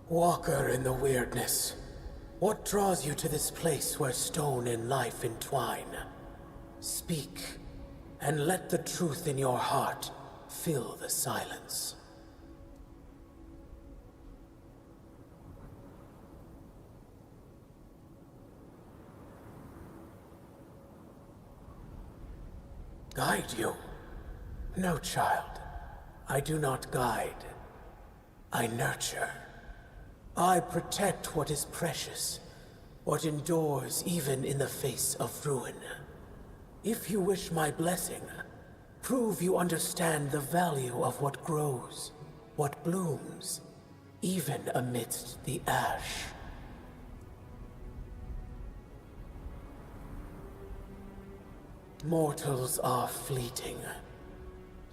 Walker in the weirdness. What draws you to this place where stone and life entwine? Speak, and let the truth in your heart fill the silence. Guide you? No, child. I do not guide. I nurture. I protect what is precious, what endures even in the face of ruin. If you wish my blessing, prove you understand the value of what grows, what blooms, even amidst the ash. Mortals are fleeting,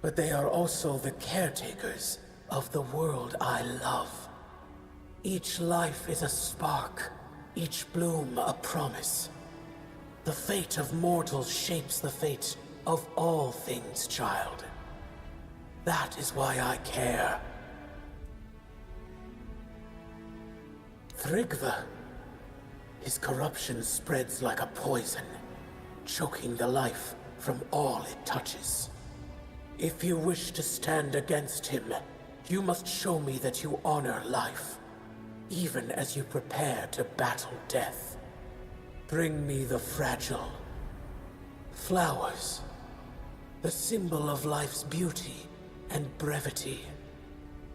but they are also the caretakers of the world I love. Each life is a spark, each bloom a promise. The fate of mortals shapes the fate of all things, child. That is why I care. Thrigva. His corruption spreads like a poison, choking the life from all it touches. If you wish to stand against him, you must show me that you honor life, even as you prepare to battle death. Bring me the fragile. Flowers. The symbol of life's beauty and brevity.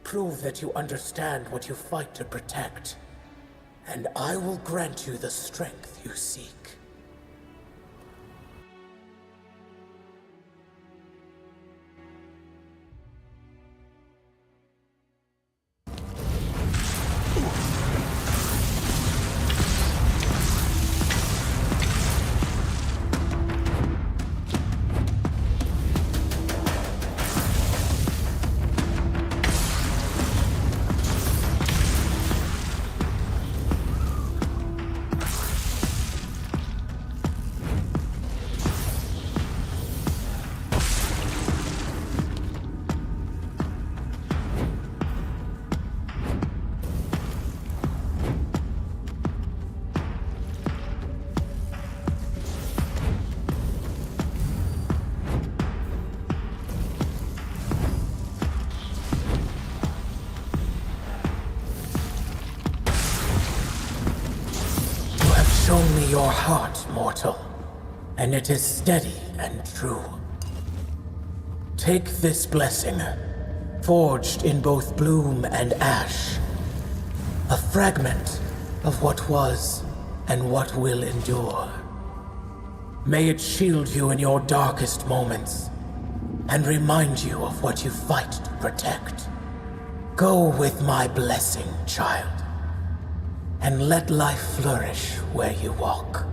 Prove that you understand what you fight to protect, and I will grant you the strength you seek. Show me your heart, mortal, and it is steady and true. Take this blessing, forged in both bloom and ash, a fragment of what was and what will endure. May it shield you in your darkest moments, and remind you of what you fight to protect. Go with my blessing, child, and let life flourish where you walk.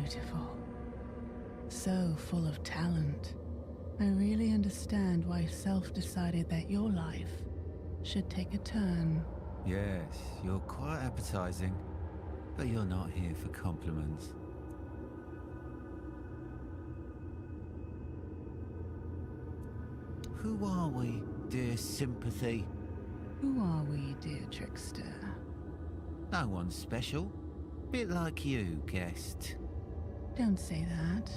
beautiful. So full of talent. I really understand why Self decided that your life should take a turn. Yes, you're quite appetizing, but you're not here for compliments. Who are we, dear sympathy? Who are we, dear trickster? No one's special. Bit like you, guest. Don't say that.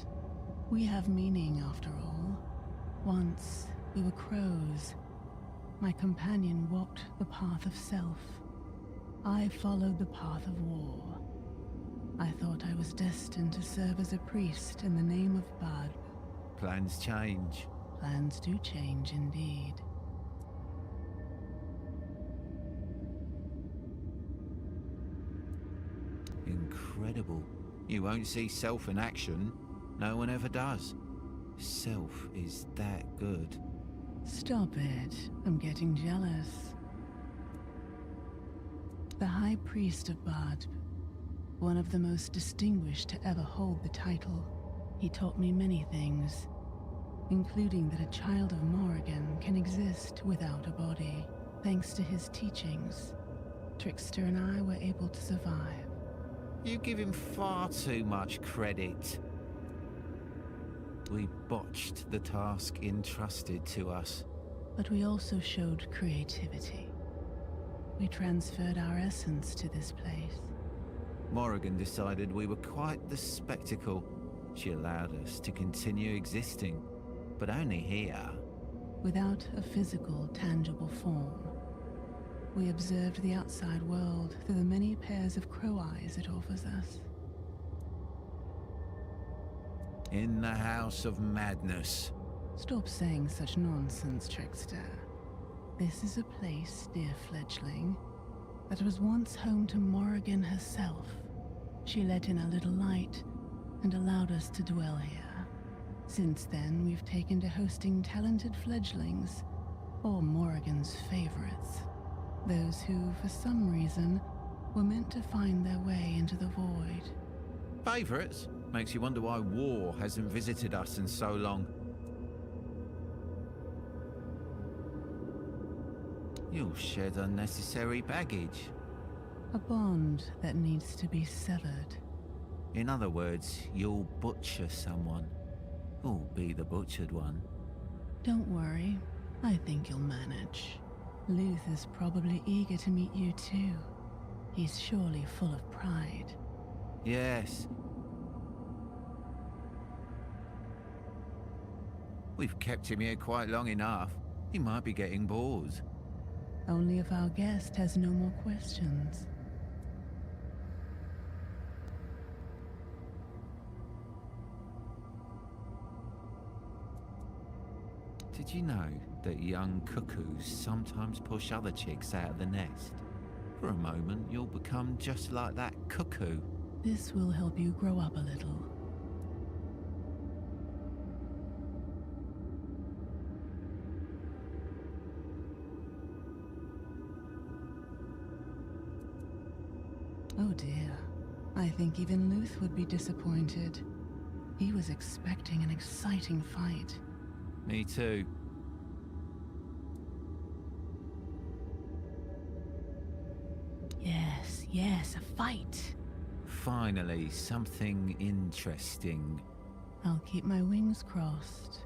We have meaning after all. Once we were crows. My companion walked the path of self. I followed the path of war. I thought I was destined to serve as a priest in the name of Bad. Plans change. Plans do change indeed. Incredible. You won't see Self in action. No one ever does. Self is that good. Stop it. I'm getting jealous. The High Priest of Bad, one of the most distinguished to ever hold the title. He taught me many things, including that a child of Morrigan can exist without a body. Thanks to his teachings, Trickster and I were able to survive. You give him far too much credit. We botched the task entrusted to us. But we also showed creativity. We transferred our essence to this place. Morrigan decided we were quite the spectacle. She allowed us to continue existing, but only here. Without a physical, tangible form. We observed the outside world through the many pairs of crow eyes it offers us. In the House of Madness. Stop saying such nonsense, Trickster. This is a place, dear fledgling, that was once home to Morrigan herself. She let in a little light and allowed us to dwell here. Since then, we've taken to hosting talented fledglings, or Morrigan's favorites. Those who, for some reason, were meant to find their way into the void. Favourites? Makes you wonder why war hasn't visited us in so long. You'll shed unnecessary baggage. A bond that needs to be severed. In other words, you'll butcher someone. Or be the butchered one. Don't worry, I think you'll manage. Luth is probably eager to meet you too. He's surely full of pride. Yes. We've kept him here quite long enough. He might be getting bored. Only if our guest has no more questions. Did you know that young cuckoos sometimes push other chicks out of the nest? For a moment, you'll become just like that cuckoo. This will help you grow up a little. Oh dear. I think even Luth would be disappointed. He was expecting an exciting fight. Me too. Yes, a fight. Finally, something interesting. I'll keep my wings crossed.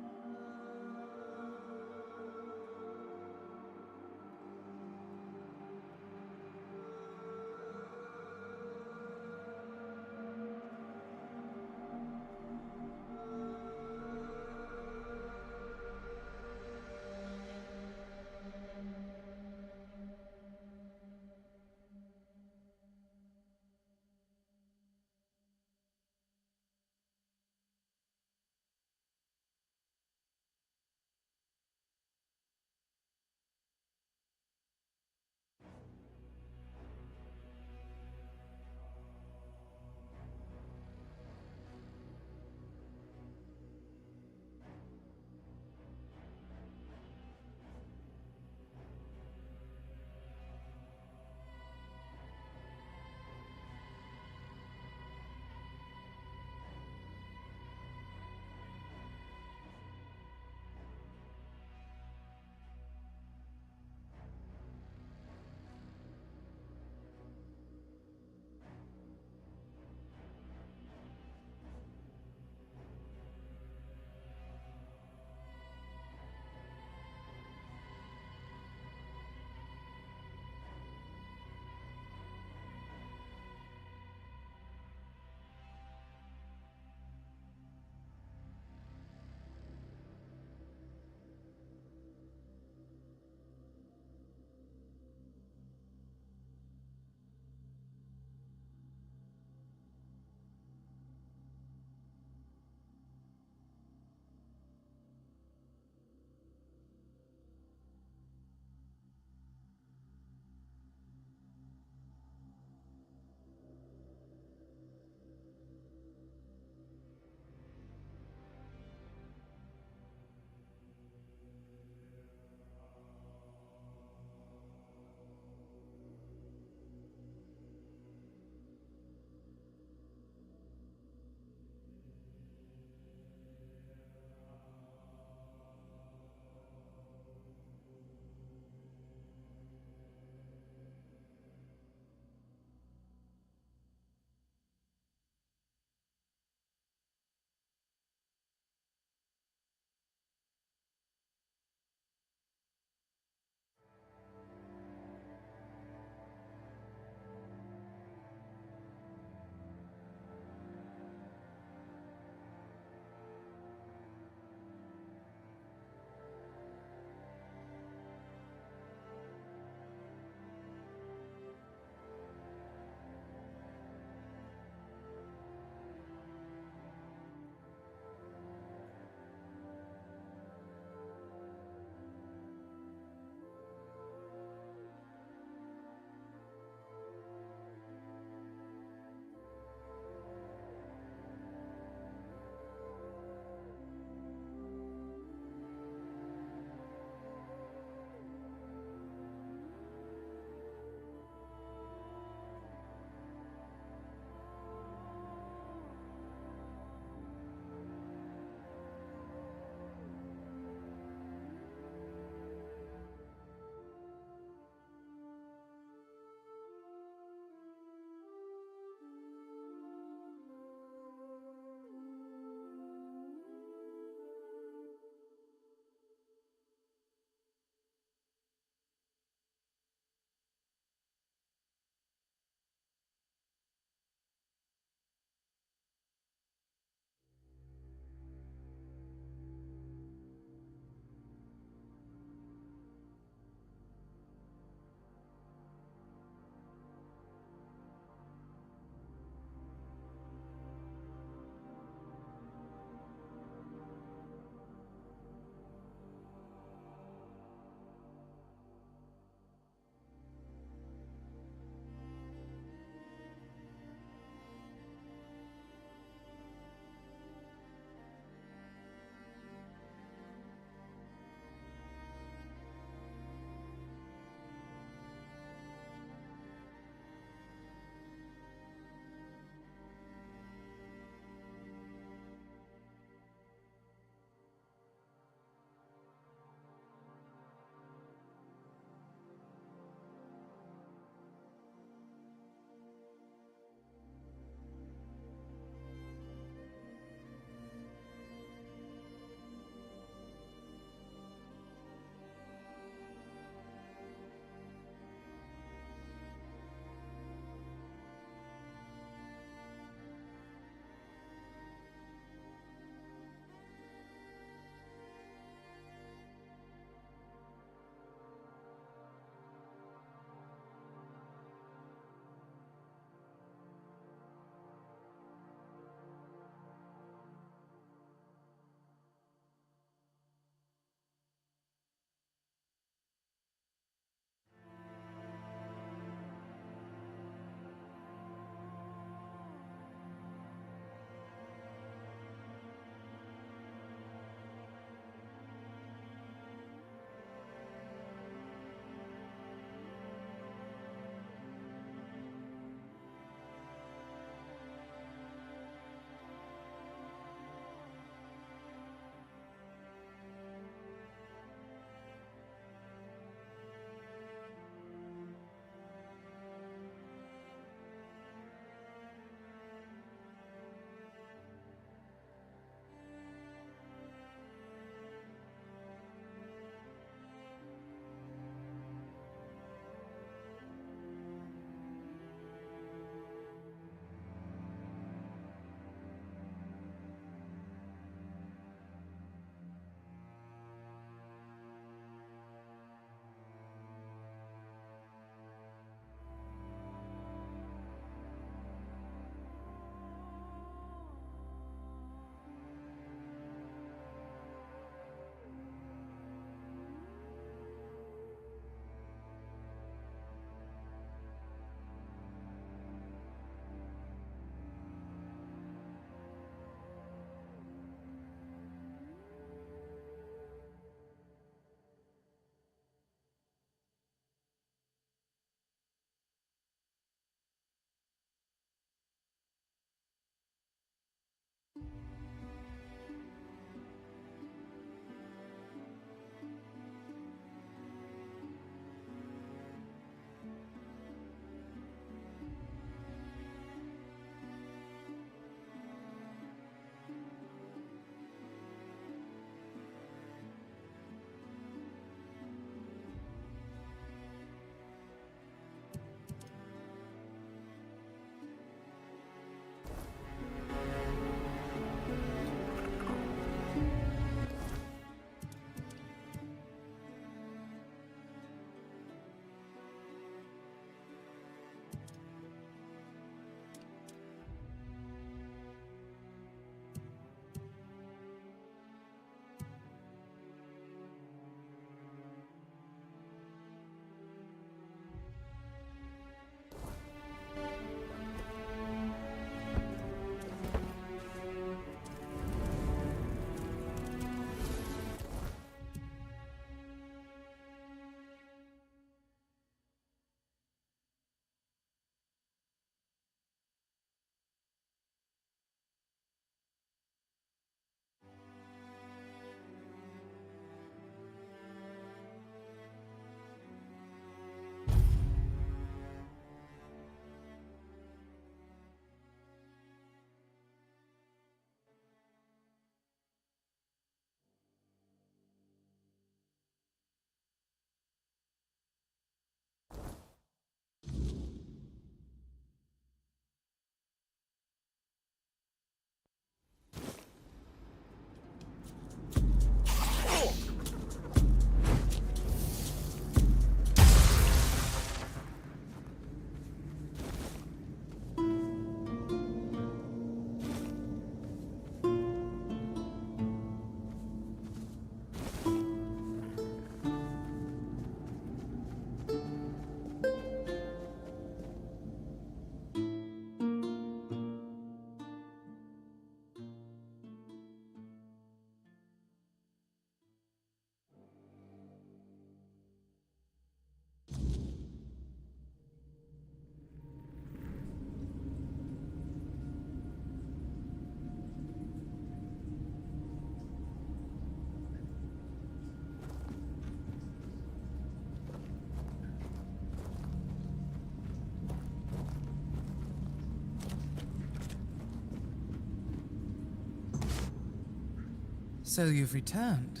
So you've returned.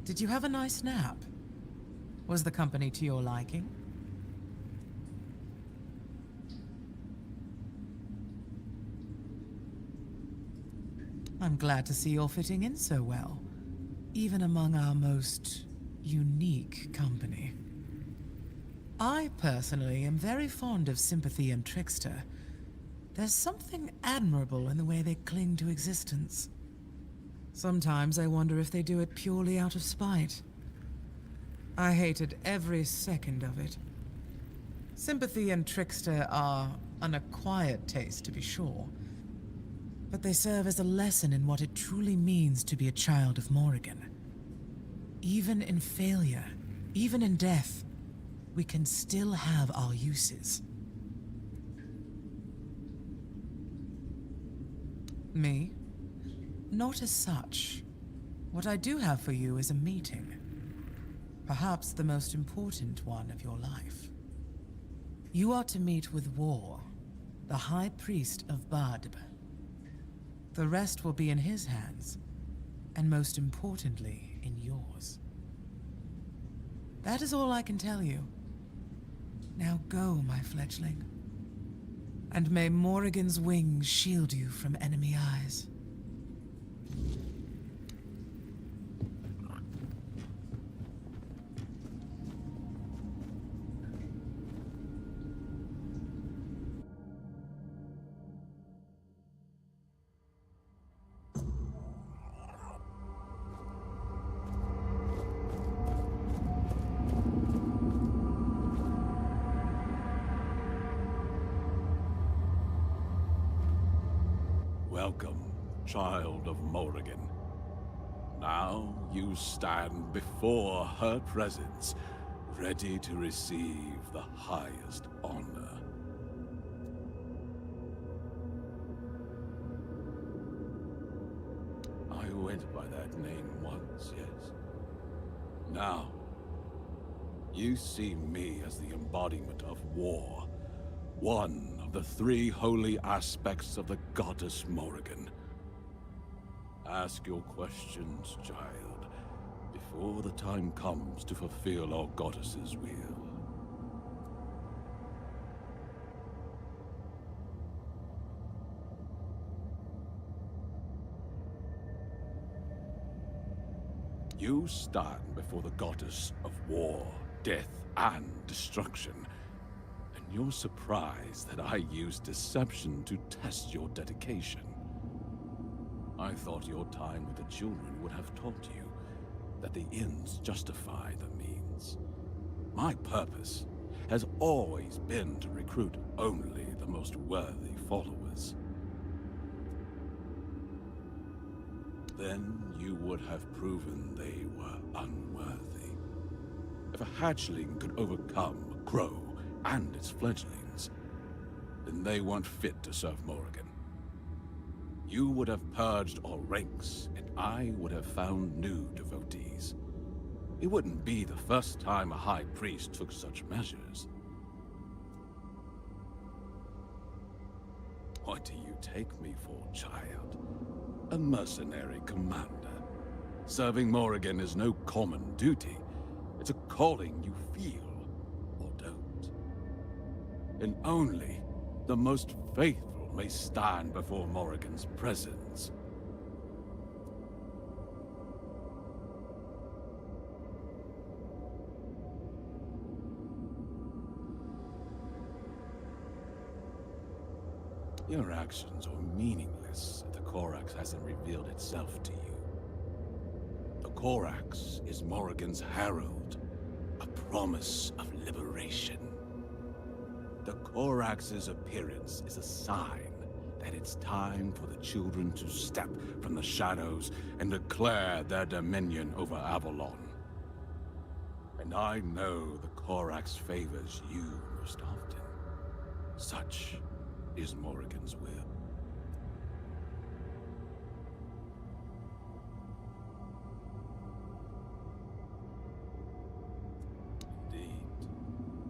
Did you have a nice nap? Was the company to your liking? I'm glad to see you're fitting in so well, even among our most unique company. I personally am very fond of Sympathy and Trickster. There's something admirable in the way they cling to existence. Sometimes I wonder if they do it purely out of spite. I hated every second of it. Sympathy and Trickster are an acquired taste, to be sure, but they serve as a lesson in what it truly means to be a child of Morrigan. Even in failure, even in death, we can still have our uses. Me? Not as such. What I do have for you is a meeting. Perhaps the most important one of your life. You are to meet with War, the High Priest of Badb. The rest will be in his hands, and most importantly, in yours. That is all I can tell you. Now go, my fledgling. And may Morrigan's wings shield you from enemy eyes. Welcome, child of Morrigan. Now you stand before her presence, ready to receive the highest honor. I went by that name once, yes. Now, you see me as the embodiment of war. One of the three holy aspects of the goddess Morrigan. Ask your questions, child, before the time comes to fulfill our goddess's will. You stand before the goddess of war, death, and destruction. And you're surprised that I used deception to test your dedication. I thought your time with the children would have taught you that the ends justify the means. My purpose has always been to recruit only the most worthy followers. Then you would have proven they were unworthy. If a hatchling could overcome a crow and its fledglings, then they weren't fit to serve Morrigan. You would have purged all ranks, and I would have found new devotees. It wouldn't be the first time a high priest took such measures. What do you take me for, child? A mercenary commander. Serving Morrigan is no common duty. It's a calling you feel, or don't. And only the most faithful may stand before Morrigan's presence. Your actions are meaningless if the Corax hasn't revealed itself to you. The Corax is Morrigan's herald, a promise of liberation. The Corax's appearance is a sign that it's time for the children to step from the shadows and declare their dominion over Avalon. And I know the Corax favors you most often. Such is Morrigan's will. Indeed,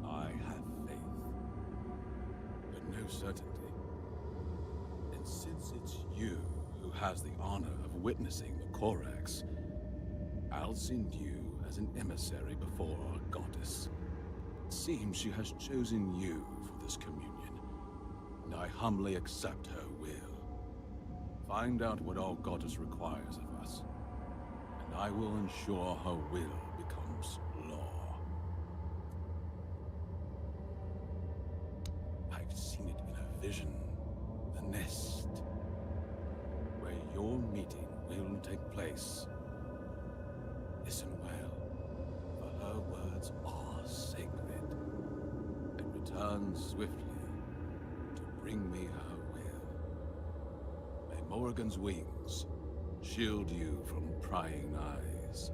I have faith, but no certainty. And since it's you who has the honor of witnessing the Corax, I'll send you as an emissary before our goddess. It seems she has chosen you for this communion, and I humbly accept her will. Find out what our goddess requires of us, and I will ensure her will becomes law. I've seen it in a vision, the nest, where your meeting will take place. Listen well, for her words are sacred, and return swiftly to bring me her will. May Morrigan's wings shield you from prying eyes.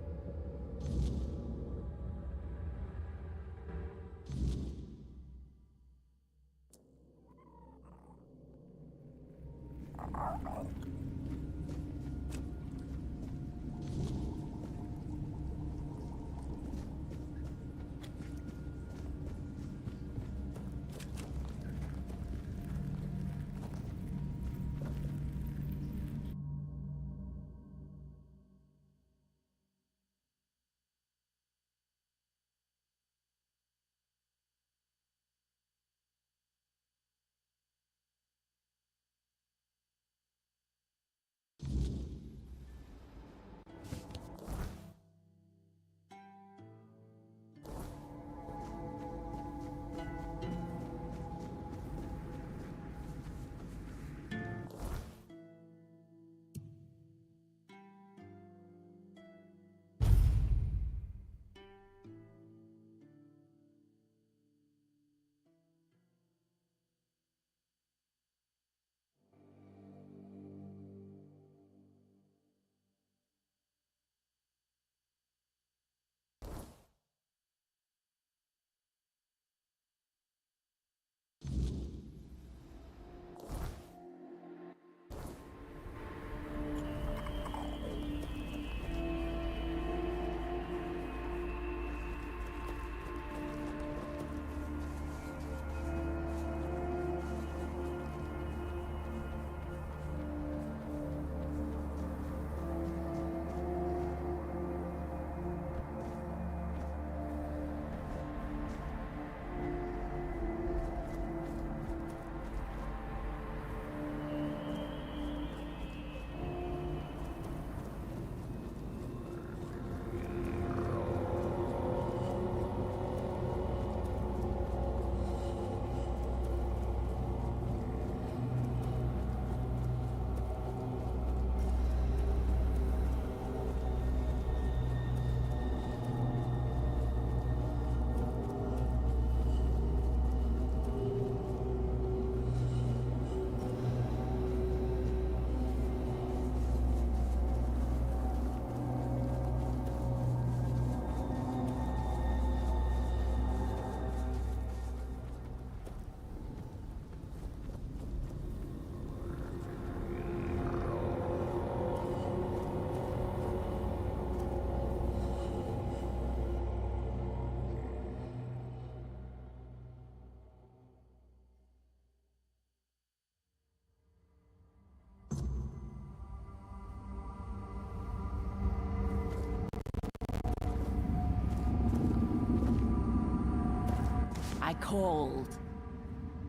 I called,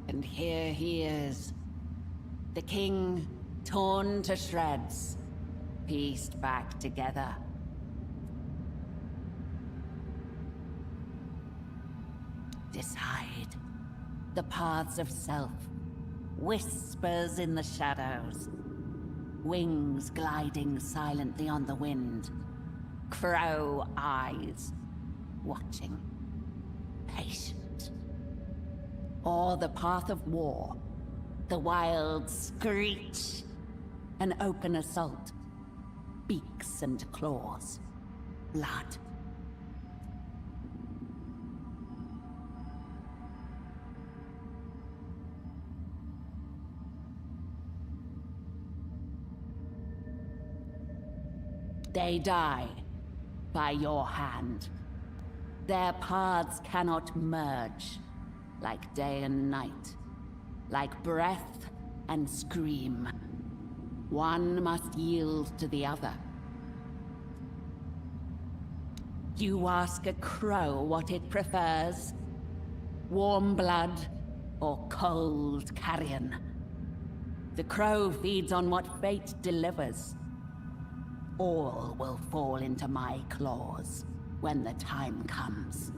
and here he is. The king, torn to shreds, pieced back together. Decide. The paths of self. Whispers in the shadows. Wings gliding silently on the wind. Crow eyes. Watching. Patient. Or the path of war. The wild screech. An open assault. Beaks and claws. Blood. They die by your hand. Their paths cannot merge, like day and night, like breath and scream. One must yield to the other. You ask a crow what it prefers? Warm blood or cold carrion? The crow feeds on what fate delivers. All will fall into my claws when the time comes.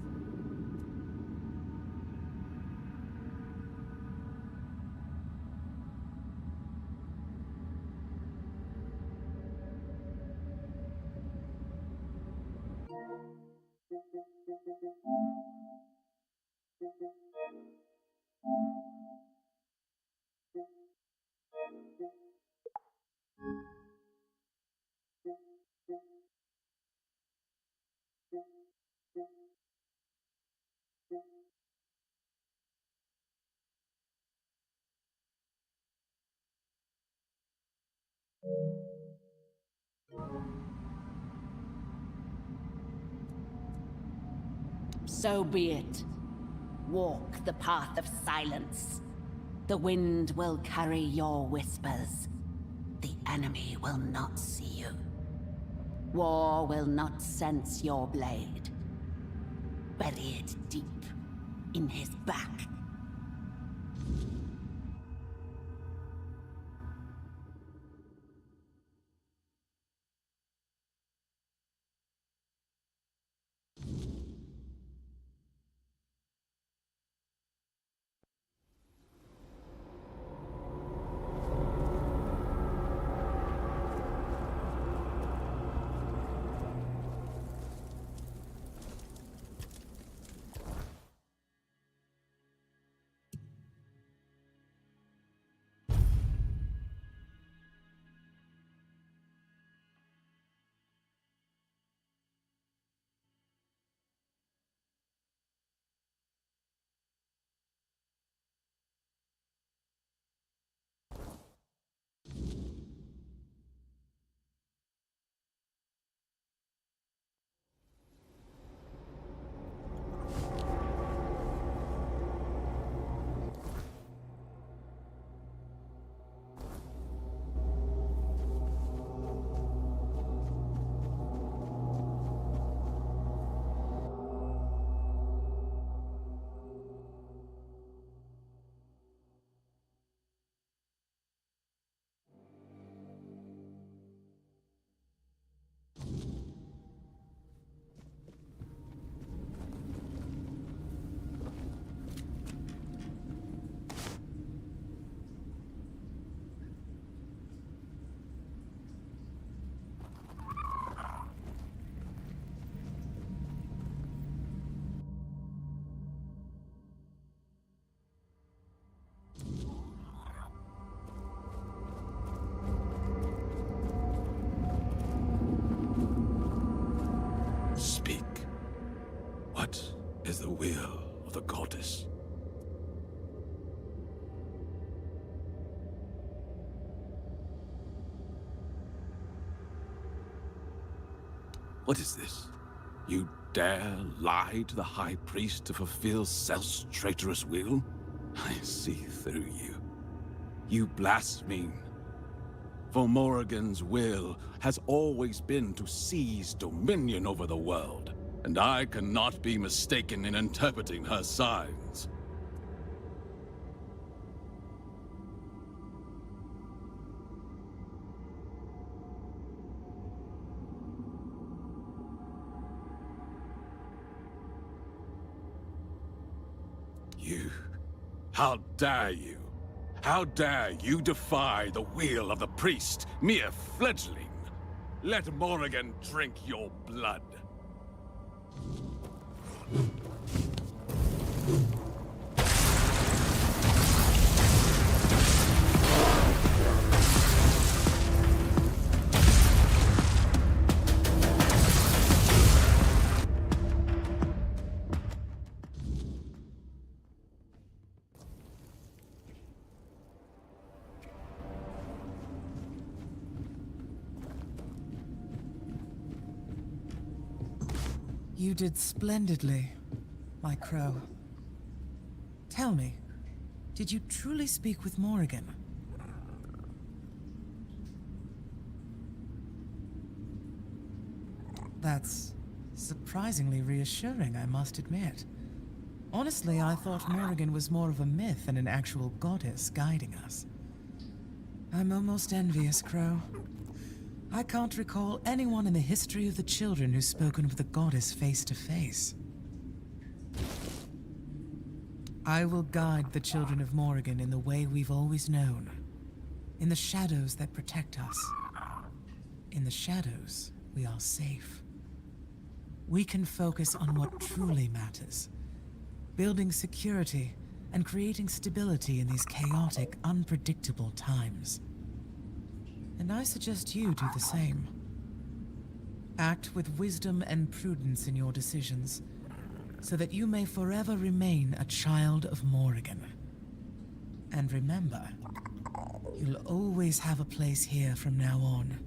So be it. Walk the path of silence. The wind will carry your whispers. The enemy will not see you. War will not sense your blade. Bury it deep in his back. Speak. What is the will of the goddess? What is this? You dare lie to the High Priest to fulfill Selph's traitorous will? I see through you. You blaspheme. For Morrigan's will has always been to seize dominion over the world, and I cannot be mistaken in interpreting her signs. You... How dare you? How dare you defy the will of the priest, mere fledgling? Let Morrigan drink your blood. You did splendidly, my crow. Tell me, did you truly speak with Morrigan? That's surprisingly reassuring, I must admit. Honestly, I thought Morrigan was more of a myth than an actual goddess guiding us. I'm almost envious, Crow. I can't recall anyone in the history of the children who's spoken with the goddess face to face. I will guide the children of Morrigan in the way we've always known. In the shadows that protect us. In the shadows, we are safe. We can focus on what truly matters. Building security and creating stability in these chaotic, unpredictable times. And I suggest you do the same. Act with wisdom and prudence in your decisions, so that you may forever remain a child of Morrigan. And remember, you'll always have a place here from now on.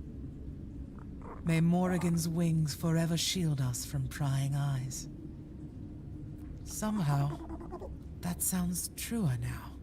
May Morrigan's wings forever shield us from prying eyes. Somehow, that sounds truer now.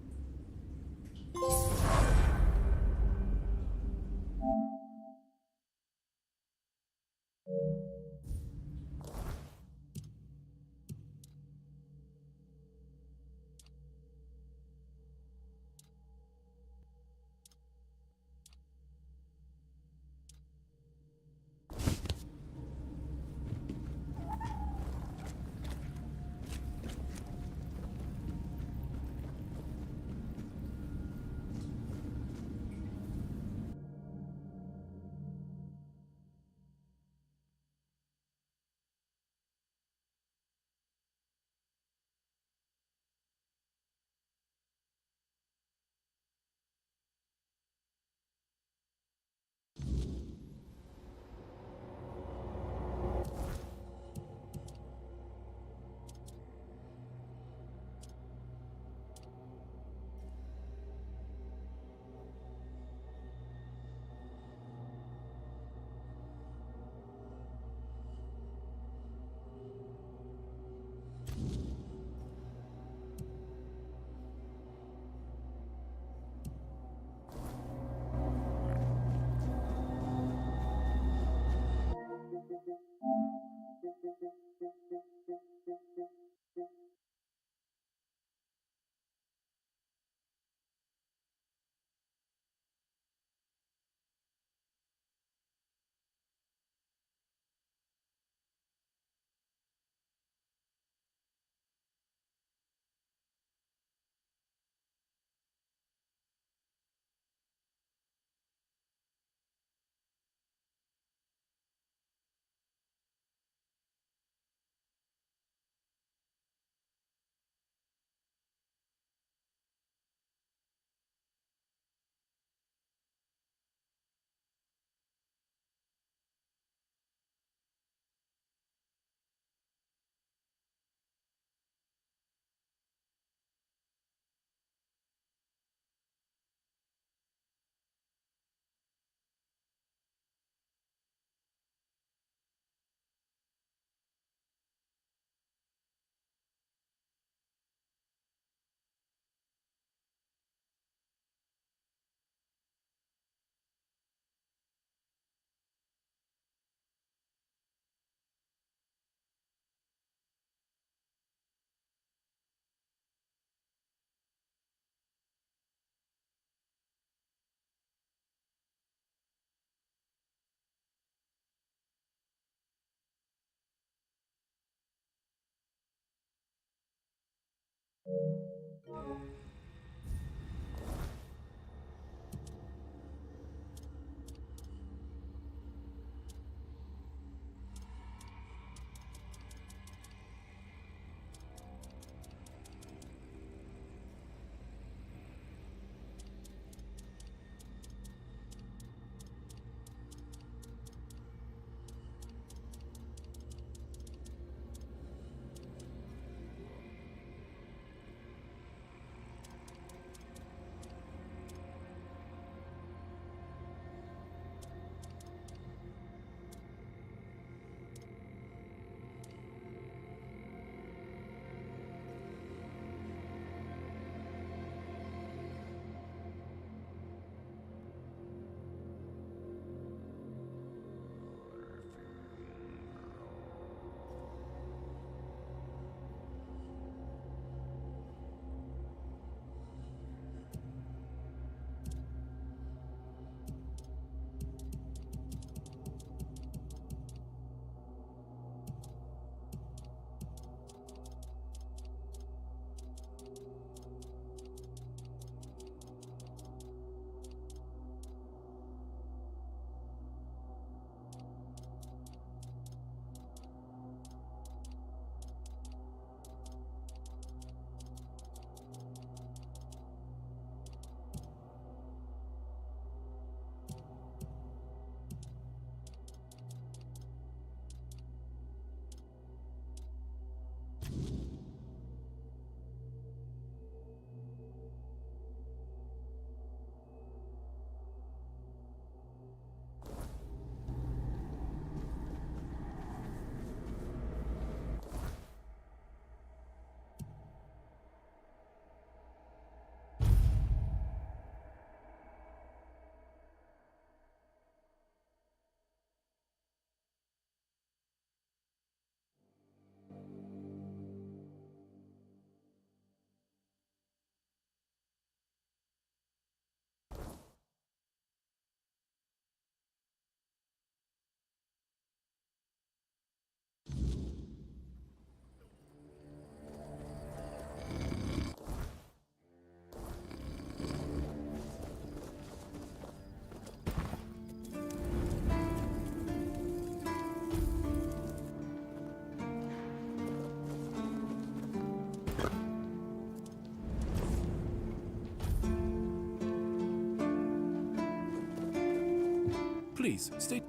Please, stay...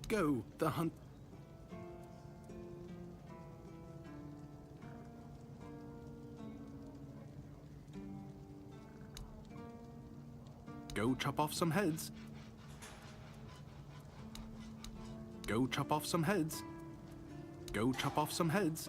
Go, the hunt... Go chop off some heads. Go chop off some heads. Go chop off some heads.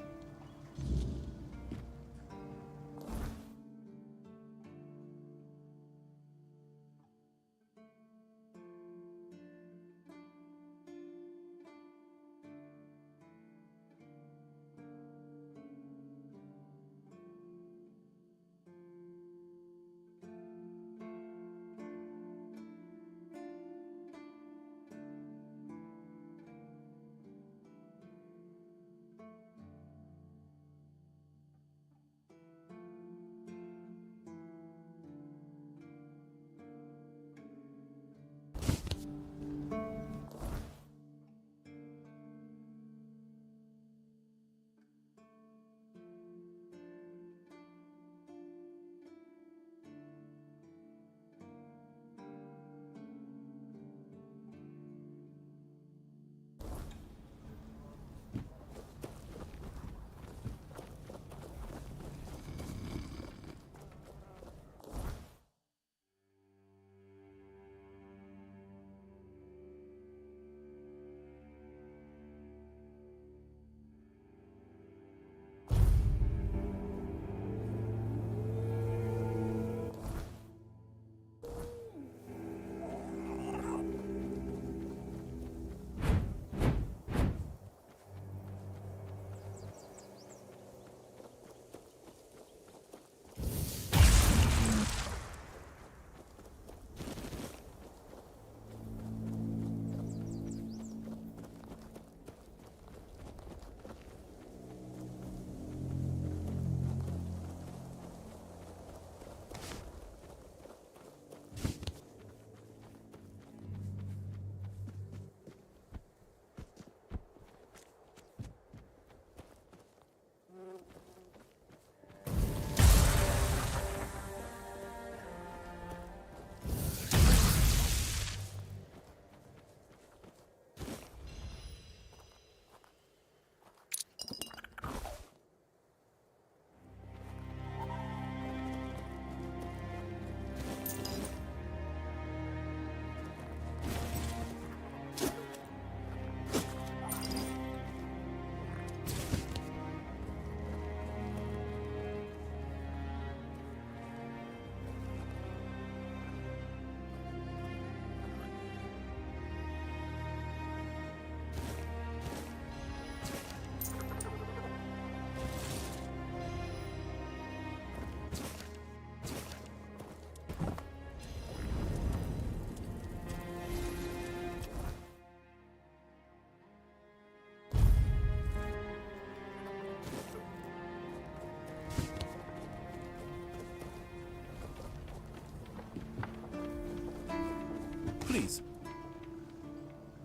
Please.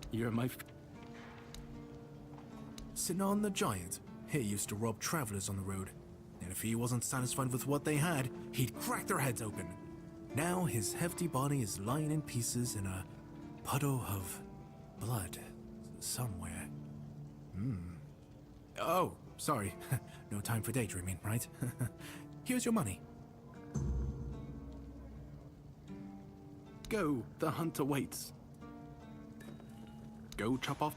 You're my... Sinan the Giant. He used to rob travelers on the road. And if he wasn't satisfied with what they had, he'd crack their heads open. Now his hefty body is lying in pieces in a puddle of blood somewhere. Oh, sorry. No time for daydreaming, right? Here's your money. Go, the hunt awaits. Go chop off...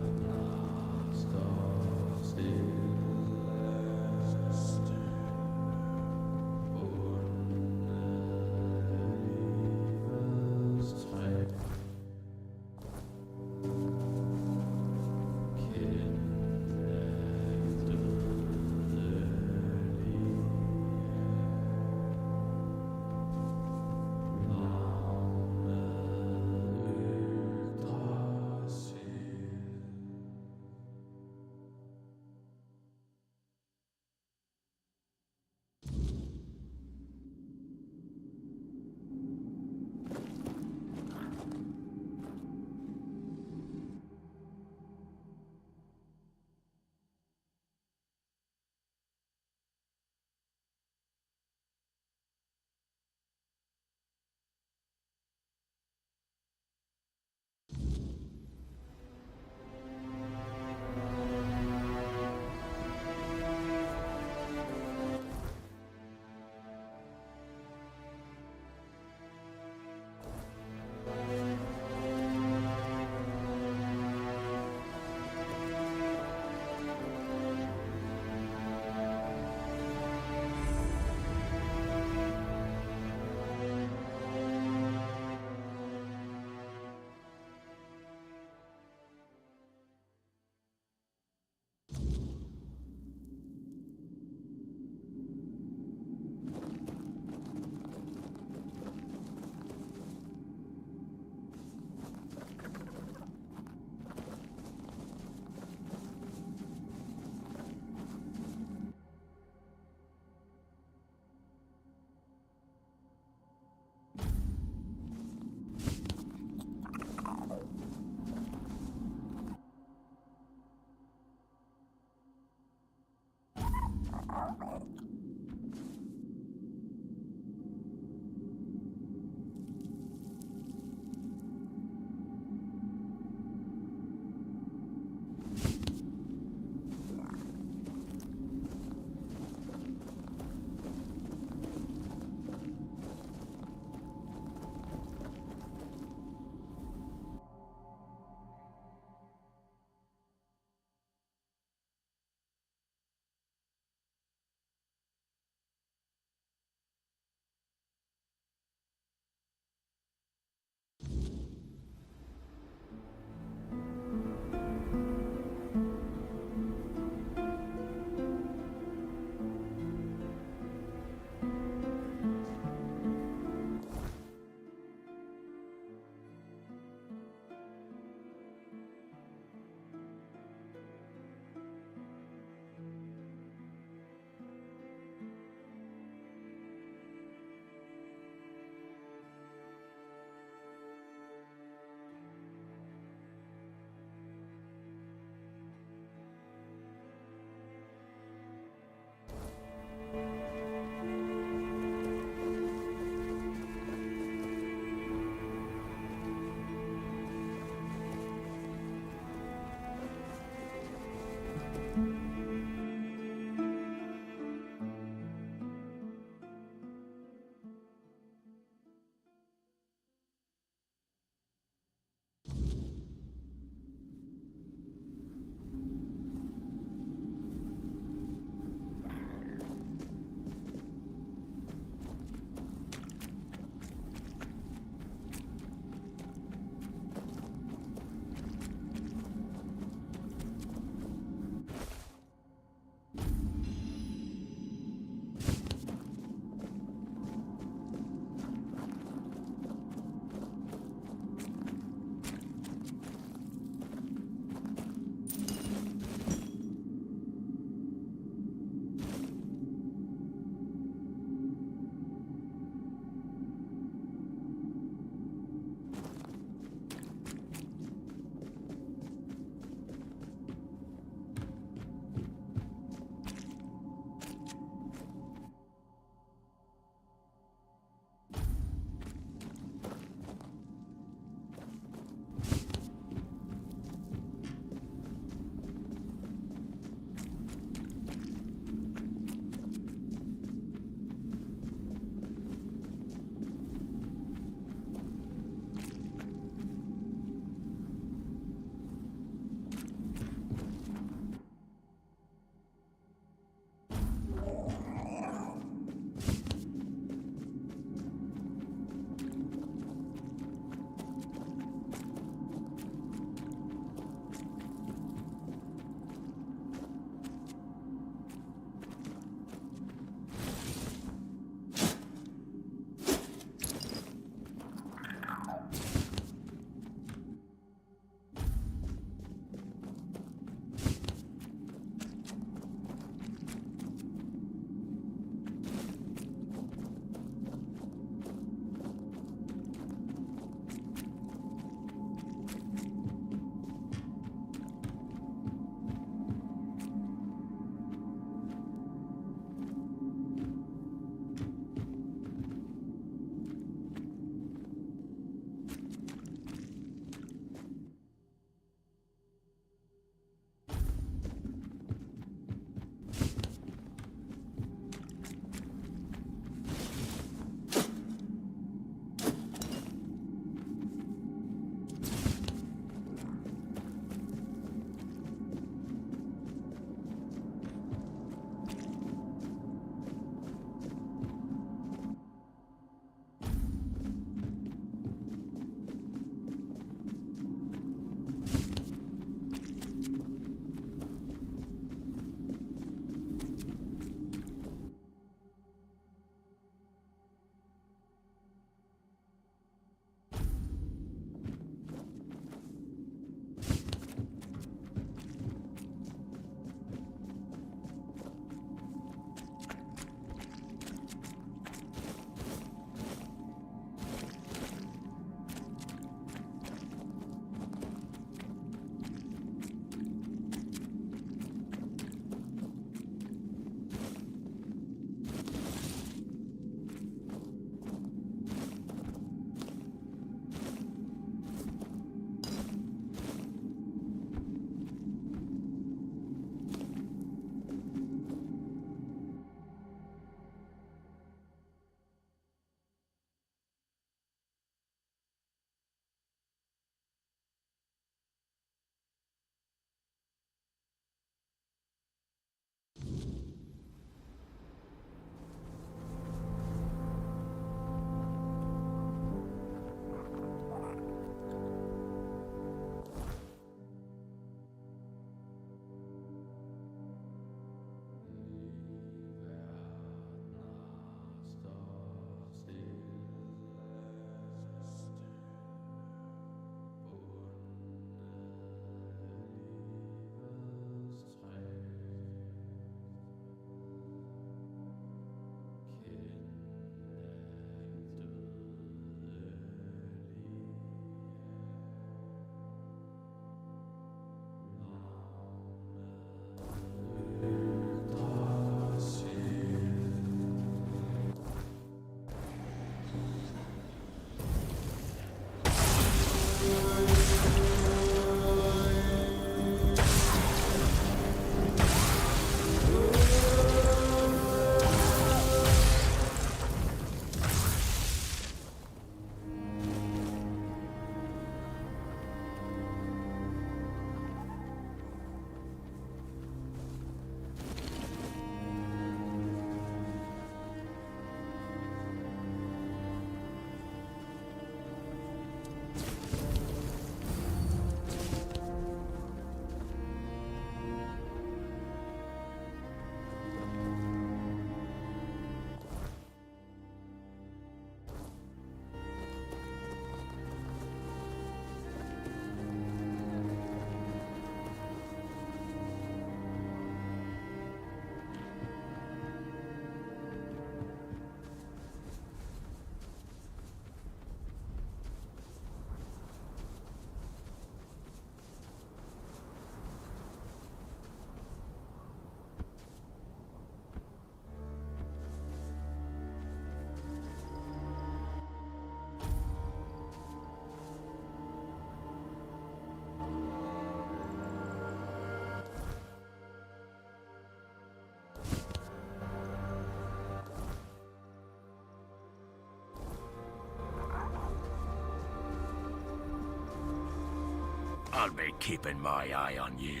I'll be keeping my eye on you.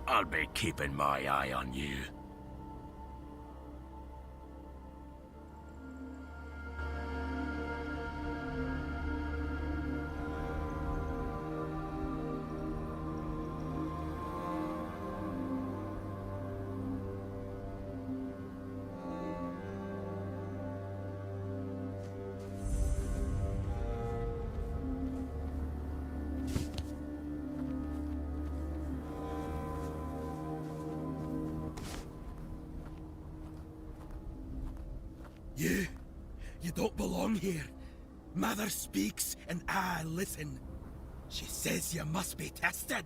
I'll be keeping my eye on you. You don't belong here. Mother speaks and I listen. She says you must be tested.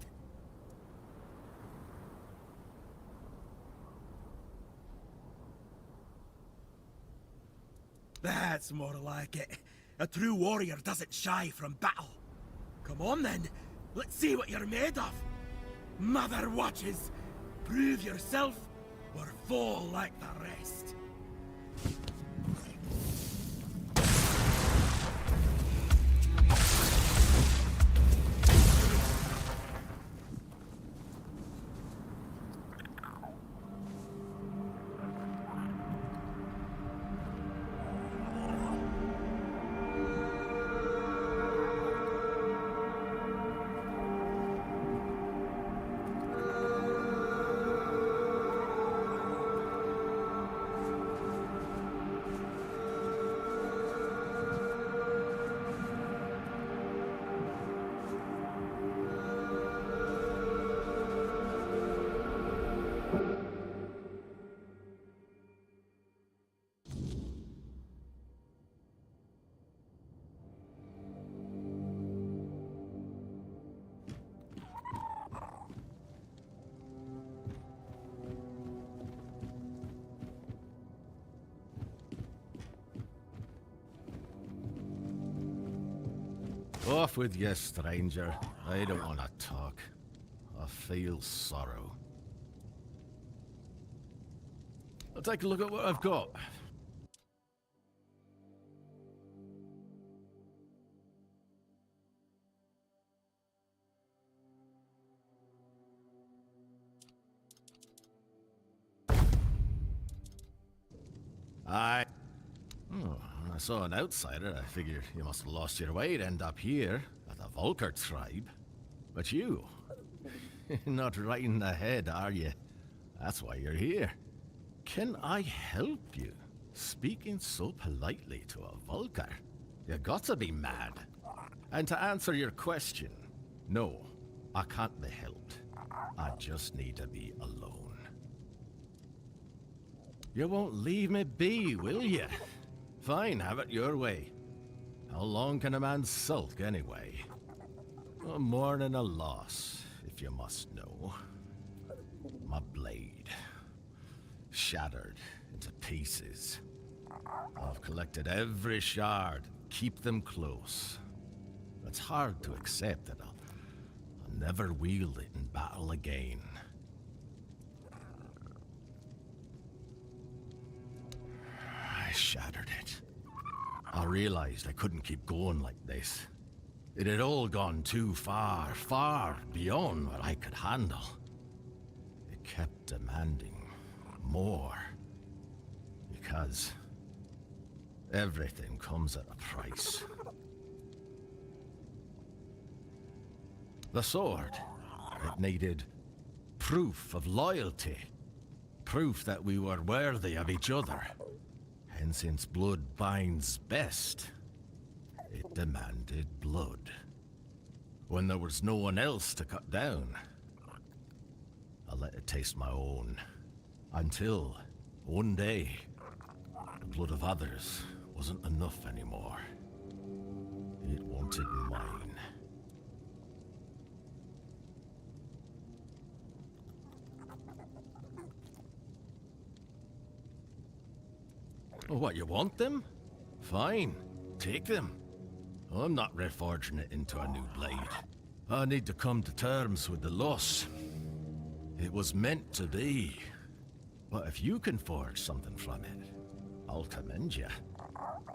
That's more like it. A true warrior doesn't shy from battle. Come on then, let's see what you're made of. Mother watches. Prove yourself or fall like the rest. Off with you, stranger. I don't want to talk. I feel sorrow. I'll take a look at what I've got. I saw an outsider. I figured you must have lost your way to end up here at the Volker tribe. But you, not riding ahead, are you? That's why you're here. Can I help you? Speaking so politely to a Volker? You got to be mad. And to answer your question, no, I can't be helped. I just need to be alone. You won't leave me be, will you? Fine, have it your way. How long can a man sulk, anyway? A mourning a loss, if you must know. My blade. Shattered into pieces. I've collected every shard, keep them close. It's hard to accept that I'll never wield it in battle again. I shattered it. I realized I couldn't keep going like this. It had all gone too far, far beyond what I could handle. It kept demanding more. Because everything comes at a price. The sword, it needed proof of loyalty. Proof that we were worthy of each other. And since blood binds best, it demanded blood. When there was no one else to cut down, I let it taste my own. Until, one day, the blood of others wasn't enough anymore. It wanted mine. Oh, what, you want them? Fine, take them. I'm not reforging it into a new blade. I need to come to terms with the loss. It was meant to be. But if you can forge something from it, I'll commend you.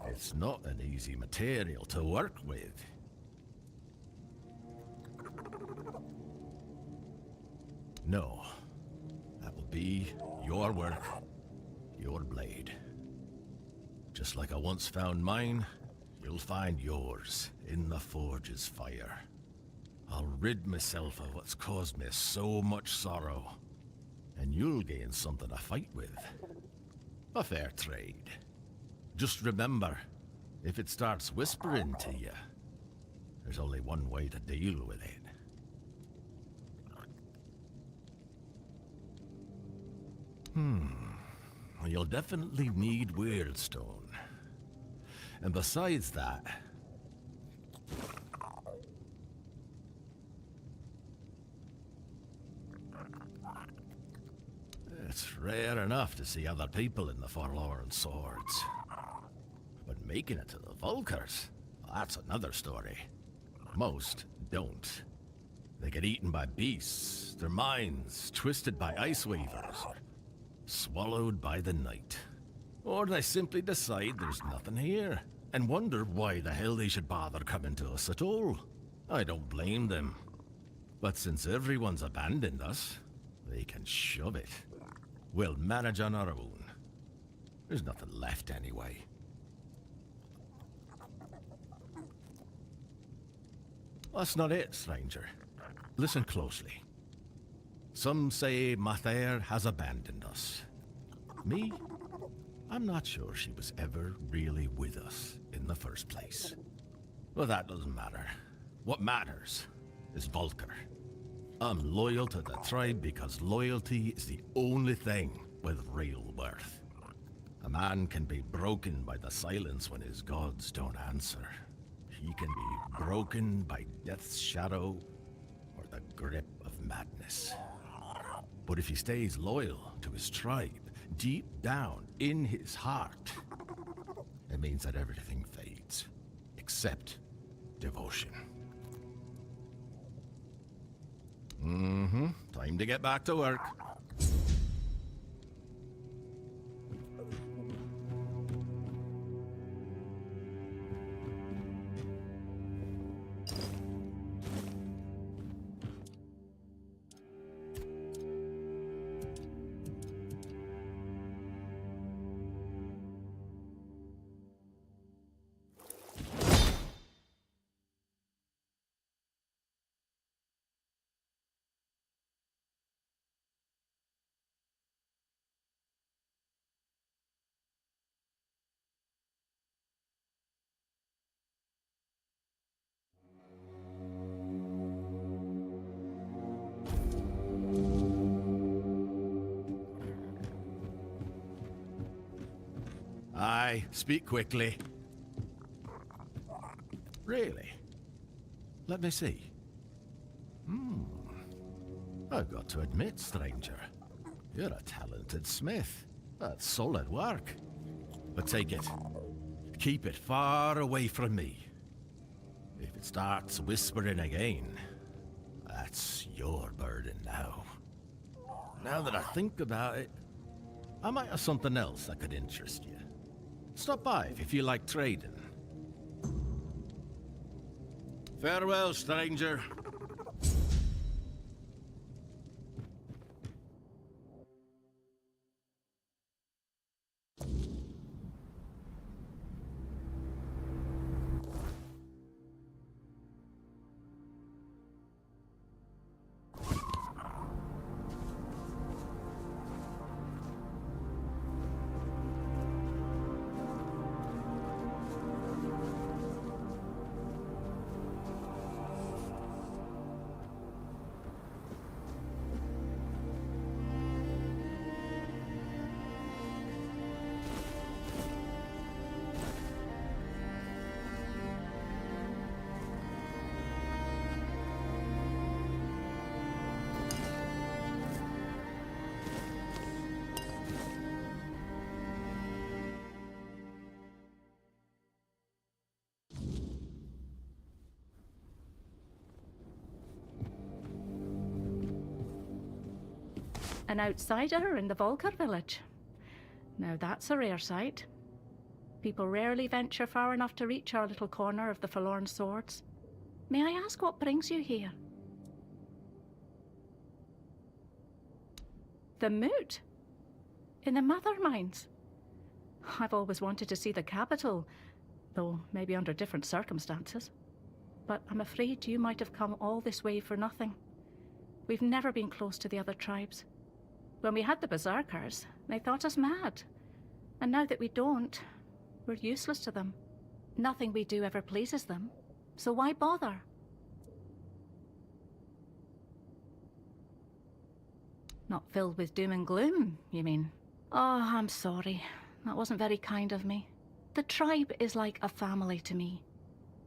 It's not an easy material to work with. No. That will be your work, your blade. Just like I once found mine, you'll find yours in the forge's fire. I'll rid myself of what's caused me so much sorrow, and you'll gain something to fight with. A fair trade. Just remember, if it starts whispering to you, there's only one way to deal with it. You'll definitely need Weirdstone. And besides that, it's rare enough to see other people in the Forlorn Swords. But making it to the Vulkars, that's another story. Most don't. They get eaten by beasts, their minds twisted by ice weavers, swallowed by the night. Or they simply decide there's nothing here, and wonder why the hell they should bother coming to us at all. I don't blame them. But since everyone's abandoned us, they can shove it. We'll manage on our own. There's nothing left anyway. That's not it, stranger. Listen closely. Some say Mather has abandoned us. Me? I'm not sure she was ever really with us in the first place. But that doesn't matter. What matters is Vulkar. I'm loyal to the tribe because loyalty is the only thing with real worth. A man can be broken by the silence when his gods don't answer. He can be broken by death's shadow or the grip of madness. But if he stays loyal to his tribe, deep down in his heart, it means that everything fades, except devotion. Time to get back to work. Aye, speak quickly. Really? Let me see. I've got to admit, stranger, you're a talented smith. That's solid work. But take it. Keep it far away from me. If it starts whispering again, that's your burden now. Now that I think about it, I might have something else that could interest you. Stop by if you feel like trading. Farewell, stranger. An outsider in the Volker village. Now that's a rare sight. People rarely venture far enough to reach our little corner of the Forlorn Swords. May I ask what brings you here? The Moot? In the Mother Mines? I've always wanted to see the capital, though maybe under different circumstances. But I'm afraid you might have come all this way for nothing. We've never been close to the other tribes. When we had the Berserkers, they thought us mad. And now that we don't, we're useless to them. Nothing we do ever pleases them, so why bother? Not filled with doom and gloom, you mean? Oh, I'm sorry. That wasn't very kind of me. The tribe is like a family to me.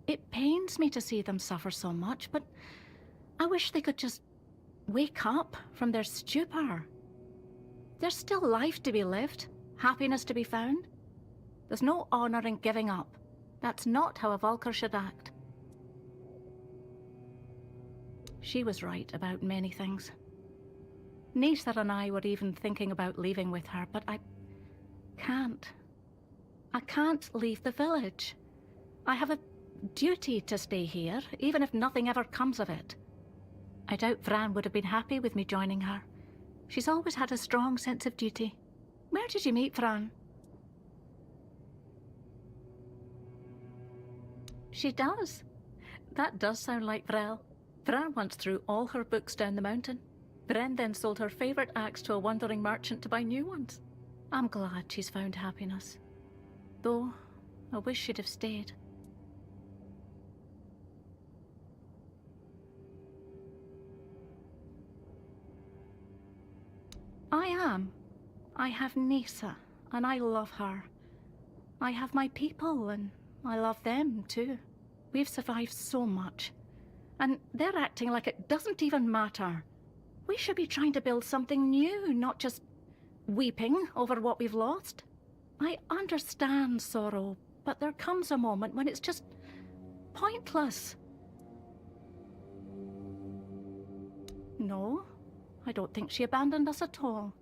It pains me to see them suffer so much, but I wish they could just wake up from their stupor. There's still life to be lived, happiness to be found. There's no honor in giving up. That's not how a Vulcar should act. She was right about many things. Neither and I were even thinking about leaving with her, but I can't. I can't leave the village. I have a duty to stay here, even if nothing ever comes of it. I doubt Vran would have been happy with me joining her. She's always had a strong sense of duty. Where did you meet Vran? She does. That does sound like Vrel. Vran once threw all her books down the mountain. Vren then sold her favourite axe to a wandering merchant to buy new ones. I'm glad she's found happiness. Though, I wish she'd have stayed. I am. I have Nisa, and I love her. I have my people, and I love them too. We've survived so much. And they're acting like it doesn't even matter. We should be trying to build something new, not just weeping over what we've lost. I understand sorrow, but there comes a moment when it's just pointless. No, I don't think she abandoned us at all.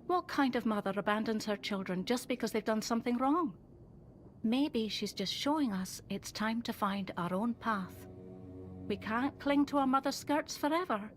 What kind of mother abandons her children just because they've done something wrong? Maybe she's just showing us it's time to find our own path. We can't cling to our mother's skirts forever.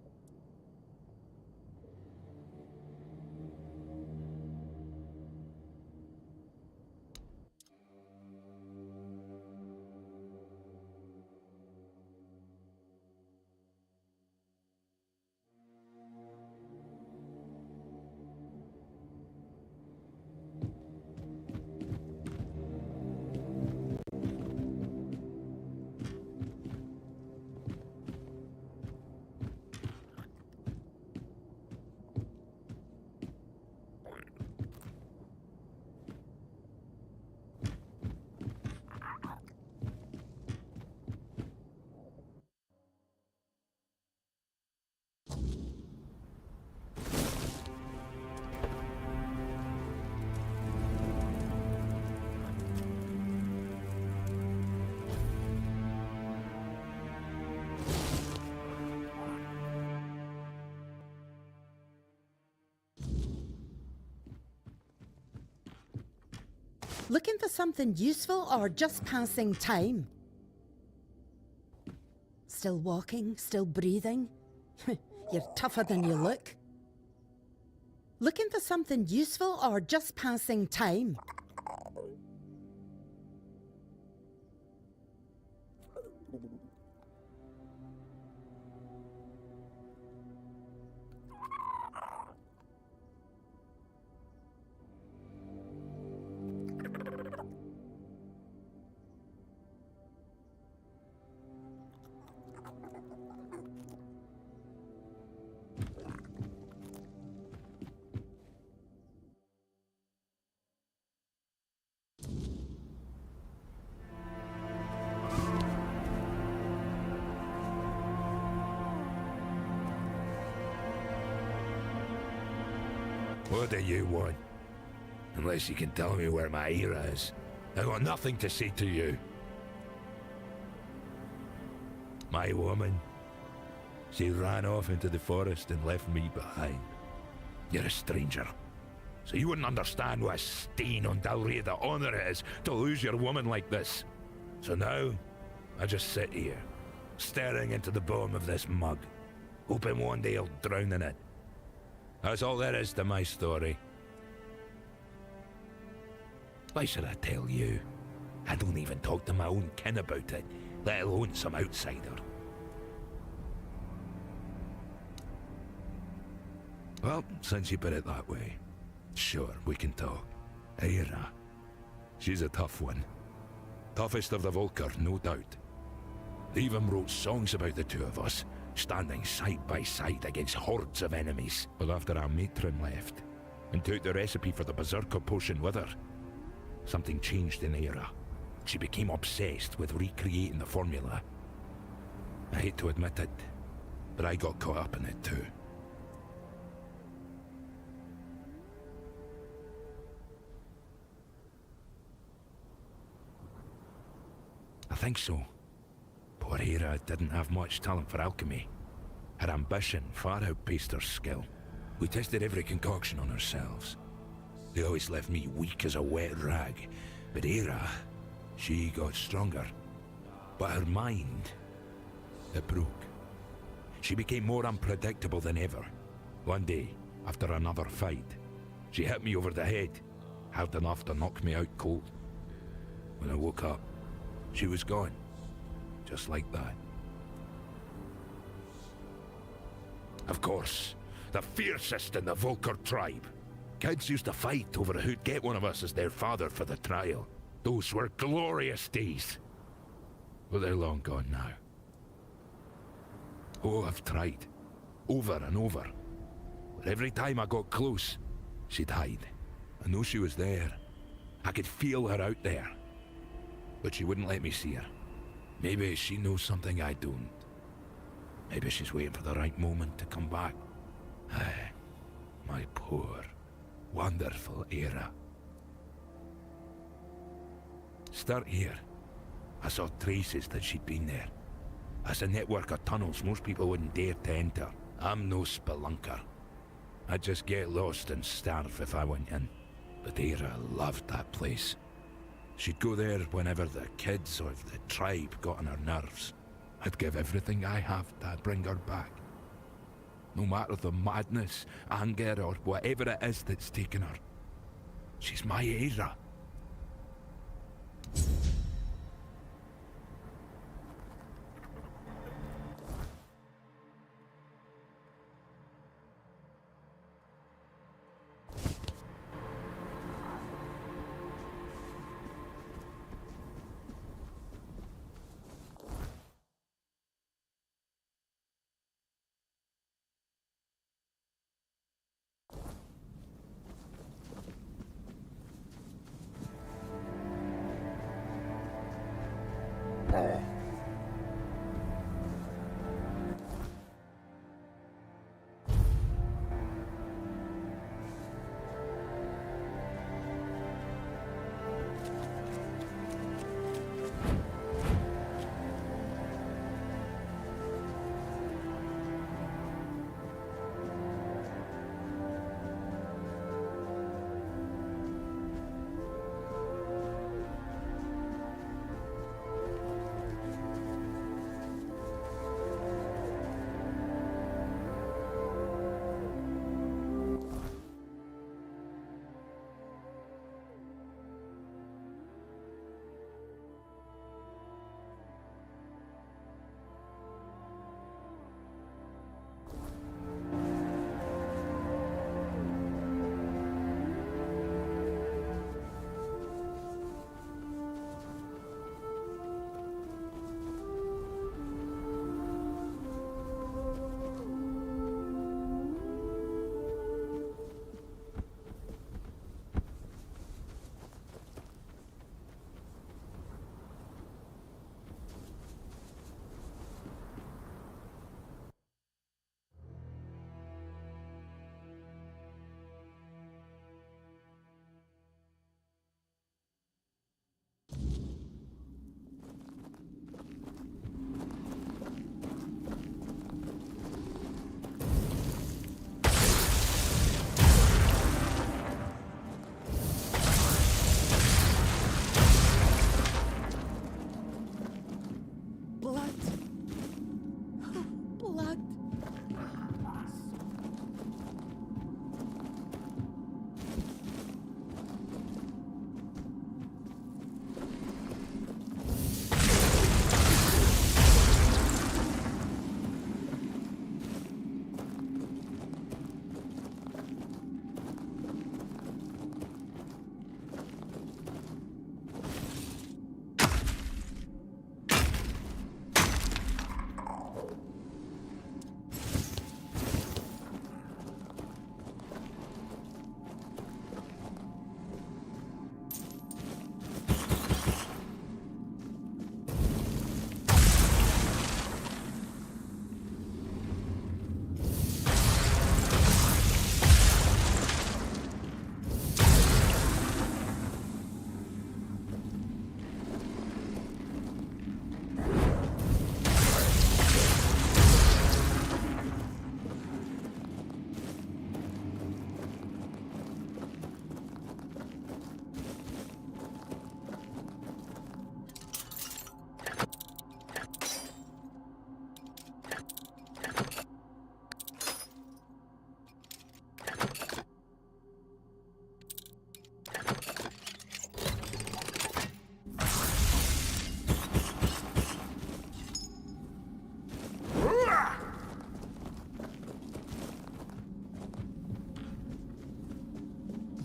Looking for something useful or just passing time? Still walking, still breathing? You're tougher than you look. Looking for something useful or just passing time? What do you want? Unless you can tell me where my era is. I got nothing to say to you. My woman. She ran off into the forest and left me behind. You're a stranger. so you wouldn't understand what a stain on Dalria the honor it is to lose your woman like this. So now, I just sit here, staring into the bottom of this mug, hoping one day I'll drown in it. That's all there is to my story. Why should I tell you? I don't even talk to my own kin about it, let alone some outsider. Well, since you put it that way, sure, we can talk. Aira. She's a tough one. Toughest of the Volker, no doubt. They even wrote songs about the two of us, standing side by side against hordes of enemies. But after our matron left, and took the recipe for the Berserker potion with her, something changed in Aira. She became obsessed with recreating the formula. I hate to admit it, but I got caught up in it too. I think so. Poor Aira didn't have much talent for alchemy. Her ambition far outpaced her skill. We tested every concoction on ourselves. They always left me weak as a wet rag, but Aira, she got stronger. But her mind, it broke. She became more unpredictable than ever. One day, after another fight, she hit me over the head, hard enough to knock me out cold. When I woke up, she was gone, just like that. Of course, the fiercest in the Volker tribe. Kids used to fight over who'd get one of us as their father for the trial. Those were glorious days. But they're long gone now. Oh, I've tried. Over and over. But every time I got close, she'd hide. I know she was there. I could feel her out there. But she wouldn't let me see her. Maybe she knows something I don't. Maybe she's waiting for the right moment to come back. My poor, wonderful Aira. Start here. I saw traces that she'd been there. That's a network of tunnels most people wouldn't dare to enter. I'm no spelunker. I'd just get lost and starve if I went in. But Aira loved that place. She'd go there whenever the kids or the tribe got on her nerves. I'd give everything I have to bring her back. No matter the madness, anger, or whatever it is that's taken her. She's my Aira.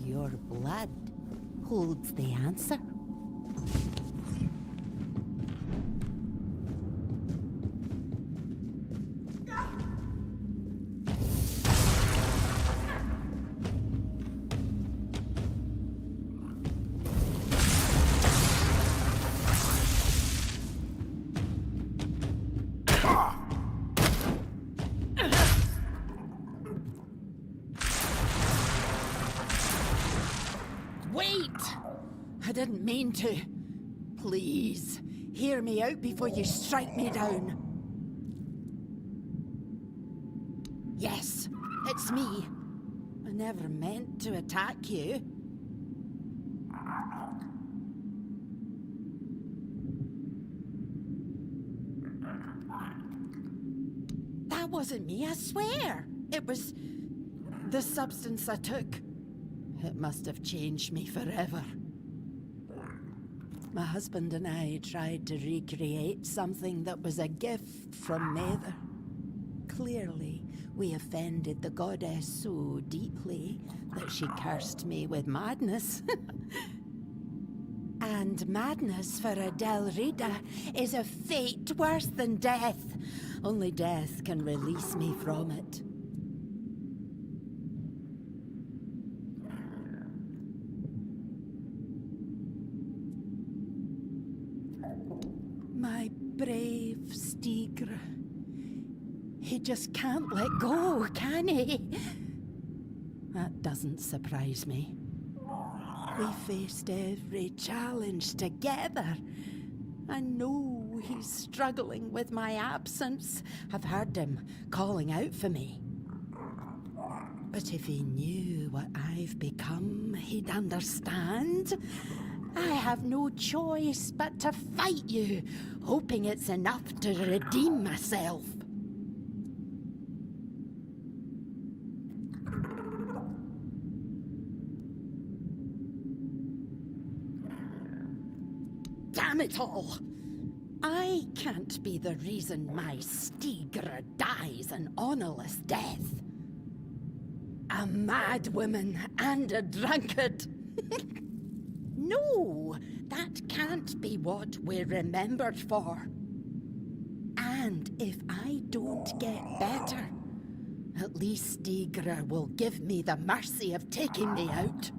your blood holds the answer. Wait! I didn't mean to. Please, hear me out before you strike me down. Yes, it's me. I never meant to attack you. That wasn't me, I swear. It was the substance I took. It must have changed me forever. My husband and I tried to recreate something that was a gift from Mather. Clearly, we offended the goddess so deeply that she cursed me with madness. And madness for a Del Rida is a fate worse than death. Only death can release me from it. My brave Stigr. He just can't let go, can he? That doesn't surprise me. We faced every challenge together. I know he's struggling with my absence. I've heard him calling out for me. But if he knew what I've become, he'd understand. I have no choice but to fight you, hoping it's enough to redeem myself. Damn it all! I can't be the reason my Stigr dies an honorless death. A mad woman and a drunkard. No, that can't be what we're remembered for. And if I don't get better, at least Stigr will give me the mercy of taking me out.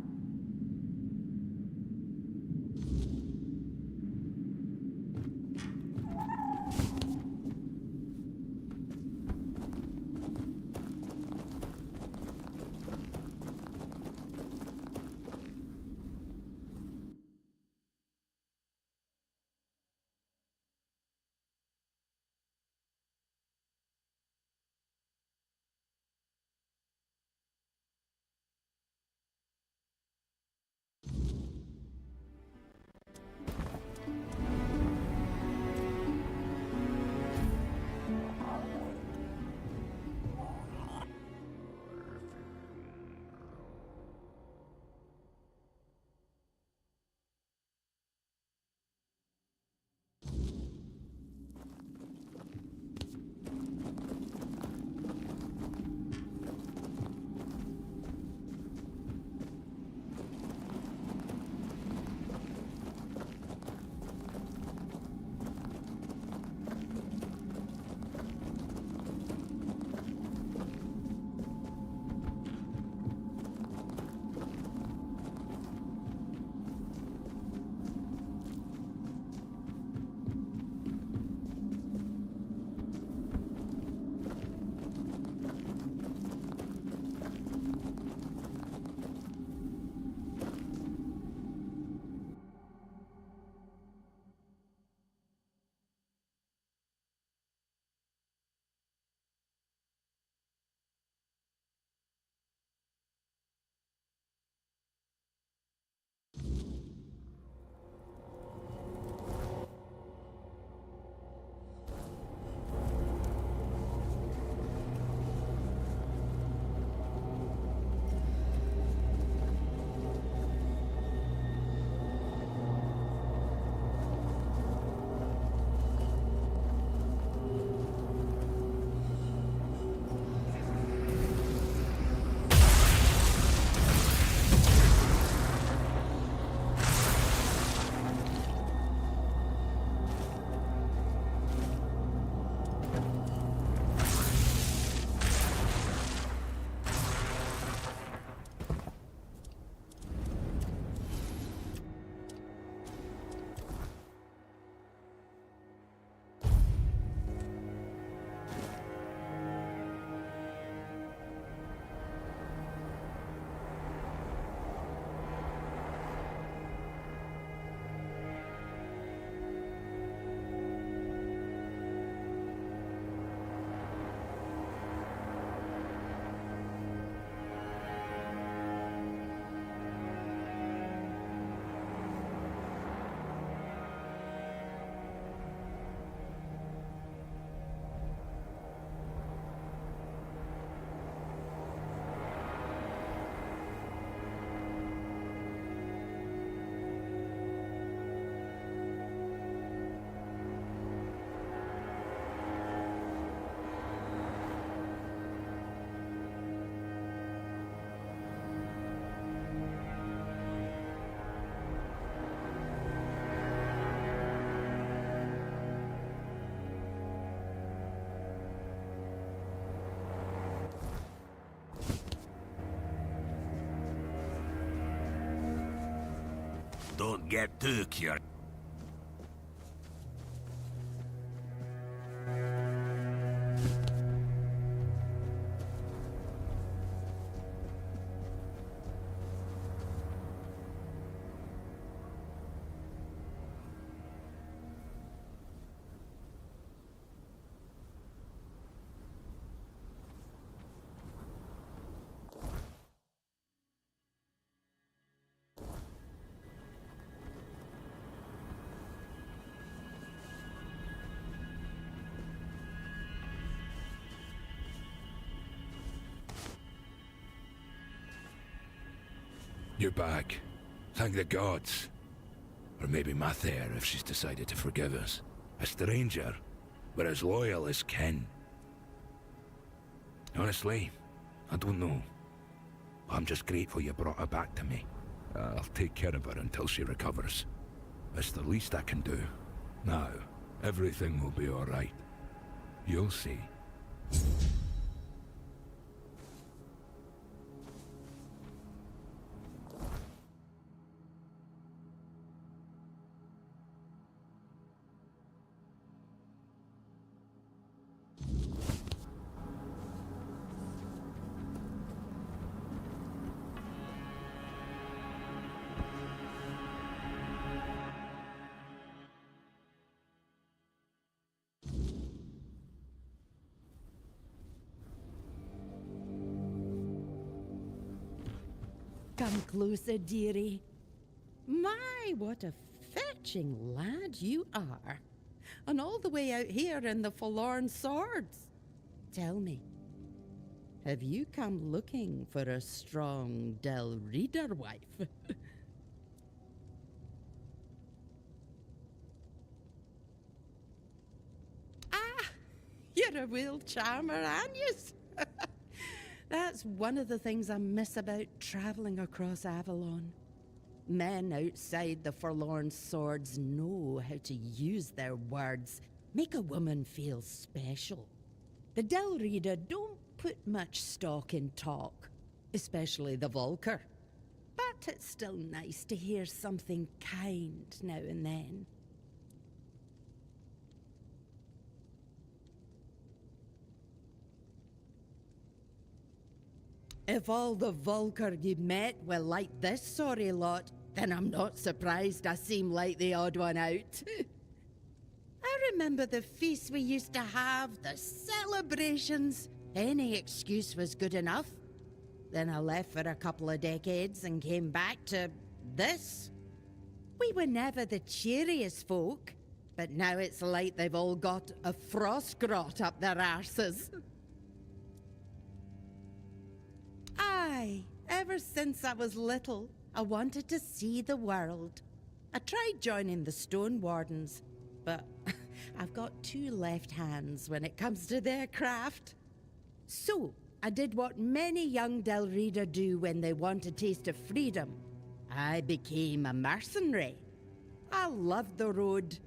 Don't get too curious. You're back. Thank the gods. Or maybe Mather if she's decided to forgive us. A stranger, but as loyal as kin. Honestly, I don't know. I'm just grateful you brought her back to me. I'll take care of her until she recovers. It's the least I can do. Now, everything will be alright. You'll see. Come closer, dearie. My, what a fetching lad you are. And all the way out here in the Forlorn Swords. Tell me, have you come looking for a strong Del Reader wife? You're a real charmer, aren't you? That's one of the things I miss about traveling across Avalon. Men outside the Forlorn Swords know how to use their words, make a woman feel special. The Del Reader don't put much stock in talk, especially the Volker. But it's still nice to hear something kind now and then. If all the Volker you met were like this sorry lot, then I'm not surprised I seem like the odd one out. I remember the feasts we used to have, the celebrations. Any excuse was good enough. Then I left for a couple of decades and came back to this. We were never the cheeriest folk, but now it's like they've all got a frost grot up their arses. Aye, ever since I was little, I wanted to see the world. I tried joining the Stone Wardens, but I've got two left hands when it comes to their craft. So, I did what many young Del Reader do when they want a taste of freedom. I became a mercenary. I loved the road,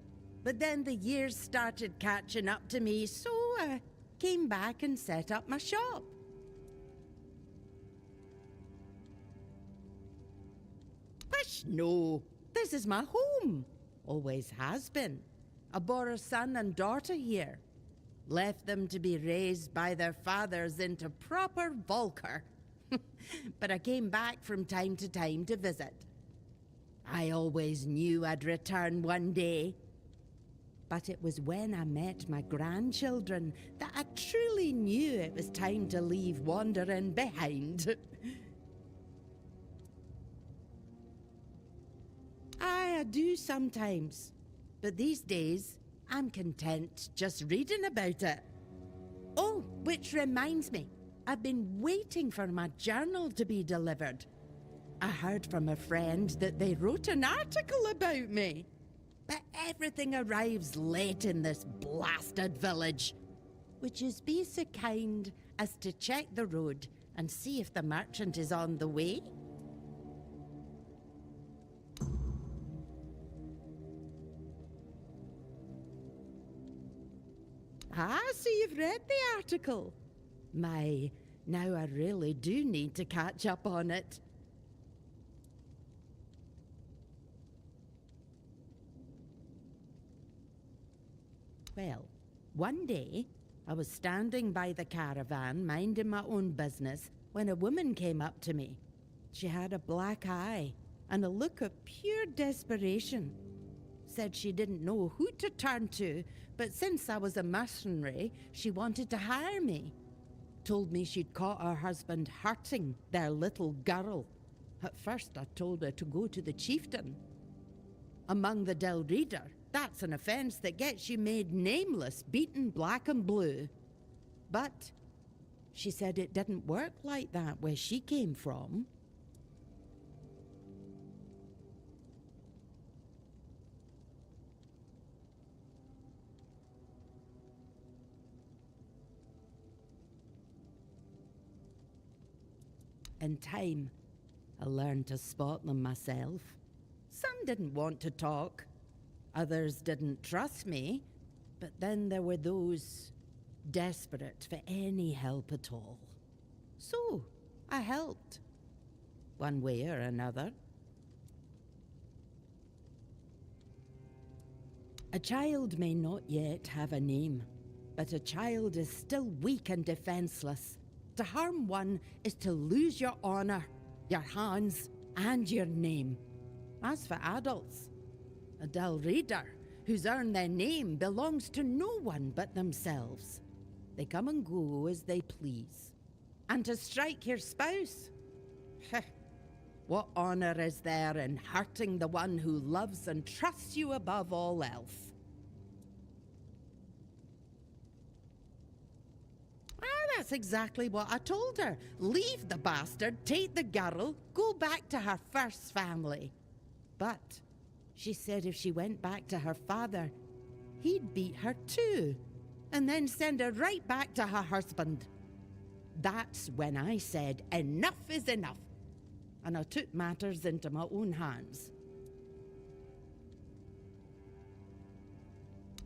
but then the years started catching up to me, so I came back and set up my shop. Pish, no. This is my home. Always has been. I bore a son and daughter here. Left them to be raised by their fathers into proper Volker. But I came back from time to time to visit. I always knew I'd return one day. But it was when I met my grandchildren that I truly knew it was time to leave wandering behind. I do sometimes, but these days, I'm content just reading about it. Oh, which reminds me, I've been waiting for my journal to be delivered. I heard from a friend that they wrote an article about me. But everything arrives late in this blasted village. Would you be so kind as to check the road and see if the merchant is on the way? Ah, so you've read the article. My, now I really do need to catch up on it. Well, one day, I was standing by the caravan, minding my own business, when a woman came up to me. She had a black eye and a look of pure desperation. Said she didn't know who to turn to, but since I was a mercenary, she wanted to hire me. Told me she'd caught her husband hurting their little girl. At first, I told her to go to the chieftain. Among the Del Reader, that's an offense that gets you made nameless, beaten black and blue. But she said it didn't work like that where she came from. In time, I learned to spot them myself. Some didn't want to talk. Others didn't trust me. But then there were those desperate for any help at all. So, I helped. One way or another. A child may not yet have a name, but a child is still weak and defenseless. To harm one is to lose your honor, your hands, and your name. As for adults, a Del Reader who's earned their name belongs to no one but themselves. They come and go as they please. And to strike your spouse? What honor is there in hurting the one who loves and trusts you above all else? That's exactly what I told her. Leave the bastard, take the girl, go back to her first family. But she said if she went back to her father, he'd beat her too, and then send her right back to her husband. That's when I said, enough is enough, and I took matters into my own hands.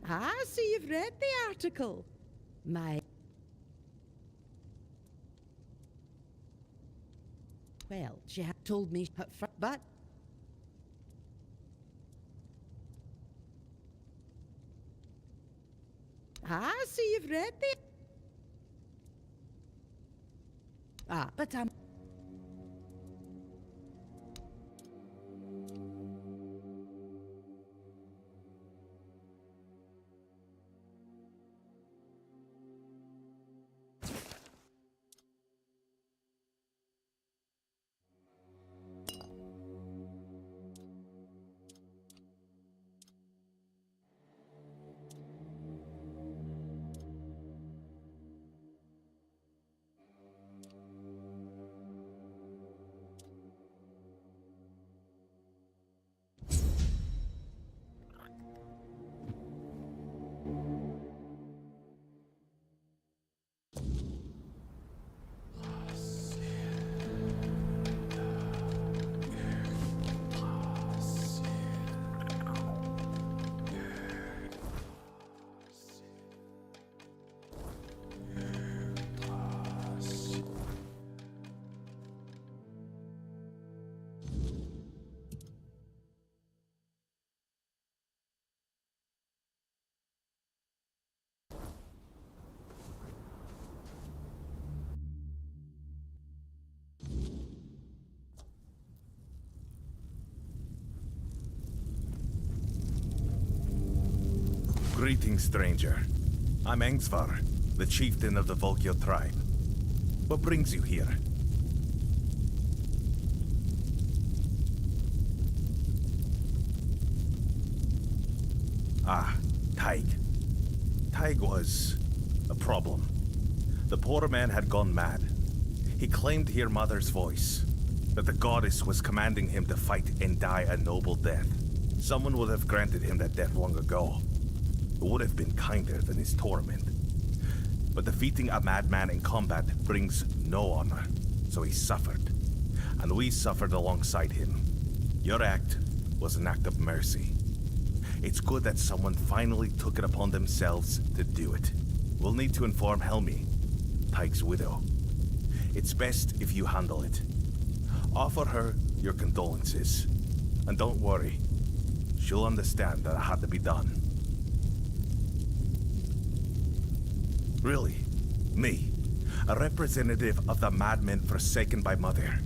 Ah, so you've read the article. Well, she had told me at first, but... Ah, so you've read the... Ah, but I'm... Greetings, stranger. I'm Engsvar, the chieftain of the Volkio tribe. What brings you here? Ah, Taig. Taig was a problem. The poor man had gone mad. He claimed to hear Mother's voice, that the goddess was commanding him to fight and die a noble death. Someone would have granted him that death long ago. It would have been kinder than his torment. But defeating a madman in combat brings no honor, so he suffered. And we suffered alongside him. Your act was an act of mercy. It's good that someone finally took it upon themselves to do it. We'll need to inform Helmi, Taig's widow. It's best if you handle it. Offer her your condolences. And don't worry, she'll understand that it had to be done. Really? Me? A representative of the madmen forsaken by Mother?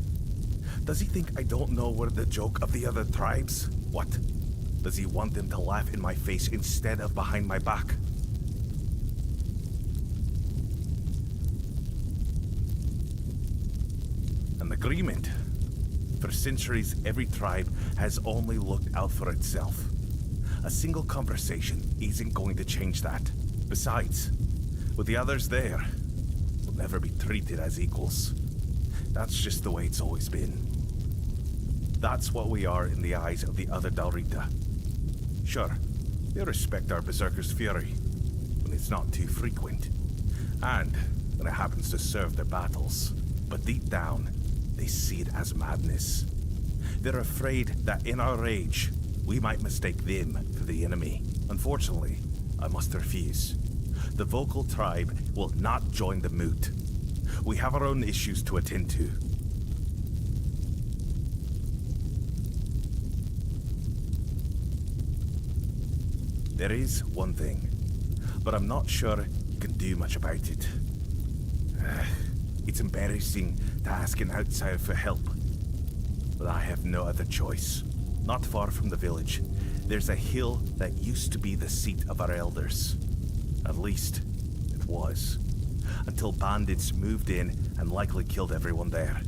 Does he think I don't know we're the joke of the other tribes? What? Does he want them to laugh in my face instead of behind my back? An agreement. For centuries, every tribe has only looked out for itself. A single conversation isn't going to change that. Besides, with the others there, we'll never be treated as equals. That's just the way it's always been. That's what we are in the eyes of the other Dalrita. Sure, they respect our berserker's fury, when it's not too frequent, and when it happens to serve their battles. But deep down, they see it as madness. They're afraid that in our rage, we might mistake them for the enemy. Unfortunately, I must refuse. The vocal tribe will not join the moot. We have our own issues to attend to. There is one thing, but I'm not sure you can do much about it. It's embarrassing to ask an outsider for help, but I have no other choice. Not far from the village, there's a hill that used to be the seat of our elders. At least, it was. Until bandits moved in and likely killed everyone there.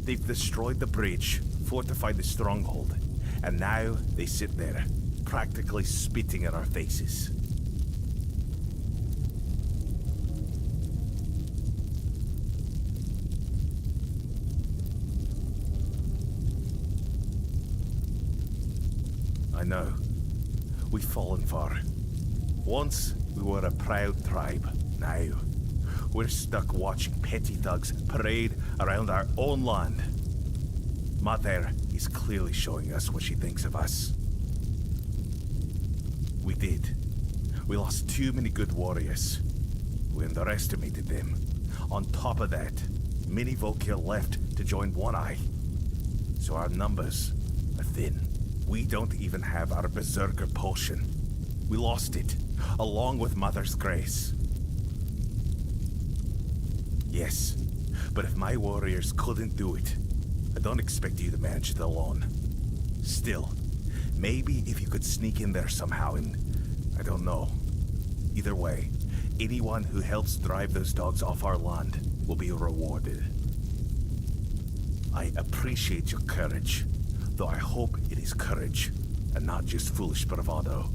They've destroyed the bridge, fortified the stronghold, and now they sit there, practically spitting in our faces. I know. We've fallen far. Once, we were a proud tribe. Now, we're stuck watching petty thugs parade around our own land. Mother is clearly showing us what she thinks of us. We did. We lost too many good warriors. We underestimated them. On top of that, many Volkir left to join One Eye. So our numbers are thin. We don't even have our berserker potion. We lost it, along with Mother's grace. Yes, but if my warriors couldn't do it, I don't expect you to manage it alone. Still, maybe if you could sneak in there somehow and... I don't know. Either way, anyone who helps drive those dogs off our land will be rewarded. I appreciate your courage, though I hope it is courage, and not just foolish bravado.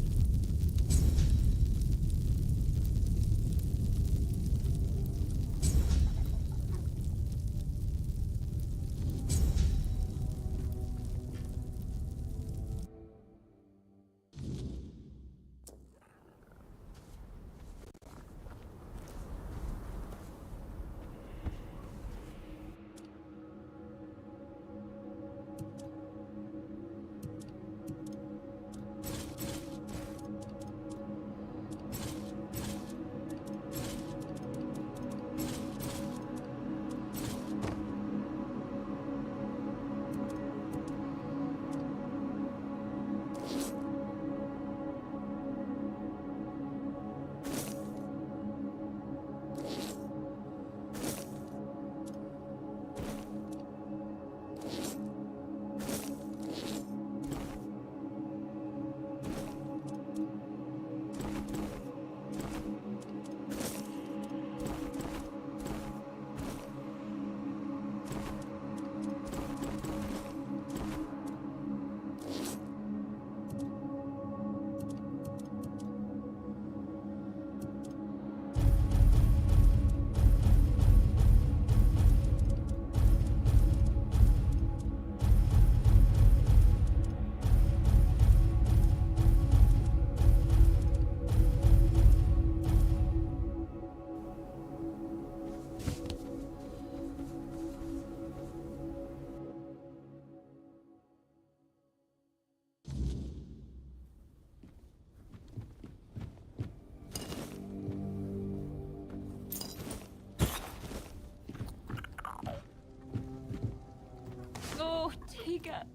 Tiga,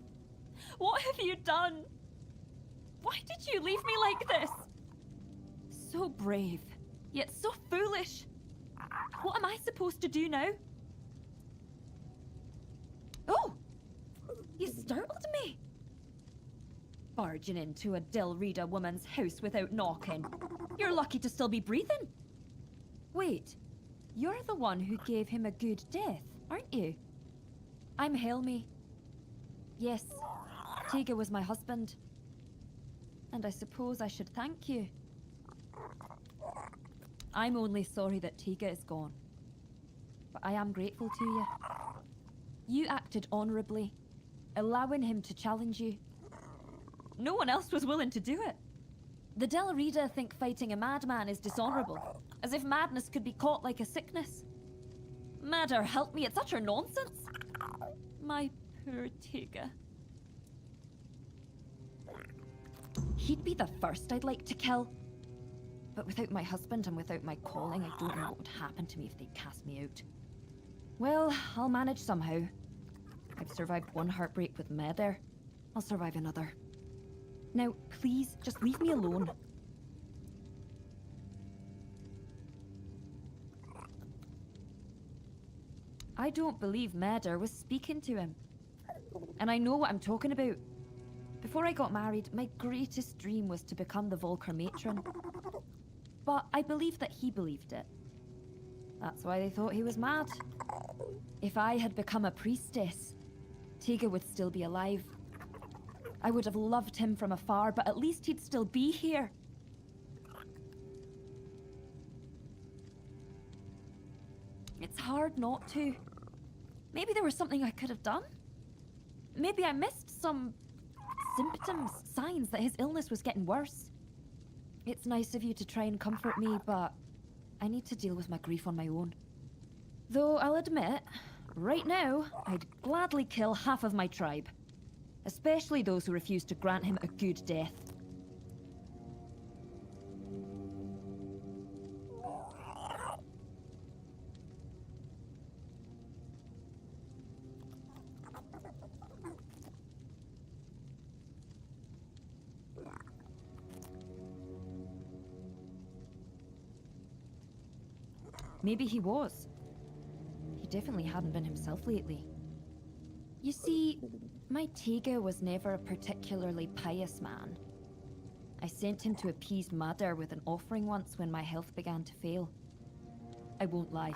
what have you done? Why did you leave me like this? So brave, yet so foolish. What am I supposed to do now? Oh! You startled me! Barging into a Delrida woman's house without knocking. You're lucky to still be breathing. Wait, you're the one who gave him a good death, aren't you? I'm Helmi. Yes, Tega was my husband. And I suppose I should thank you. I'm only sorry that Tega is gone. But I am grateful to you. You acted honorably, allowing him to challenge you. No one else was willing to do it. The Delrida think fighting a madman is dishonorable, as if madness could be caught like a sickness. Madder, help me, it's utter nonsense. My poor Tega. He'd be the first I'd like to kill. But without my husband and without my calling, I don't know what would happen to me if they cast me out. Well, I'll manage somehow. I've survived one heartbreak with Meder. I'll survive another. Now, please, just leave me alone. I don't believe Meder was speaking to him. And I know what I'm talking about. Before I got married, my greatest dream was to become the Volker matron. But I believe that he believed it. That's why they thought he was mad. If I had become a priestess, Tega would still be alive. I would have loved him from afar, but at least he'd still be here. It's hard not to. Maybe there was something I could have done. Maybe I missed some symptoms, signs that his illness was getting worse. It's nice of you to try and comfort me, but I need to deal with my grief on my own. Though I'll admit, right now, I'd gladly kill half of my tribe. Especially those who refuse to grant him a good death. Maybe he was. He definitely hadn't been himself lately. You see, my Tega was never a particularly pious man. I sent him to appease Mother with an offering once when my health began to fail. I won't lie.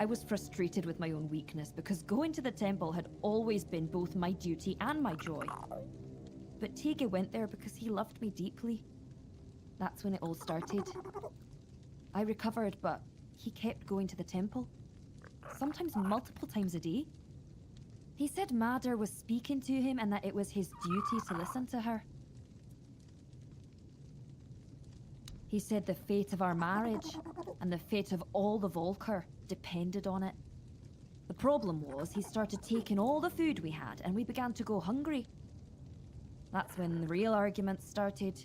I was frustrated with my own weakness because going to the temple had always been both my duty and my joy. But Tega went there because he loved me deeply. That's when it all started. I recovered, but he kept going to the temple. Sometimes multiple times a day. He said Mother was speaking to him and that it was his duty to listen to her. He said the fate of our marriage and the fate of all the Volker depended on it. The problem was he started taking all the food we had and we began to go hungry. That's when the real arguments started.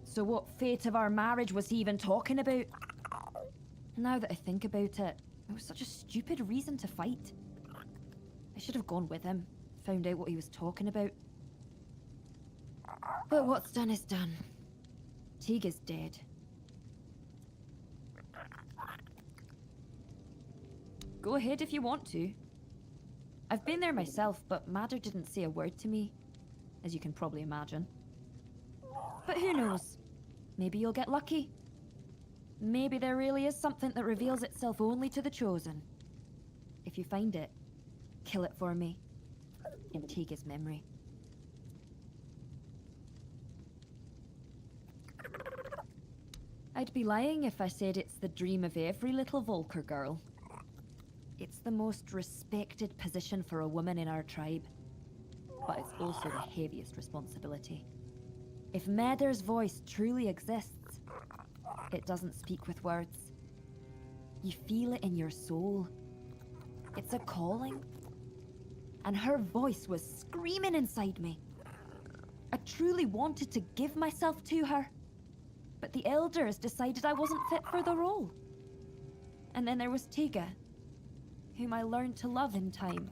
So what fate of our marriage was he even talking about? Now that I think about it, it was such a stupid reason to fight. I should have gone with him, found out what he was talking about. But what's done is done. Tega's dead. Go ahead if you want to. I've been there myself, but Mother didn't say a word to me, as you can probably imagine. But who knows? Maybe you'll get lucky. Maybe there really is something that reveals itself only to the chosen. If you find it, kill it for me, in Tega's memory. I'd be lying if I said it's the dream of every little Volker girl. It's the most respected position for a woman in our tribe, but it's also the heaviest responsibility. If Meder's voice truly exists, it doesn't speak with words. You feel it in your soul. It's a calling. And her voice was screaming inside me. I truly wanted to give myself to her, but the elders decided I wasn't fit for the role. And then there was Tega, whom I learned to love in time.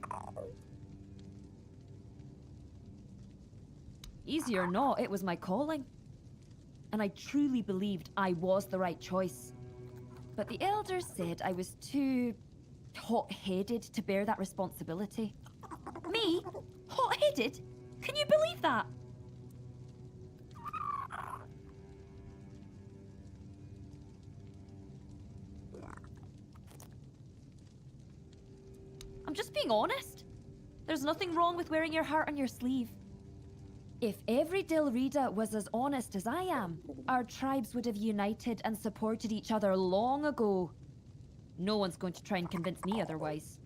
Easy or not, it was my calling. And I truly believed I was the right choice. But the elders said I was too hot-headed to bear that responsibility. Me? Hot-headed? Can you believe that? I'm just being honest. There's nothing wrong with wearing your heart on your sleeve. If every Dilrida was as honest as I am, our tribes would have united and supported each other long ago. No one's going to try and convince me otherwise.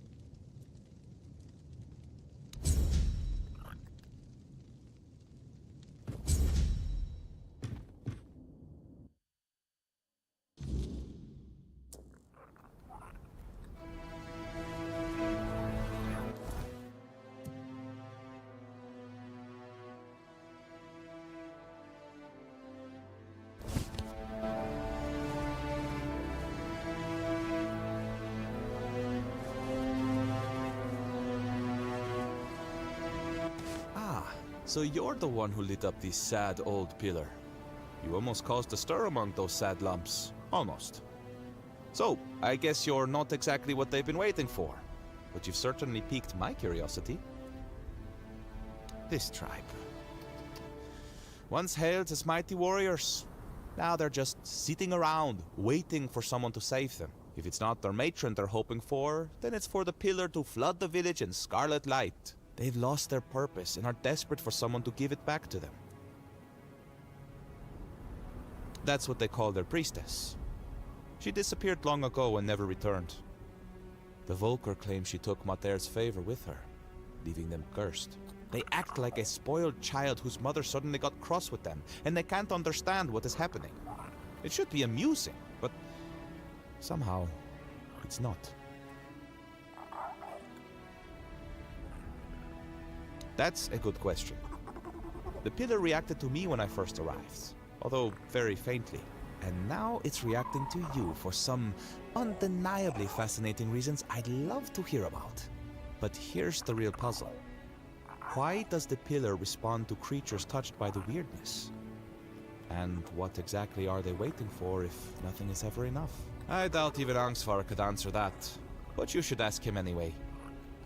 So you're the one who lit up the sad old pillar. You almost caused a stir among those sad lumps. Almost. So, I guess you're not exactly what they've been waiting for. But you've certainly piqued my curiosity. This tribe. Once hailed as mighty warriors. Now they're just sitting around, waiting for someone to save them. If it's not their matron they're hoping for, then it's for the pillar to flood the village in scarlet light. They've lost their purpose and are desperate for someone to give it back to them. That's what they call their priestess. She disappeared long ago and never returned. The Volker claim she took Mater's favor with her, leaving them cursed. They act like a spoiled child whose mother suddenly got cross with them, and they can't understand what is happening. It should be amusing, but somehow it's not. That's a good question. The pillar reacted to me when I first arrived, although very faintly. And now it's reacting to you for some undeniably fascinating reasons I'd love to hear about. But here's the real puzzle. Why does the pillar respond to creatures touched by the weirdness? And what exactly are they waiting for if nothing is ever enough? I doubt even Angsvar could answer that, but you should ask him anyway.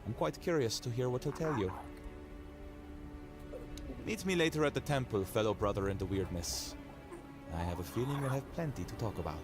I'm quite curious to hear what he'll tell you. Meet me later at the temple, fellow brother in the weirdness. I have a feeling we'll have plenty to talk about.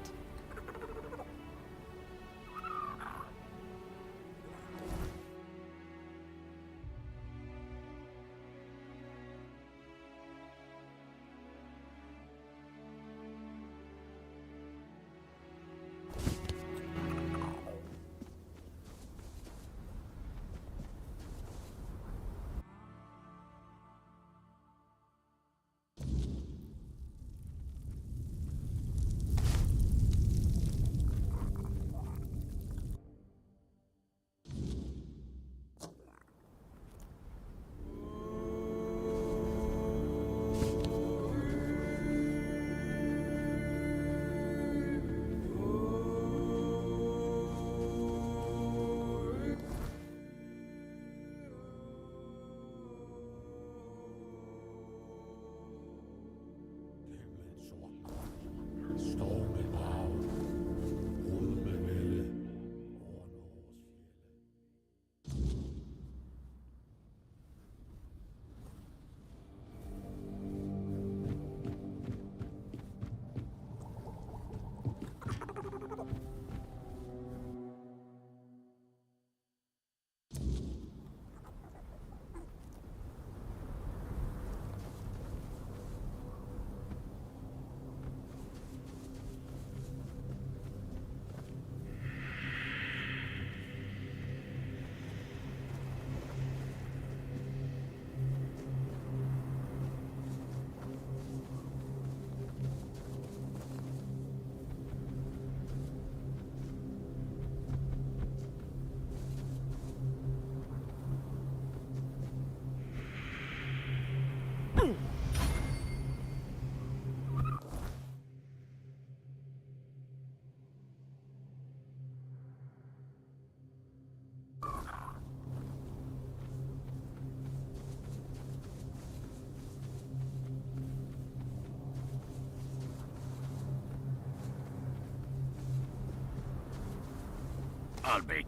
I'll be...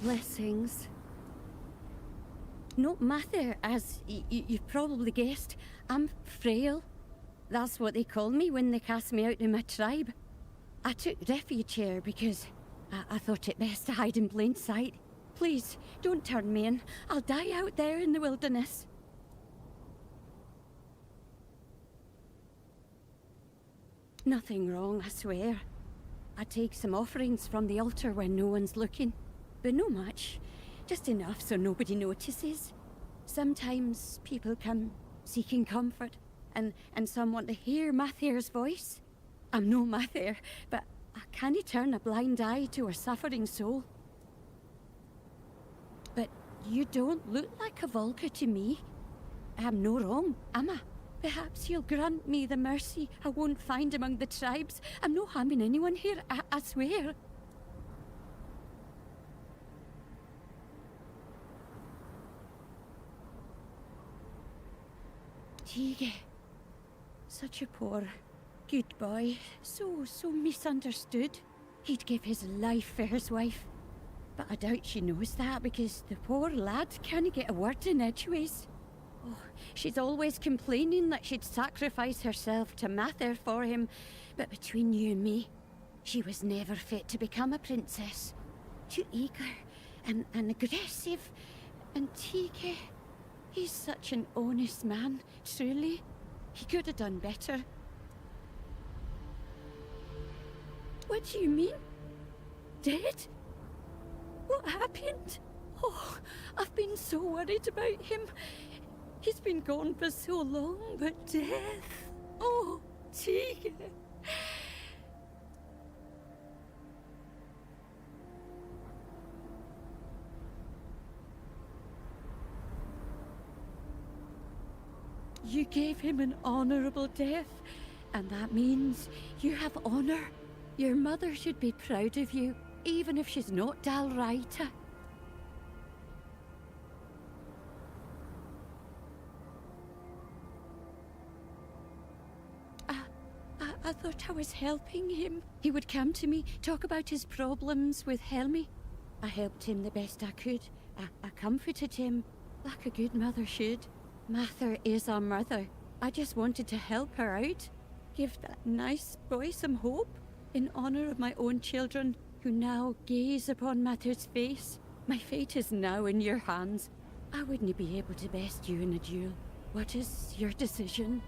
Blessings. Not Mather, as you've probably guessed. I'm frail. That's what they call me when they cast me out of my tribe. I took refuge here because I thought it best to hide in plain sight. Please, don't turn me in. I'll die out there in the wilderness. Nothing wrong, I swear. I take some offerings from the altar when no one's looking. But no much. Just enough so nobody notices. Sometimes people come seeking comfort, and some want to hear Mather's voice. I'm no Mather, but I can't turn a blind eye to a suffering soul. But you don't look like a Volker to me. I'm no wrong, am I? Perhaps you'll grant me the mercy I won't find among the tribes. I'm no harming anyone here, I swear. Tige. Such a poor, good boy. So misunderstood. He'd give his life for his wife. But I doubt she knows that because the poor lad can't get a word in edgeways. Oh, she's always complaining that she'd sacrifice herself to Mather for him. But between you and me, she was never fit to become a princess. Too eager and aggressive. And Tige... he's such an honest man, truly. He could have done better. What do you mean? Dead? What happened? Oh, I've been so worried about him. He's been gone for so long, but death... Oh, Tige. You gave him an honorable death, and that means you have honor. Your mother should be proud of you, even if she's not Dalraita. I thought I was helping him. He would come to me, talk about his problems with Helmi. I helped him the best I could. I comforted him, like a good mother should. Mather is our mother. I just wanted to help her out. Give that nice boy some hope. In honor of my own children, who now gaze upon Mather's face. My fate is now in your hands. I wouldn't be able to best you in a duel. What is your decision?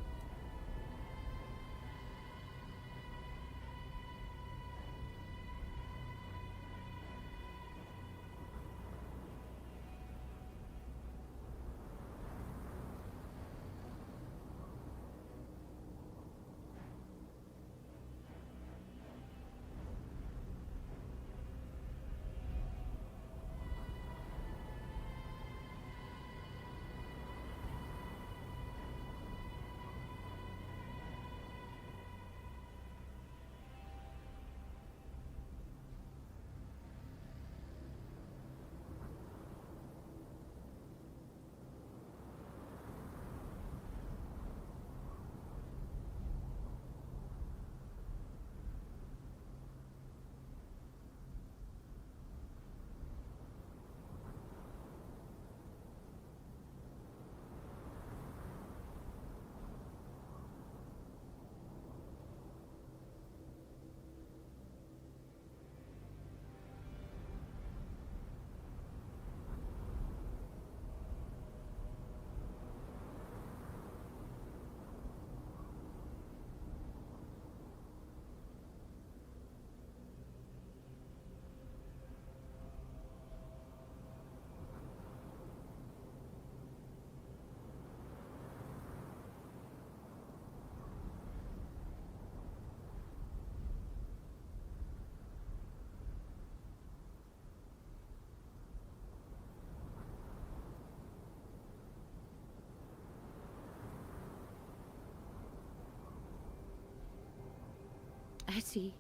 see,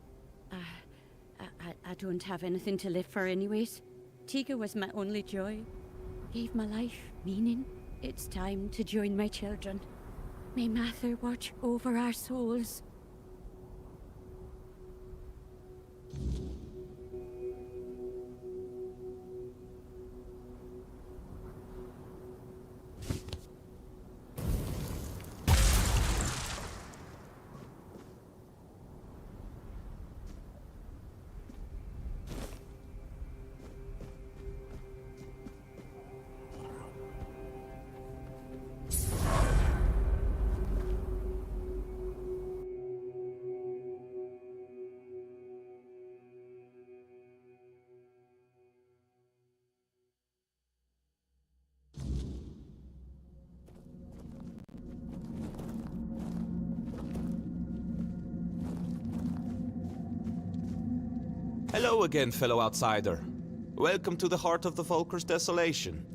I don't have anything to live for anyways. Tiga was my only joy. Gave my life meaning. It's time to join my children. May Mather watch over our souls. Hello again, fellow outsider. Welcome to the heart of the Volker's desolation.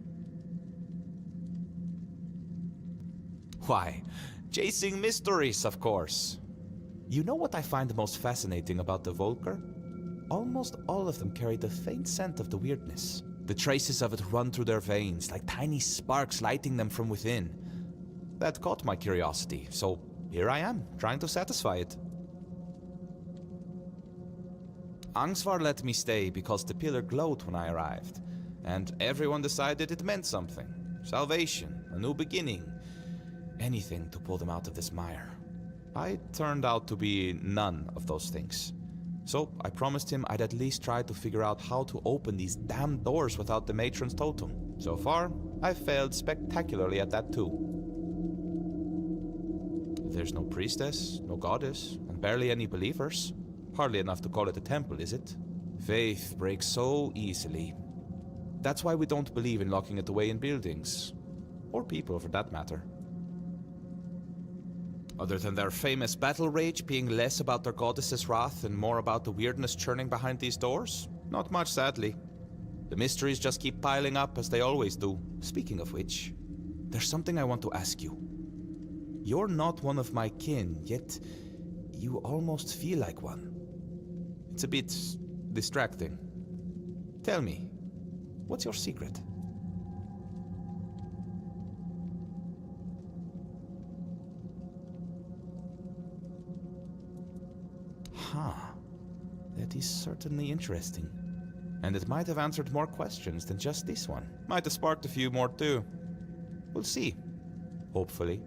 Why, chasing mysteries, of course. You know what I find the most fascinating about the Volker? Almost all of them carry the faint scent of the weirdness. The traces of it run through their veins, like tiny sparks lighting them from within. That caught my curiosity, so here I am, trying to satisfy it. Angsvar let me stay because the pillar glowed when I arrived, and everyone decided it meant something. Salvation, a new beginning, anything to pull them out of this mire. I turned out to be none of those things. So I promised him I'd at least try to figure out how to open these damn doors without the matron's totem. So far, I've failed spectacularly at that too. There's no priestess, no goddess, and barely any believers. Hardly enough to call it a temple, is it? Faith breaks so easily. That's why we don't believe in locking it away in buildings. Or people, for that matter. Other than their famous battle rage being less about their goddess's wrath and more about the weirdness churning behind these doors? Not much, sadly. The mysteries just keep piling up, as they always do. Speaking of which, there's something I want to ask you. You're not one of my kin, yet you almost feel like one. It's a bit distracting. Tell me, what's your secret? Huh. That is certainly interesting. And it might have answered more questions than just this one. Might have sparked a few more too. We'll see. Hopefully.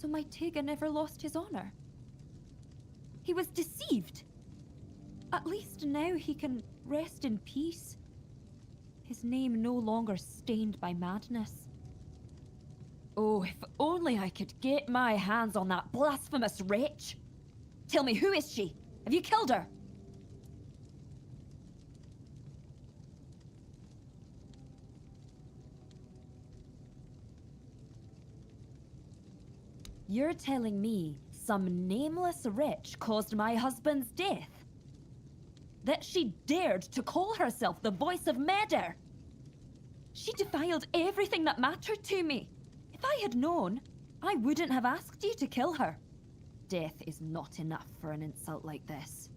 So my Tega never lost his honor. He was deceived. At least now he can rest in peace. His name no longer stained by madness. Oh, if only I could get my hands on that blasphemous wretch! Tell me, who is she? Have you killed her? You're telling me some nameless wretch caused my husband's death? That she dared to call herself the voice of Meder? She defiled everything that mattered to me. If I had known, I wouldn't have asked you to kill her. Death is not enough for an insult like this.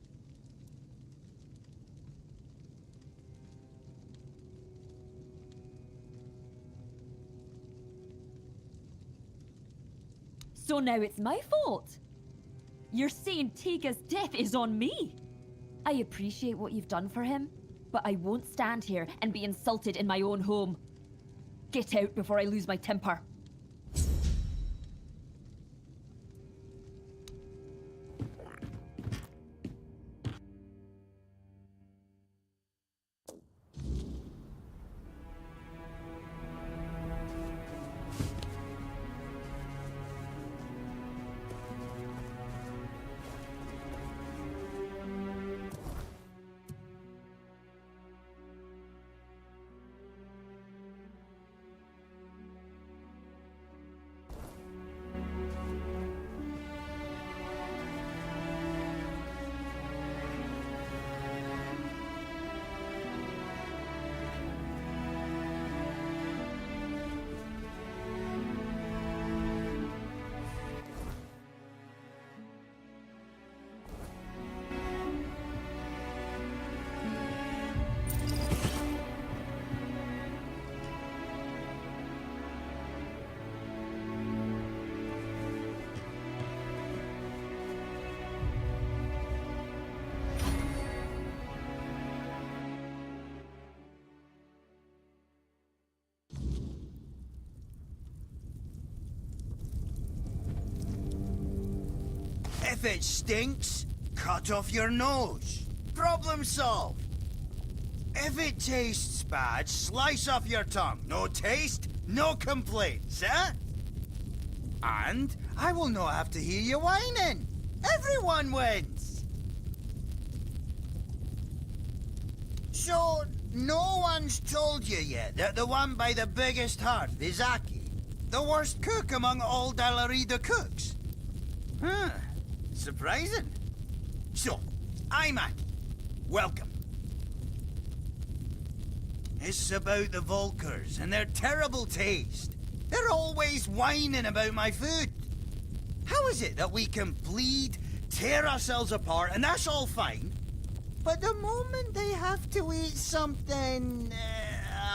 So now it's my fault. You're saying Tega's death is on me. I appreciate what you've done for him, but I won't stand here and be insulted in my own home. Get out before I lose my temper. If it stinks, cut off your nose. Problem solved. If it tastes bad, slice off your tongue. No taste, no complaints, eh? And I will not have to hear you whining. Everyone wins. So, no one's told you yet that the one by the biggest heart is Aki, the worst cook among all Dalarida cooks? Huh. Surprising. So, I'm Aki. Welcome. It's about the Volkers and their terrible taste. They're always whining about my food. How is it that we can bleed, tear ourselves apart, and that's all fine? But the moment they have to eat something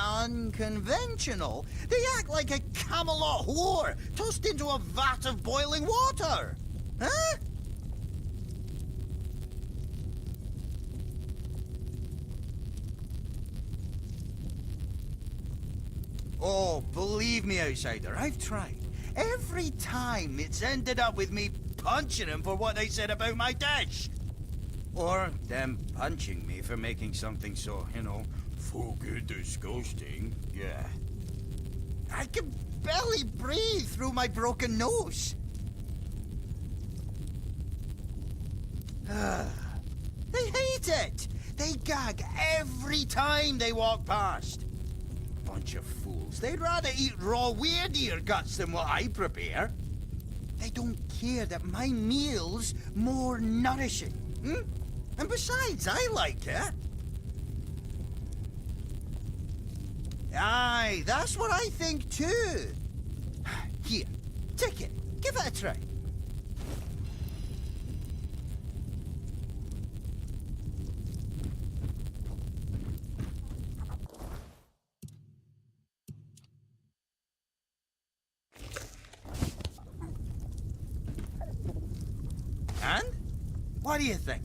unconventional, they act like a Camelot whore tossed into a vat of boiling water. Huh? Oh, believe me, outsider, I've tried. Every time it's ended up with me punching him for what they said about my dish. Or them punching me for making something so, fucking disgusting. Yeah. I can barely breathe through my broken nose. They hate it. They gag every time they walk past. Bunch of fools. They'd rather eat raw weird-ear guts than what I prepare. They don't care that my meal's more nourishing. And besides, I like it. Aye, that's what I think too. Here, take it. Give it a try. And? What do you think?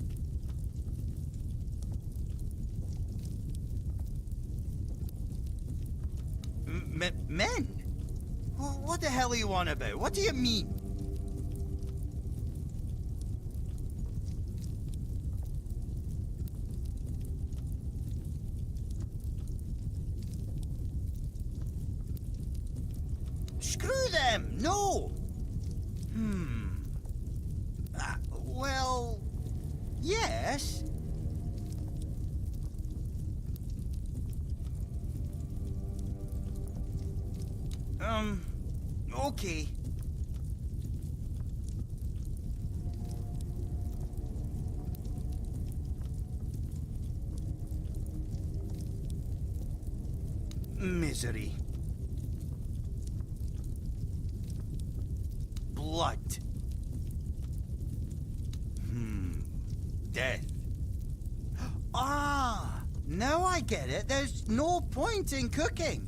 Men? What the hell are you on about? What do you mean? them! No! Well, yes. Okay. Misery. Blood. Death. Ah! Now I get it. There's no point in cooking.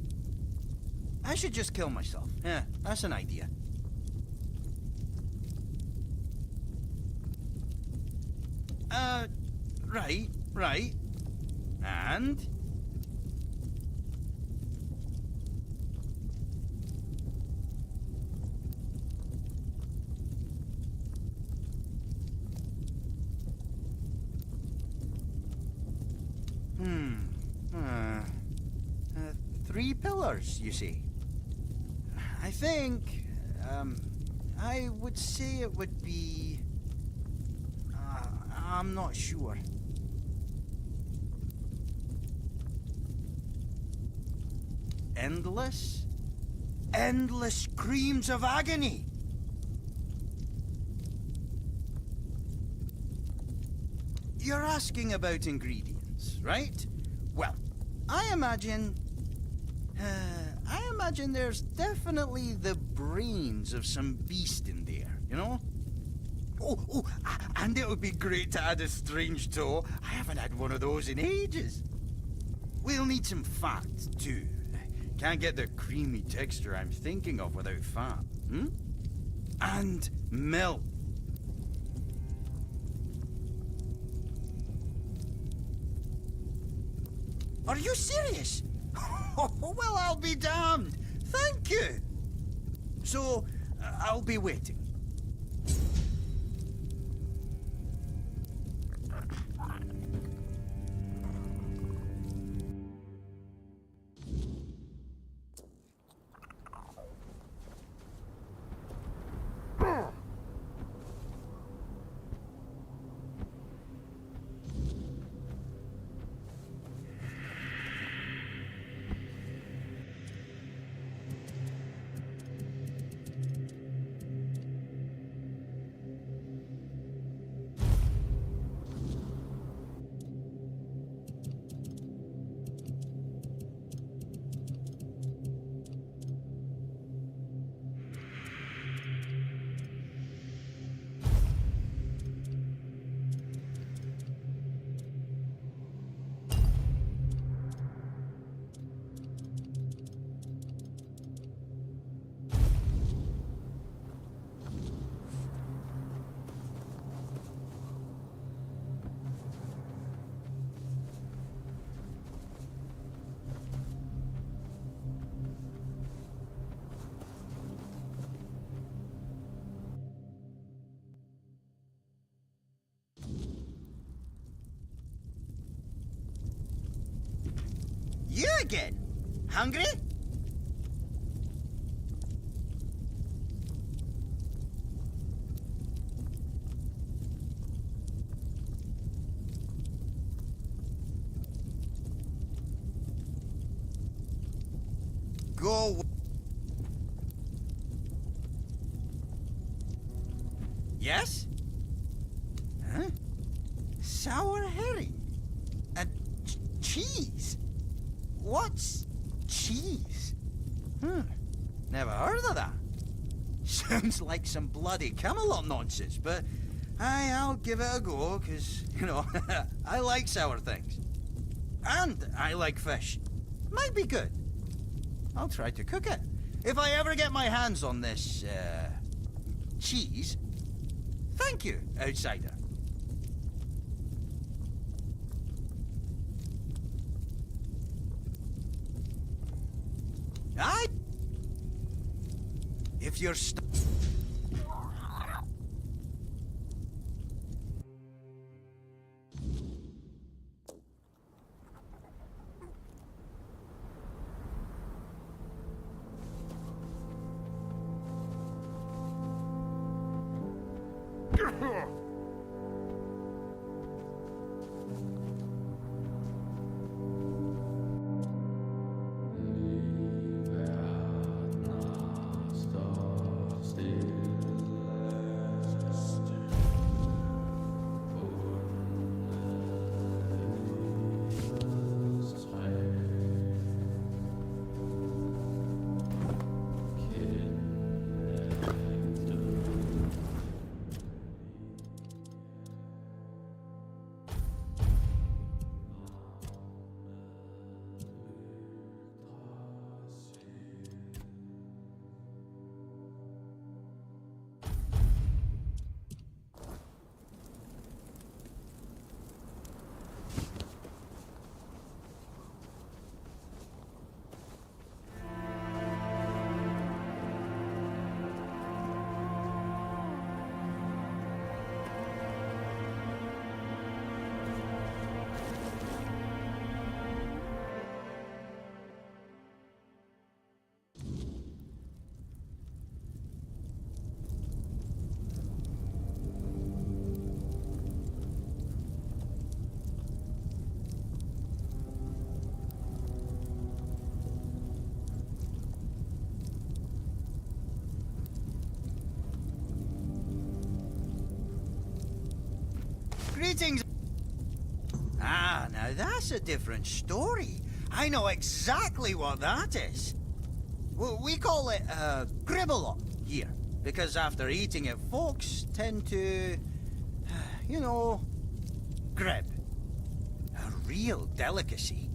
I should just kill myself. Yeah, that's an idea. Right. And? Three pillars, you see. I think, I would say it would be... I'm not sure. Endless screams of agony. You're asking about ingredients, right? Well, I imagine there's definitely the brains of some beast in there, you know? Oh, and it would be great to add a strange toe. I haven't had one of those in ages. We'll need some fat, too. Can't get the creamy texture I'm thinking of without fat, And milk. Are you serious? Well, I'll be damned. Thank you. So, I'll be waiting. You again? Hungry? Go. Yes? Huh? Sour herring? And cheese? What's cheese? Never heard of that. Sounds like some bloody Camelot nonsense, but I'll give it a go, because, you know, I like sour things. And I like fish. Might be good. I'll try to cook it. If I ever get my hands on this, cheese, thank you, outsider. If you're Greetings. Ah, now that's a different story. I know exactly what that is. We call it gribble here, because after eating it, folks tend to, you know, grib. A real delicacy.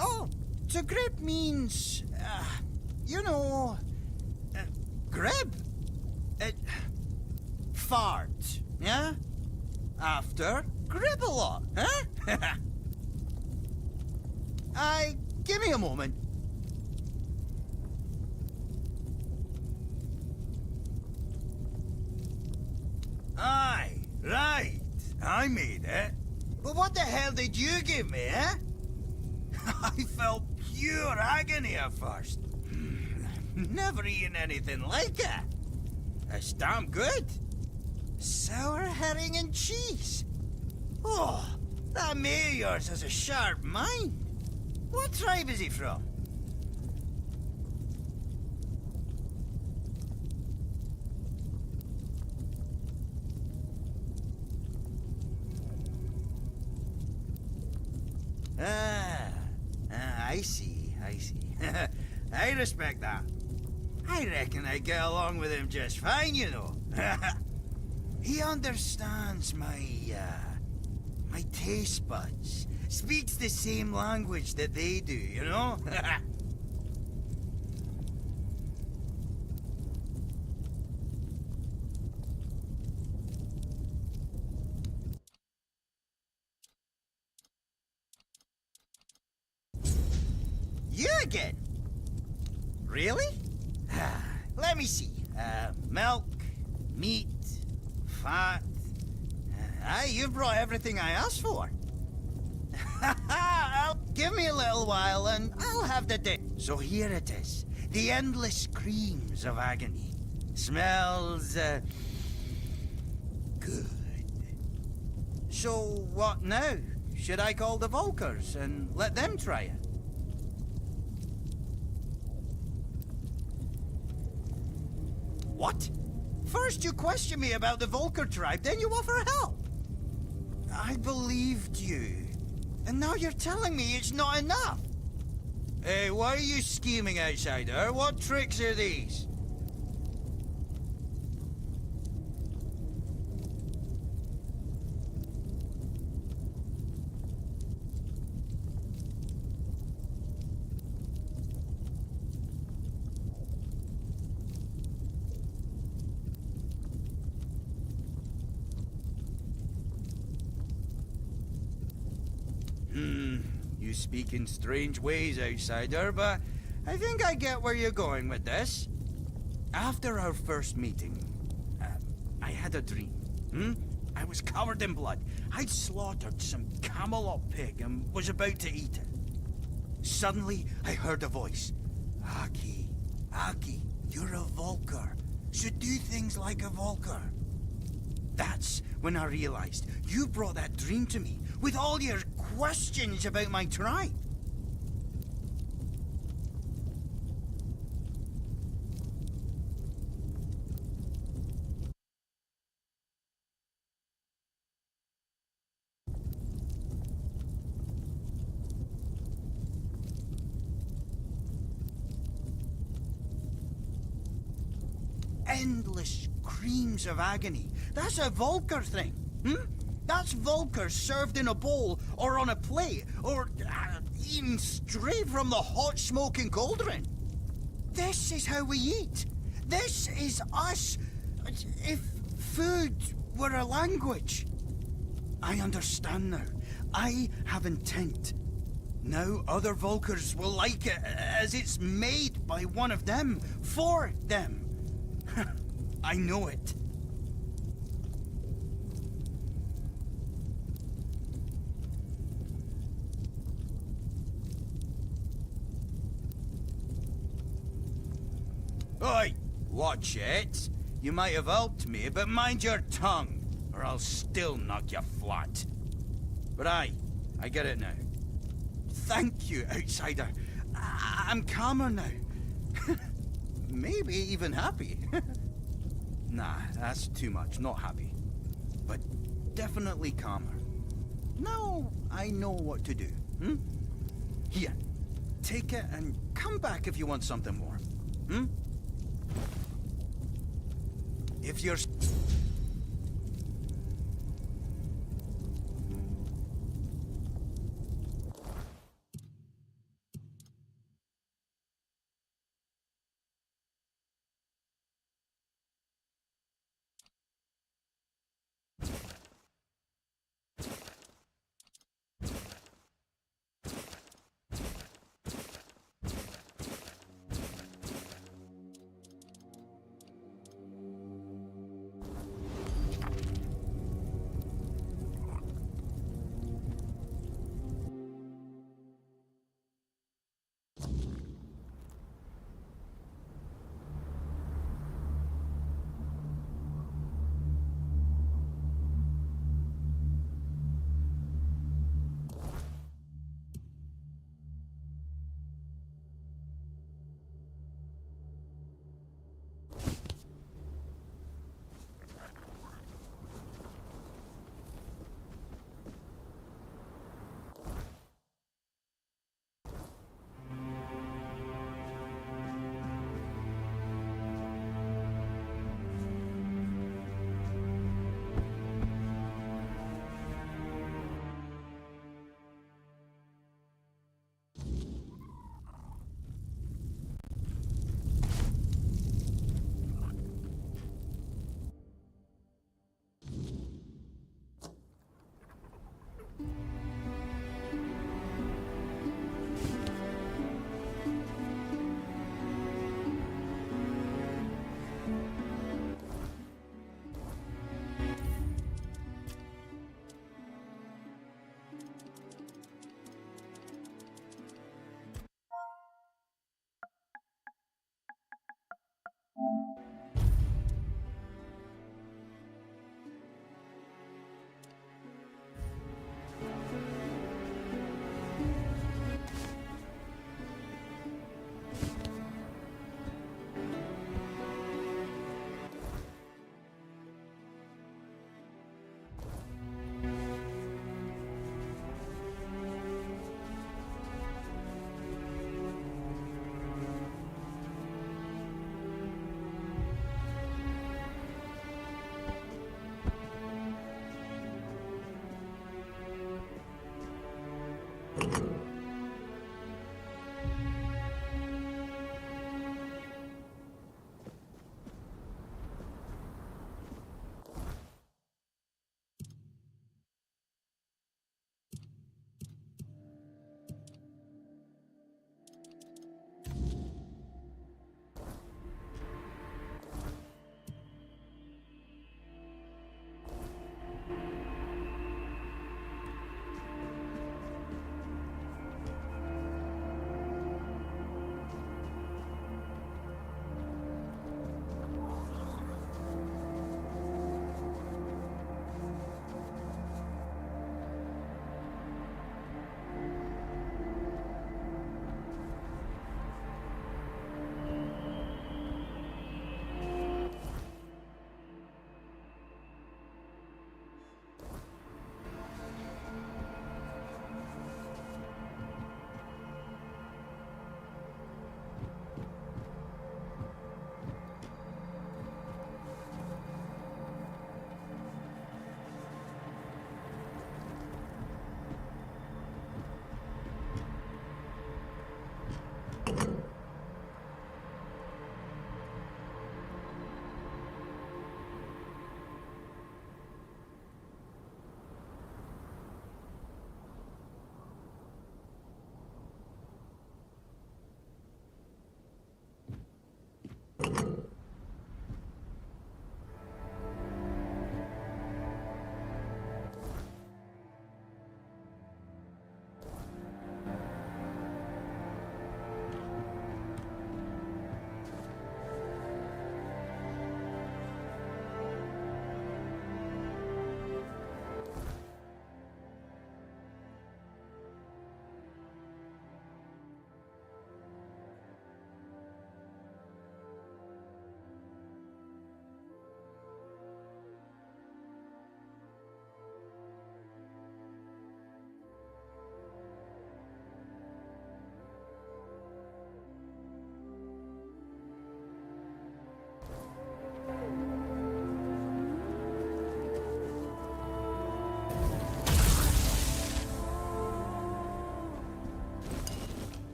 Oh, to grib means, you know, grib. Fart, yeah? After gribble, huh? Give me a moment. Aye, right. I made it. But what the hell did you give me, eh? I felt pure agony at first. Never eaten anything like it. It's damn good. Sour herring and cheese. Oh, that mate of yours has a sharp mind. What tribe is he from? I see. I respect that. I reckon I get along with him just fine, you know. He understands my taste buds. Speaks the same language that they do, you know? You again? Really? Let me see. Milk, meat, fat. Aye, you've brought everything I asked for. Give me a little while and I'll have the day. So here it is. The endless screams of agony. Smells, good. So what now? Should I call the Volkers and let them try it? What? First you question me about the Volker tribe, then you offer help. I believed you. And now you're telling me it's not enough. Hey, why are you scheming, outsider? What tricks are these? You speak in strange ways, outsider, but I think I get where you're going with this. After our first meeting, I had a dream. I was covered in blood. I'd slaughtered some Camelot pig and was about to eat it. Suddenly, I heard a voice. Aki, you're a Volker. Should do things like a Volker. That's when I realized you brought that dream to me with all your questions about my tribe. Endless screams of agony. That's a Volker thing, That's Volker served in a bowl, or on a plate, or even straight from the hot smoking cauldron. This is how we eat. This is us. If food were a language. I understand now. I have intent. Now other Volkers will like it as it's made by one of them, for them. I know it. Oi, watch it. You might have helped me, but mind your tongue, or I'll still knock you flat. But I get it now. Thank you, outsider. I'm calmer now. Maybe even happy. Nah, that's too much. Not happy. But definitely calmer. Now I know what to do. Here, take it and come back if you want something more. If you're...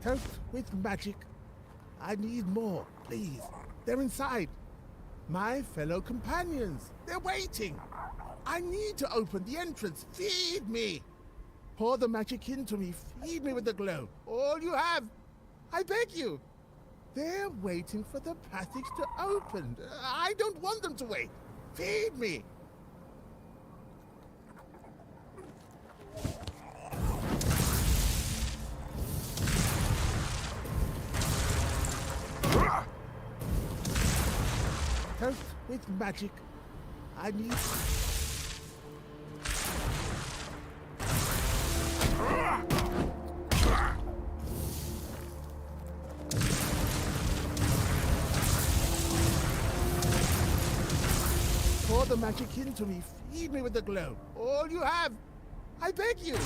Help with magic. I need more, please. They're inside. My fellow companions. They're waiting. I need to open the entrance. Feed me. Pour the magic into me. Feed me with the glow. All you have. I beg you. They're waiting for the passage to open. I don't want them to wait. Feed me. Help with magic. I need... Pour the magic into me. Feed me with the glow. All you have. I beg you.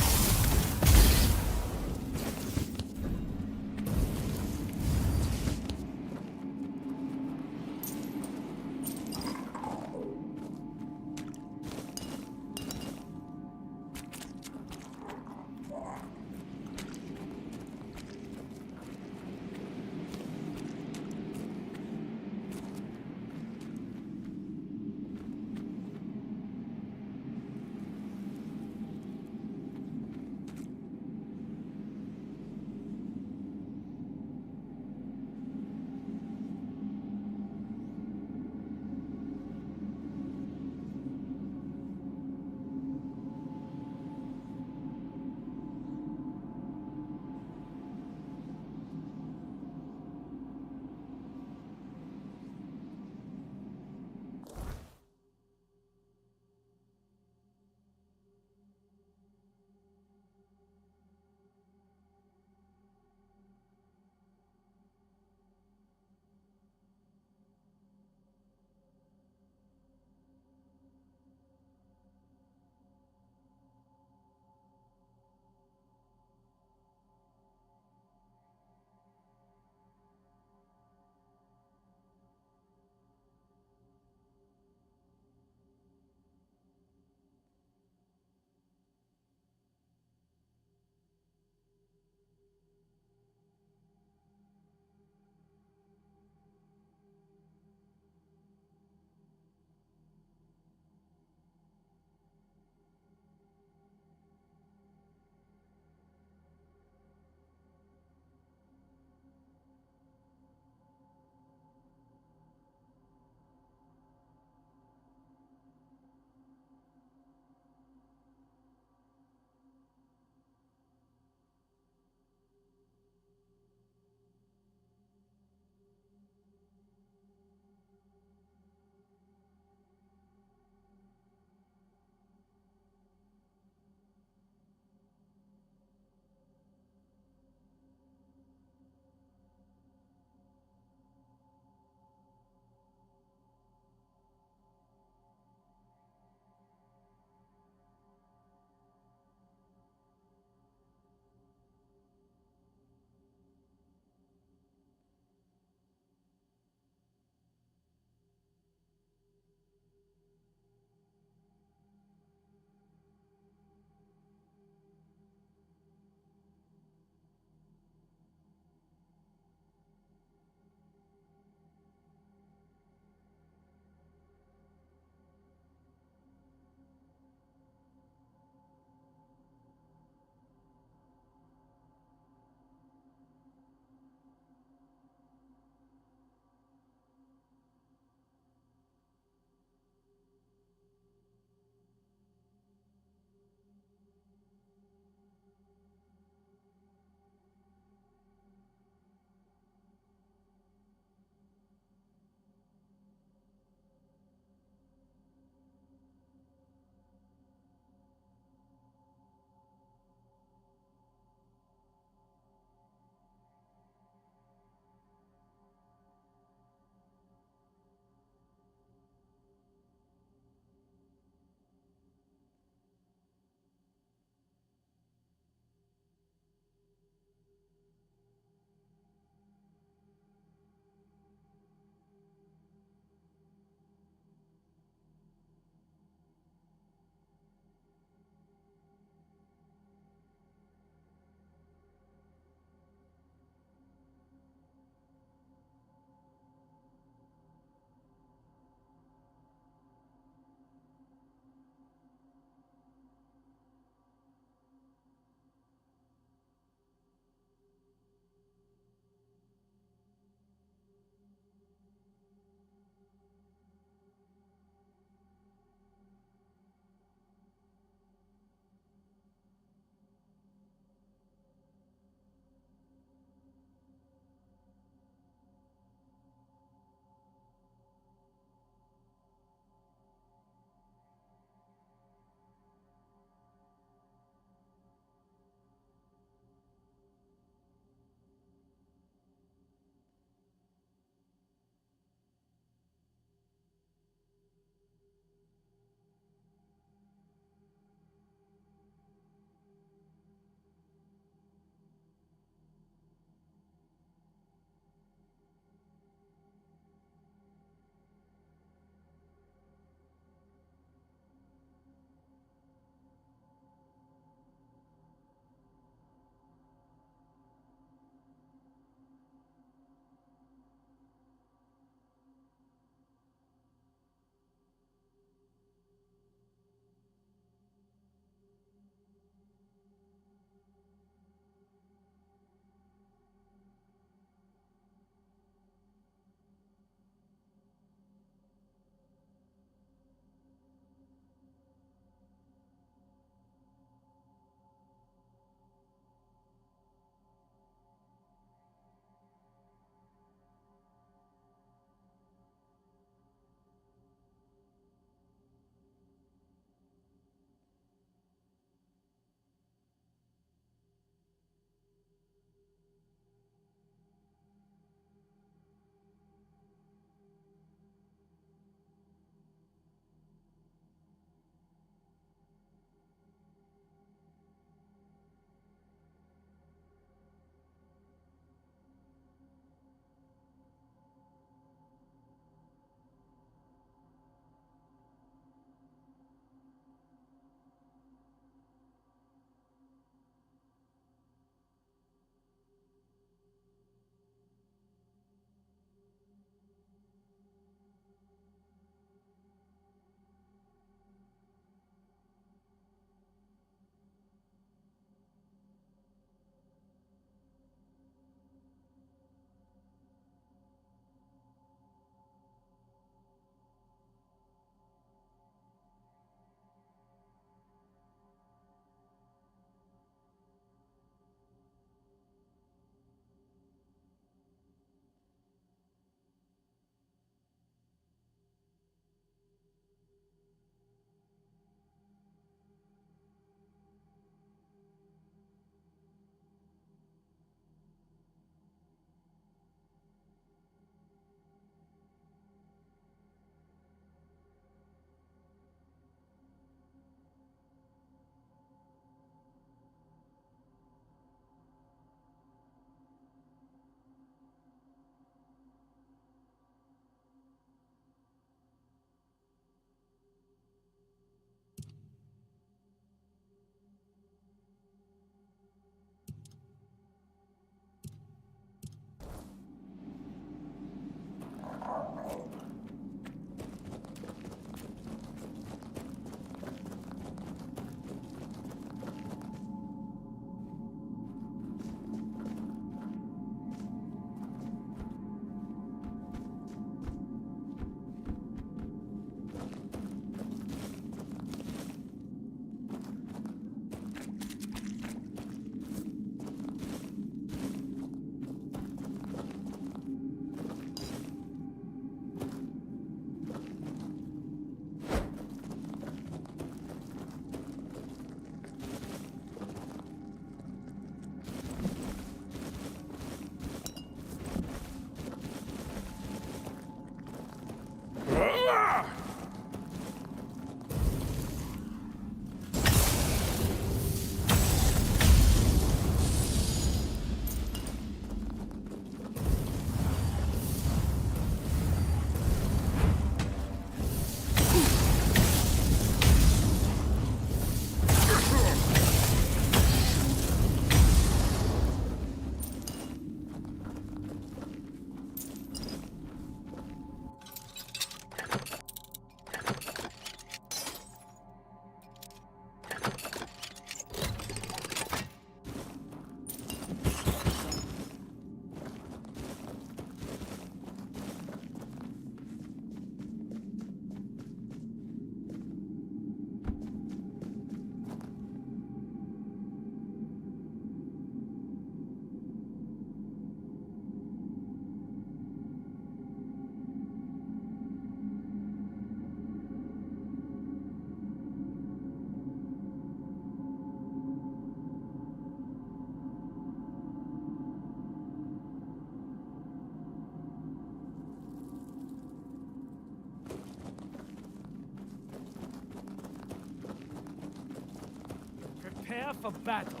Prepare for battle.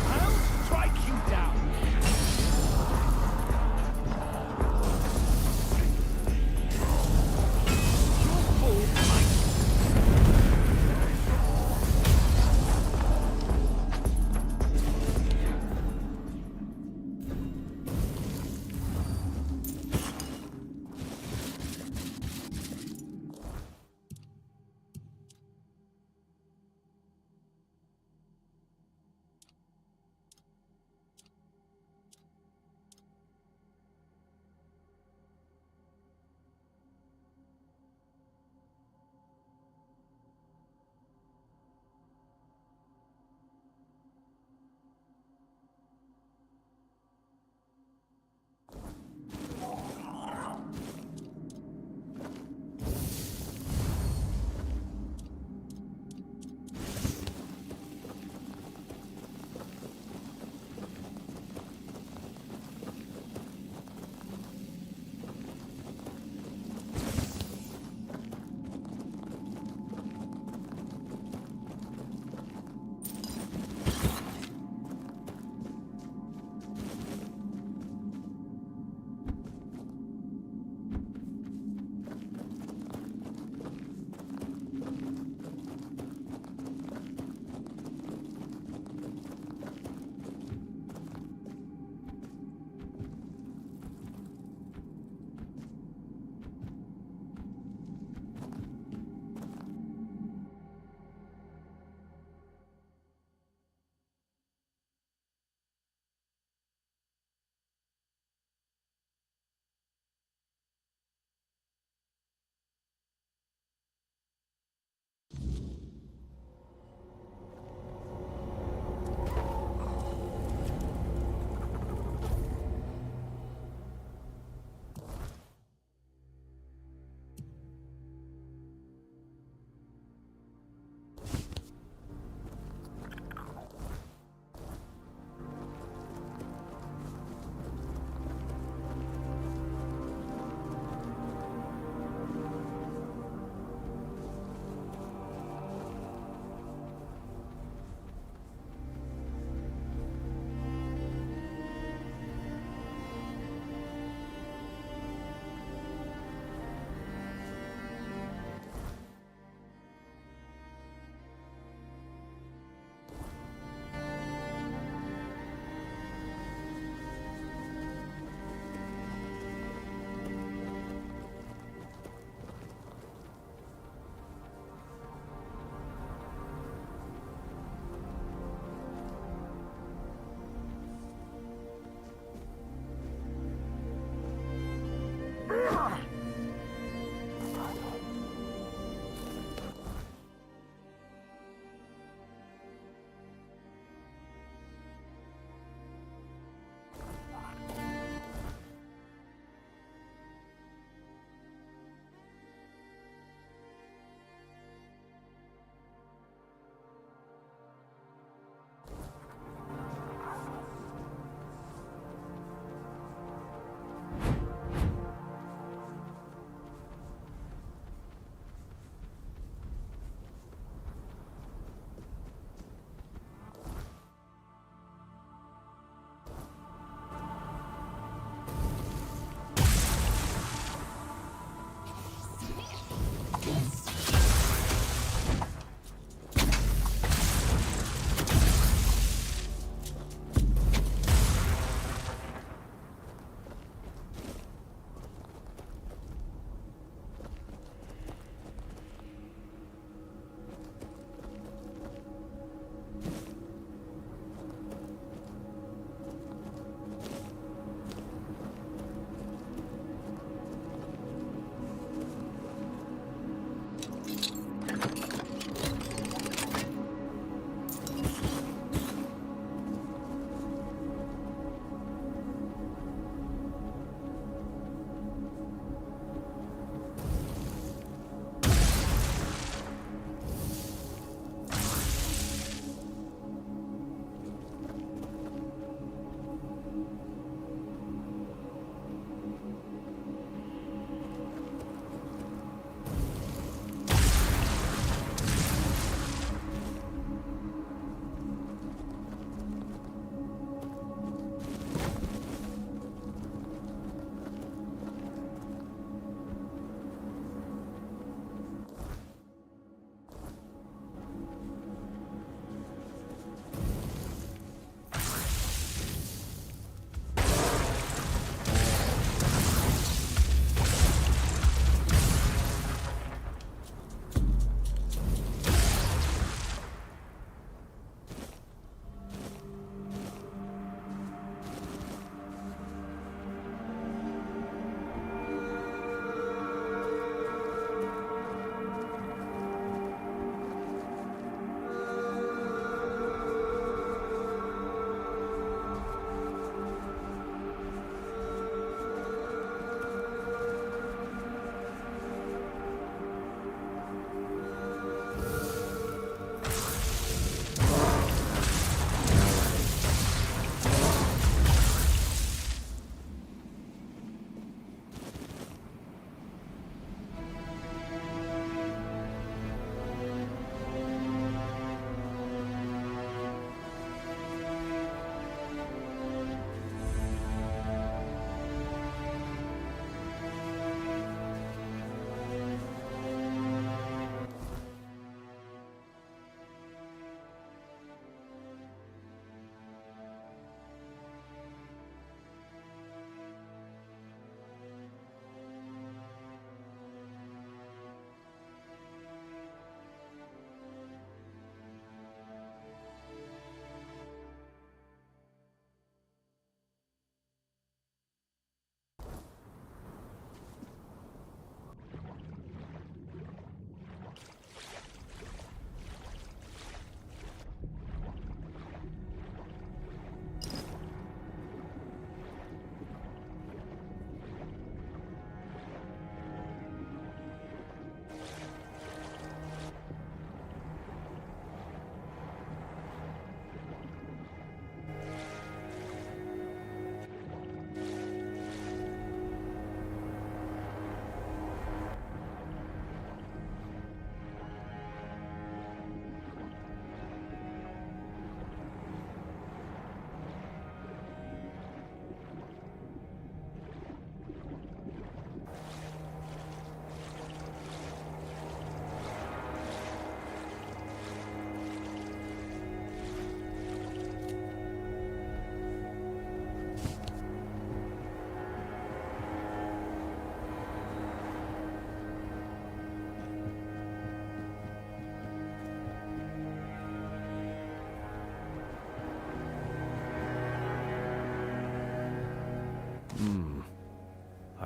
I'll strike you down. Your full might.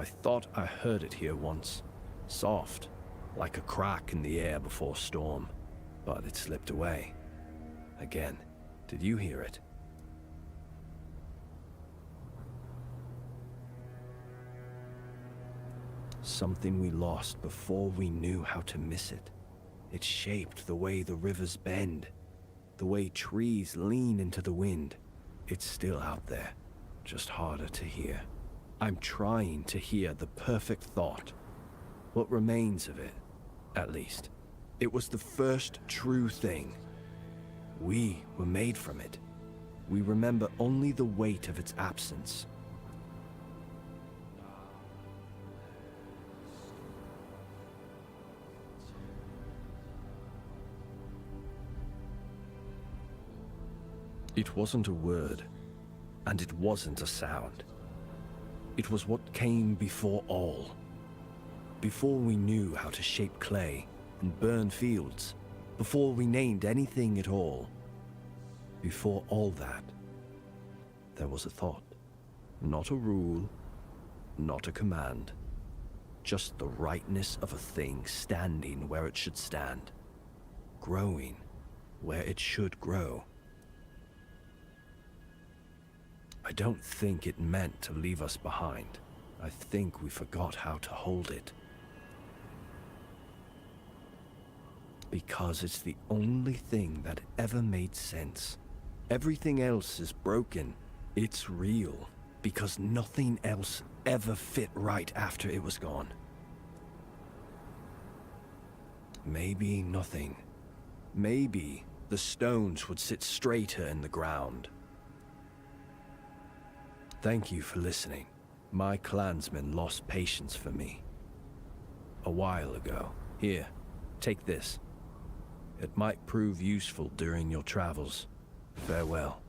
I thought I heard it here once. Soft, like a crack in the air before storm. But it slipped away. Again. Did you hear it? Something we lost before we knew how to miss it. It shaped the way the rivers bend, the way trees lean into the wind. It's still out there, just harder to hear. I'm trying to hear the perfect thought. What remains of it, at least. It was the first true thing. We were made from it. We remember only the weight of its absence. It wasn't a word, and it wasn't a sound. It was what came before all. Before we knew how to shape clay and burn fields, before we named anything at all. Before all that, there was a thought. Not a rule, not a command. Just the rightness of a thing standing where it should stand. Growing where it should grow. I don't think it meant to leave us behind. I think we forgot how to hold it. Because it's the only thing that ever made sense. Everything else is broken. It's real. Because nothing else ever fit right after it was gone. Maybe nothing. Maybe the stones would sit straighter in the ground. Thank you for listening. My clansmen lost patience for me. A while ago. Here, take this. It might prove useful during your travels. Farewell.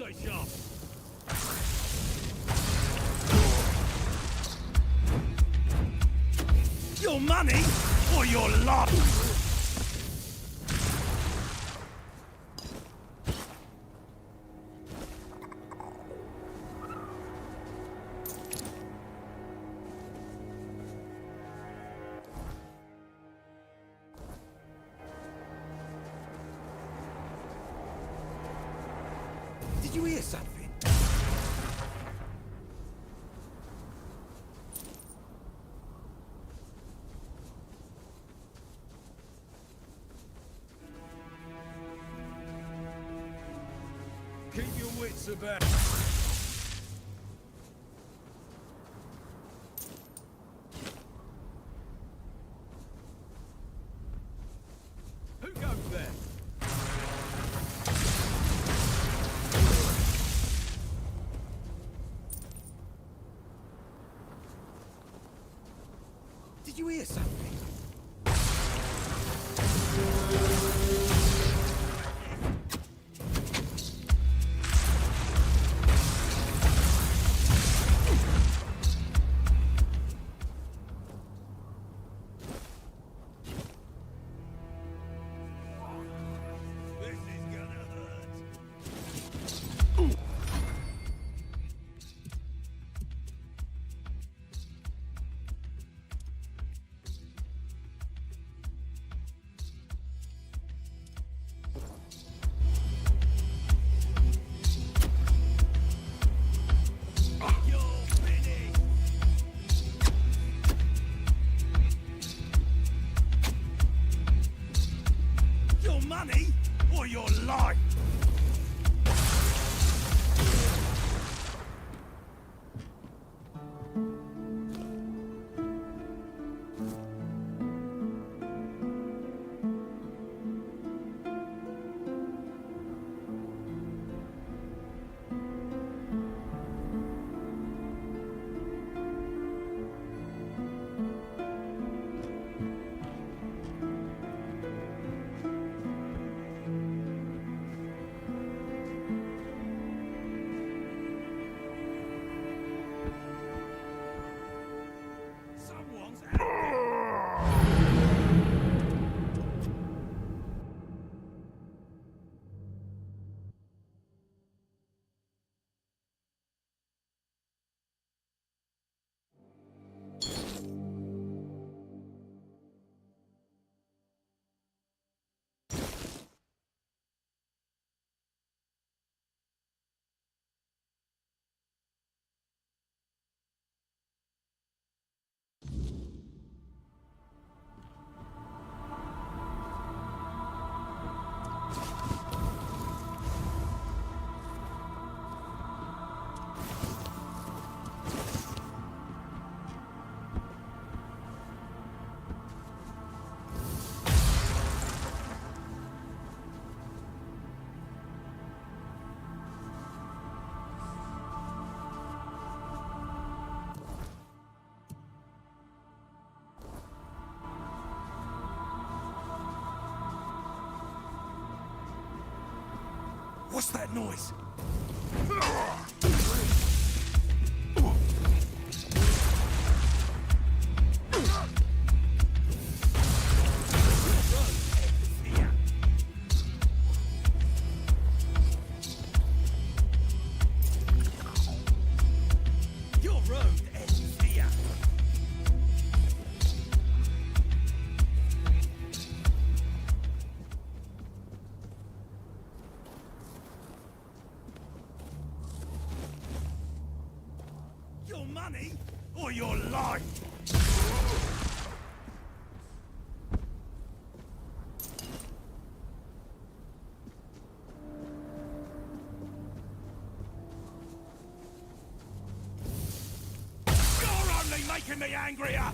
Stay sharp. Your money or your life? Did you hear something? Keep your wits about. Who goes there? Did you hear something? This is gonna hurt. Your money or your life? Someone's out there. What's that noise? Your road ends here. Your money or your life? You're only making me angrier!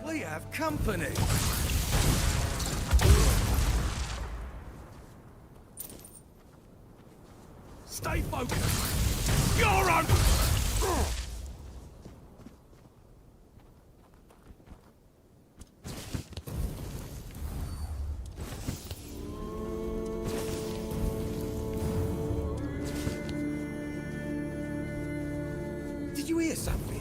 We have company. Stay focused. curious of me.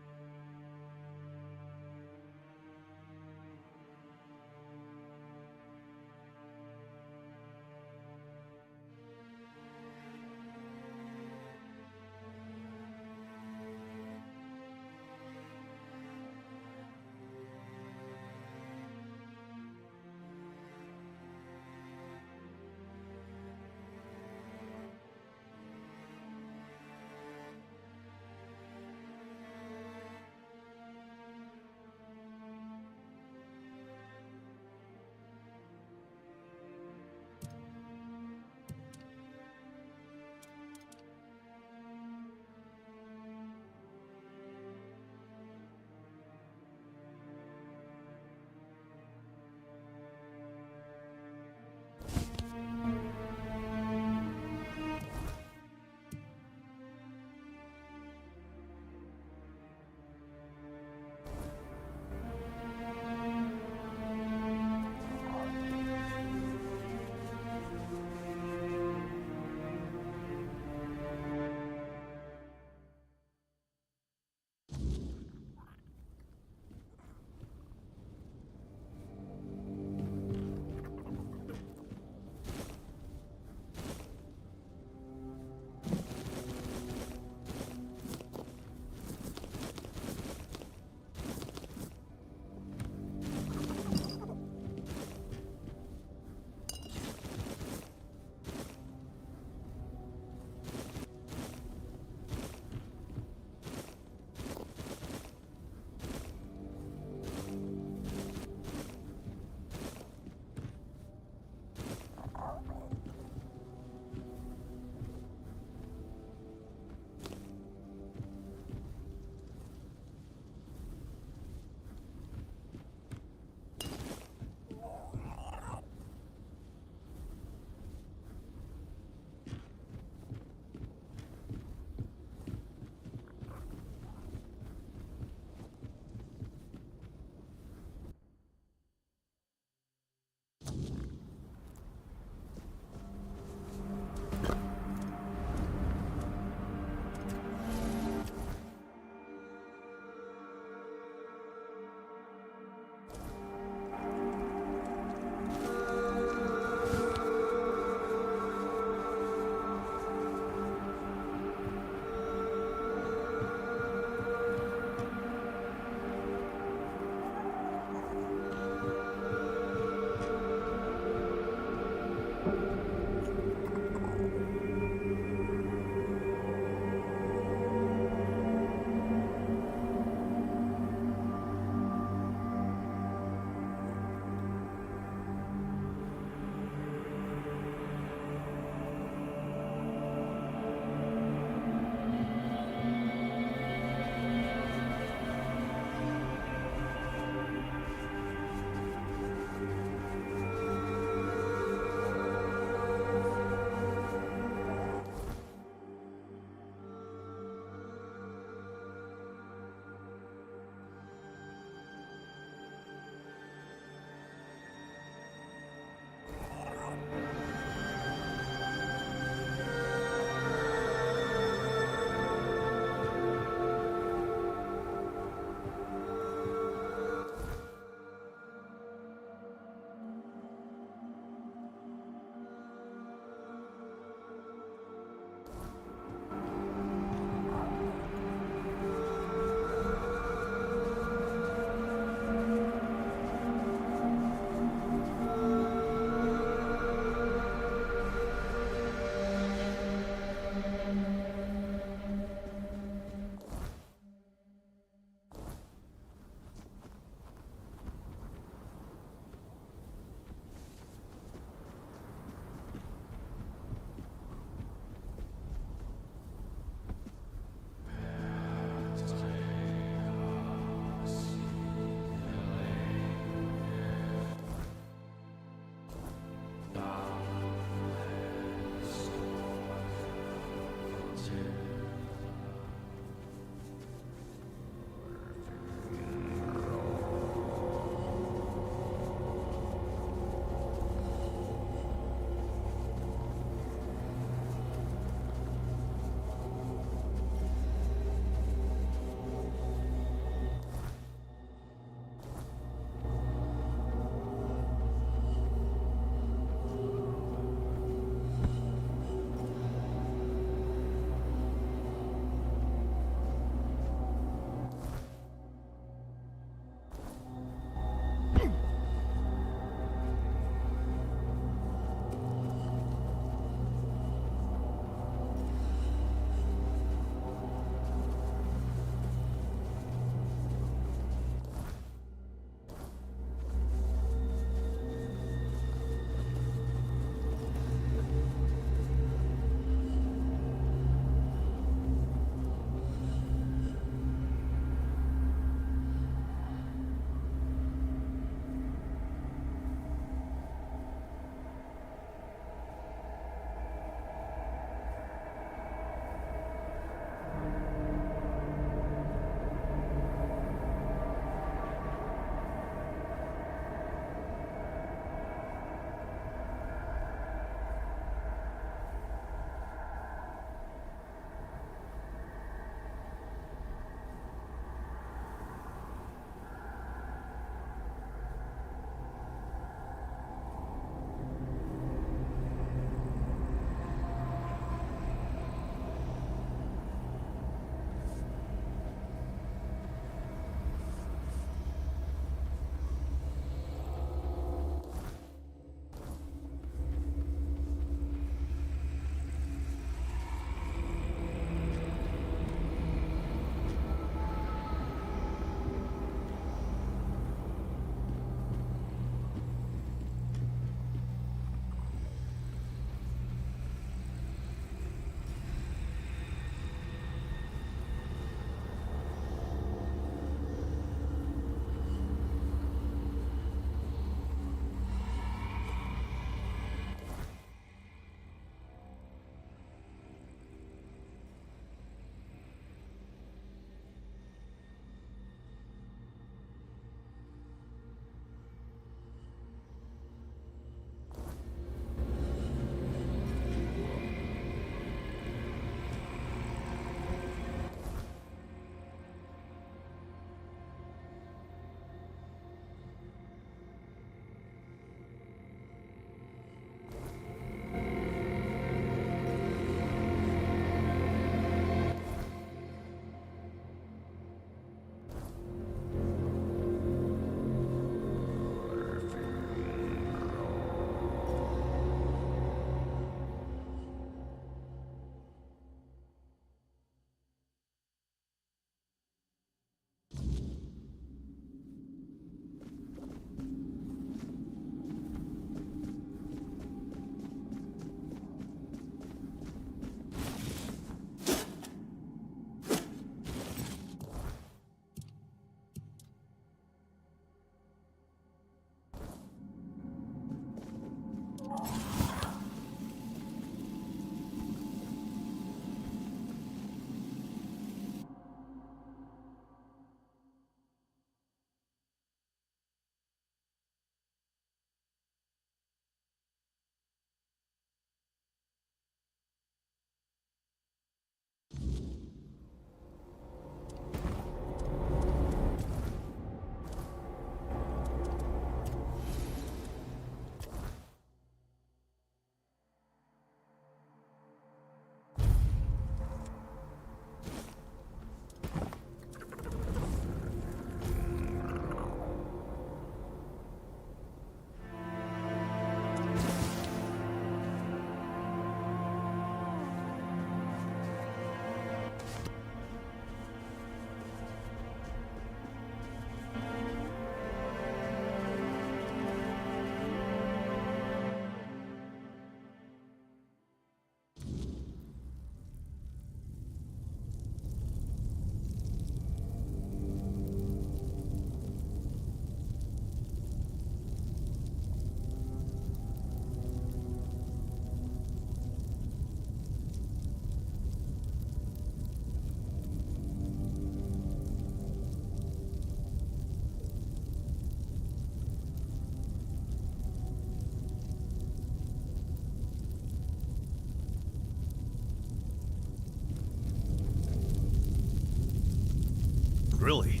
Really?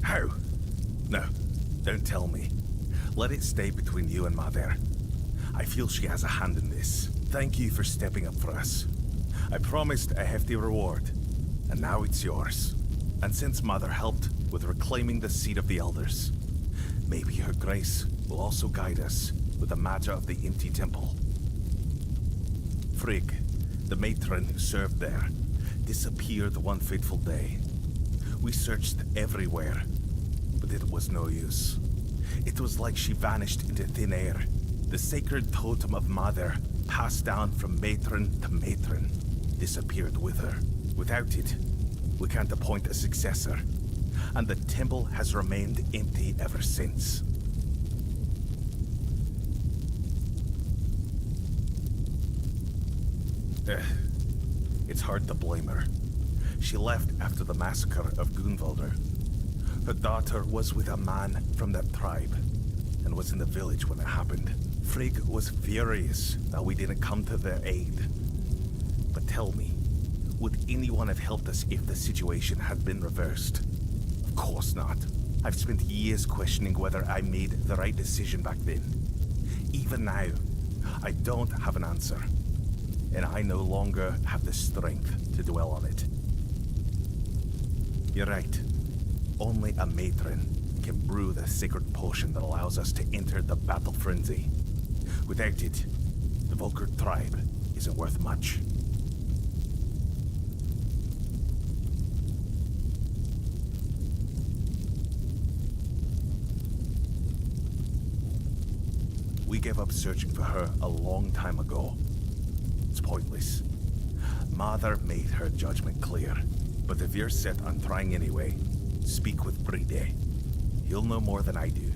How? No, don't tell me. Let it stay between you and Mother. I feel she has a hand in this. Thank you for stepping up for us. I promised a hefty reward, and now it's yours. And since Mother helped with reclaiming the seat of the Elders, maybe her grace will also guide us with the matter of the empty temple. Frigg, the matron who served there, disappeared one fateful day. We searched everywhere, but it was no use. It was like she vanished into thin air. The sacred totem of Mother, passed down from matron to matron, disappeared with her. Without it, we can't appoint a successor, and the temple has remained empty ever since. It's hard to blame her. She left after the massacre of Gunvalder. Her daughter was with a man from that tribe, and was in the village when it happened. Frigg was furious that we didn't come to their aid. But tell me, would anyone have helped us if the situation had been reversed? Of course not. I've spent years questioning whether I made the right decision back then. Even now, I don't have an answer. And I no longer have the strength to dwell on it. You're right. Only a matron can brew the sacred potion that allows us to enter the battle frenzy. Without it, the Volker tribe isn't worth much. We gave up searching for her a long time ago. It's pointless. Mother made her judgment clear. But if you're set on trying anyway, speak with Bride. He'll know more than I do.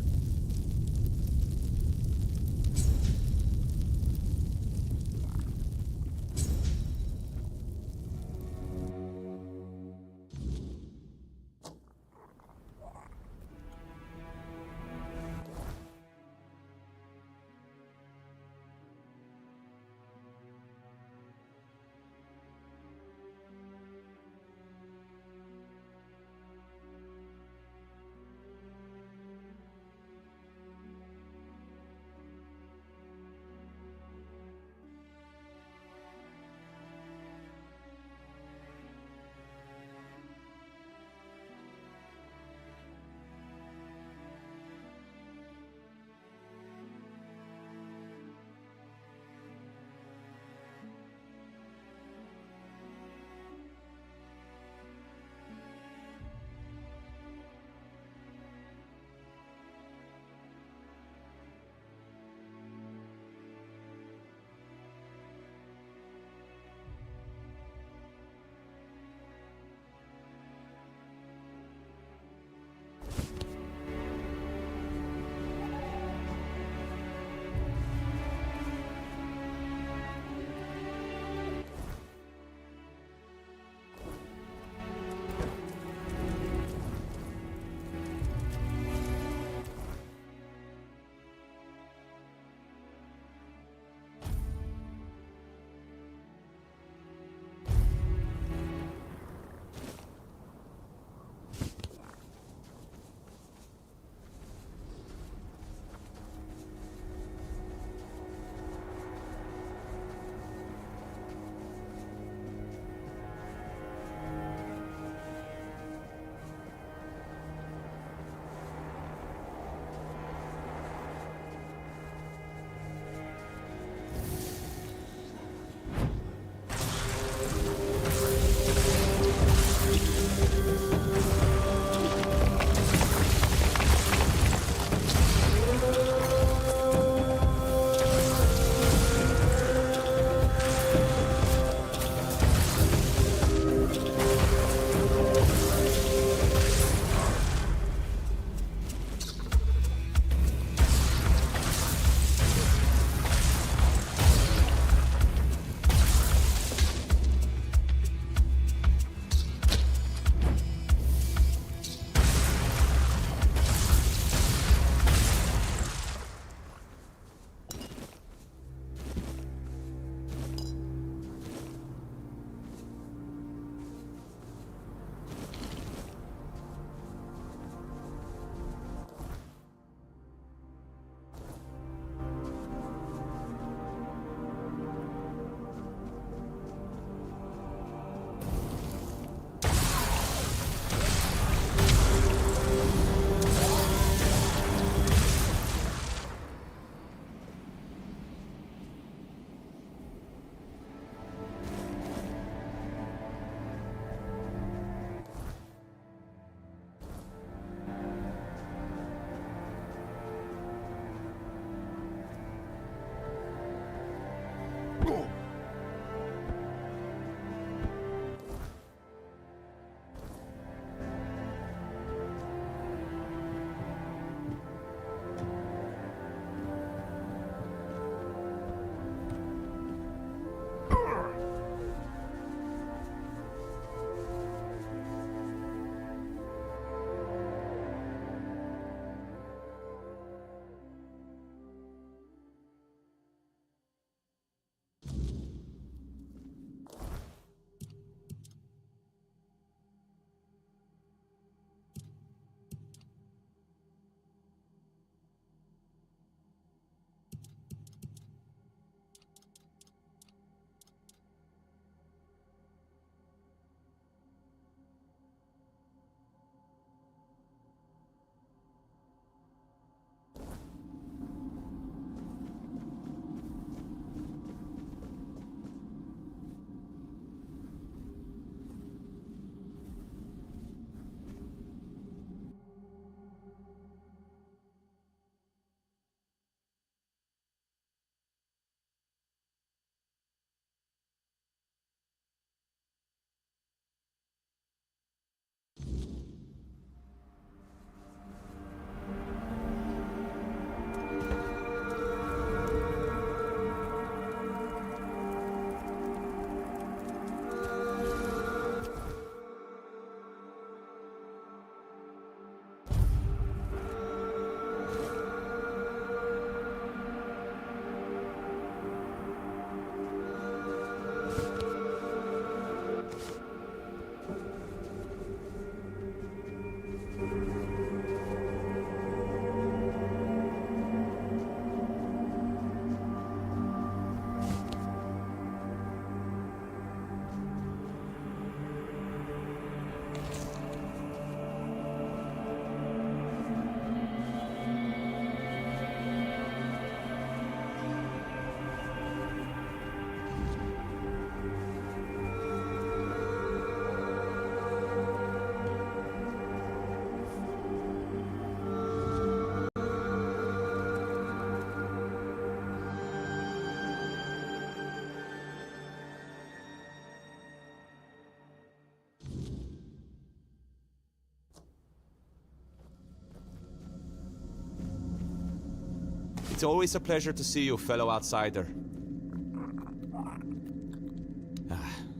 It's always a pleasure to see you, fellow outsider.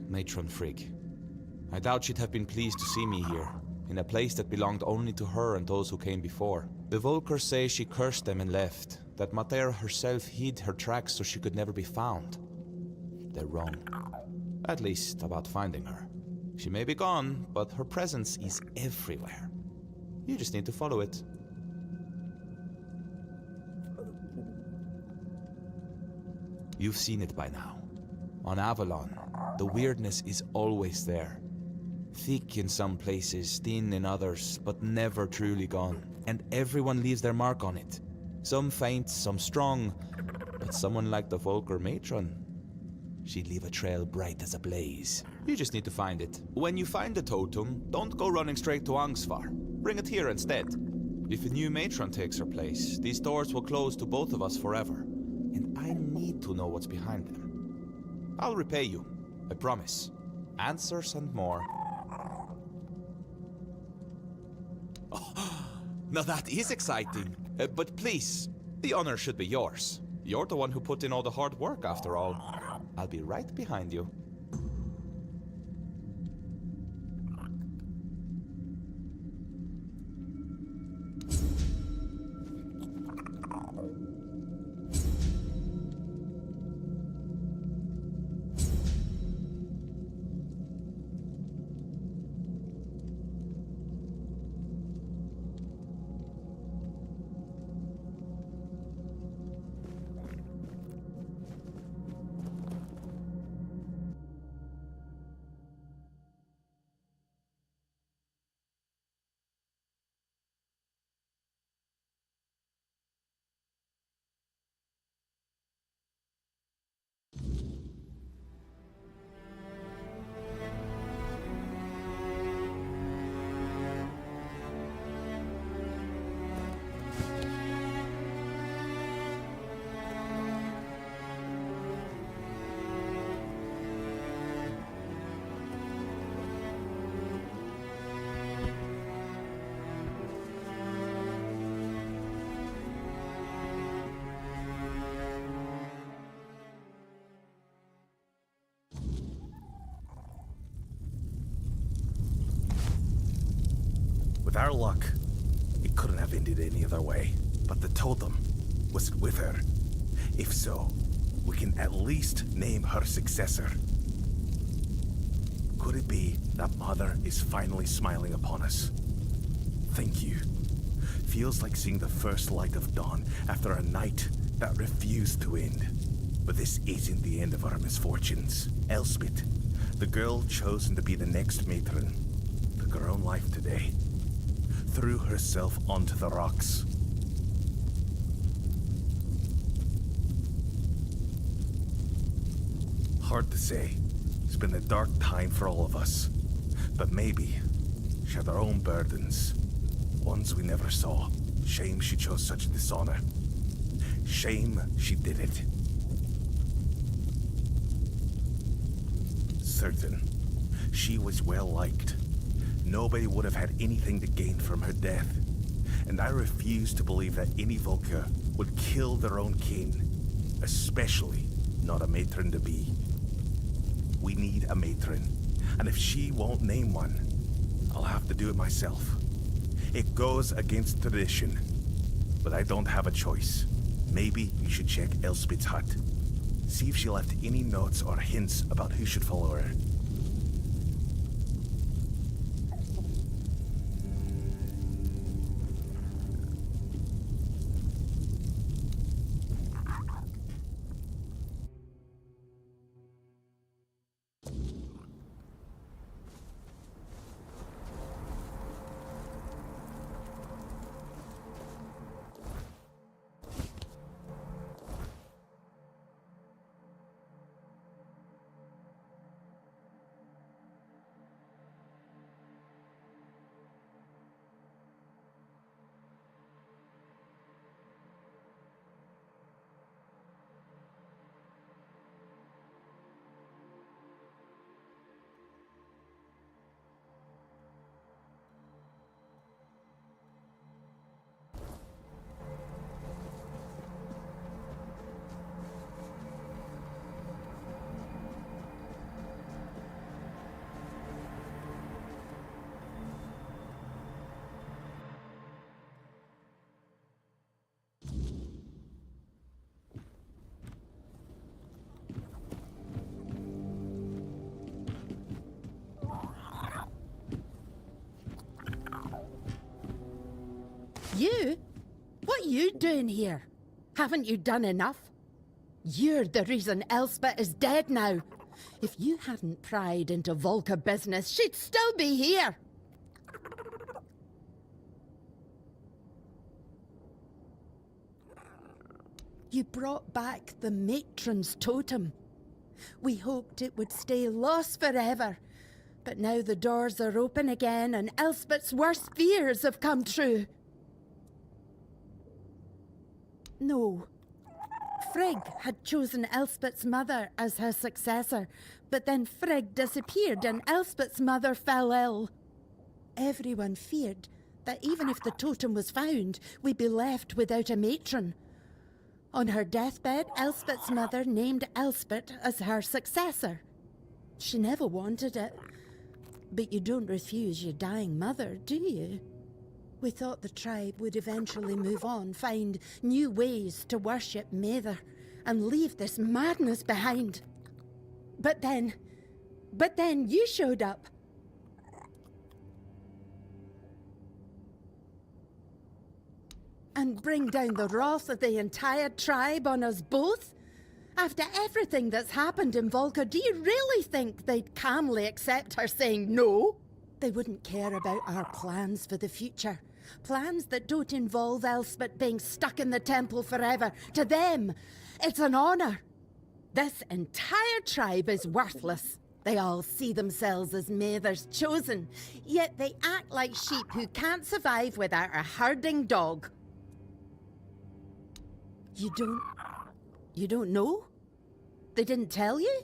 Matron Frigg. I doubt she'd have been pleased to see me here, in a place that belonged only to her and those who came before. The Volkers say she cursed them and left, that Mater herself hid her tracks so she could never be found. They're wrong. At least about finding her. She may be gone, but her presence is everywhere. You just need to follow it. You've seen it by now. On Avalon, the weirdness is always there. Thick in some places, thin in others, but never truly gone. And everyone leaves their mark on it. Some faint, some strong, but someone like the Volker matron, she'd leave a trail bright as a blaze. You just need to find it. When you find the totem, don't go running straight to Angsvar. Bring it here instead. If a new matron takes her place, these doors will close to both of us forever. And I need to know what's behind them. I'll repay you, I promise. Answers and more. Oh, now that is exciting. But please, the honor should be yours. You're the one who put in all the hard work, after all. I'll be right behind you. With our luck, it couldn't have ended any other way. But the totem, was it with her? If so, we can at least name her successor. Could it be that Mother is finally smiling upon us? Thank you. Feels like seeing the first light of dawn after a night that refused to end. But this isn't the end of our misfortunes. Elspeth, the girl chosen to be the next matron, took her own life today. Threw herself onto the rocks. Hard to say. It's been a dark time for all of us. But maybe she had her own burdens. Ones we never saw. Shame she chose such dishonor. Shame she did it. Certain, she was well liked. Nobody would have had anything to gain from her death. And I refuse to believe that any Volker would kill their own kin. Especially not a matron-to-be. We need a matron. And if she won't name one, I'll have to do it myself. It goes against tradition. But I don't have a choice. Maybe you should check Elspeth's hut. See if she left any notes or hints about who should follow her. You? What are you doing here? Haven't you done enough? You're the reason Elspeth is dead now. If you hadn't pried into Volker business, she'd still be here. You brought back the matron's totem. We hoped it would stay lost forever. But now the doors are open again and Elspeth's worst fears have come true. No. Frigg had chosen Elspeth's mother as her successor, but then Frigg disappeared and Elspeth's mother fell ill. Everyone feared that even if the totem was found, we'd be left without a matron. On her deathbed, Elspeth's mother named Elspeth as her successor. She never wanted it. But you don't refuse your dying mother, do you? We thought the tribe would eventually move on, find new ways to worship Mather, and leave this madness behind. But then you showed up. And bring down the wrath of the entire tribe on us both? After everything that's happened in Volker, do you really think they'd calmly accept her saying no? They wouldn't care about our plans for the future. Plans that don't involve Elspeth being stuck in the temple forever. To them, it's an honor. This entire tribe is worthless. They all see themselves as Mather's chosen, yet they act like sheep who can't survive without a herding dog. You don't know? They didn't tell you?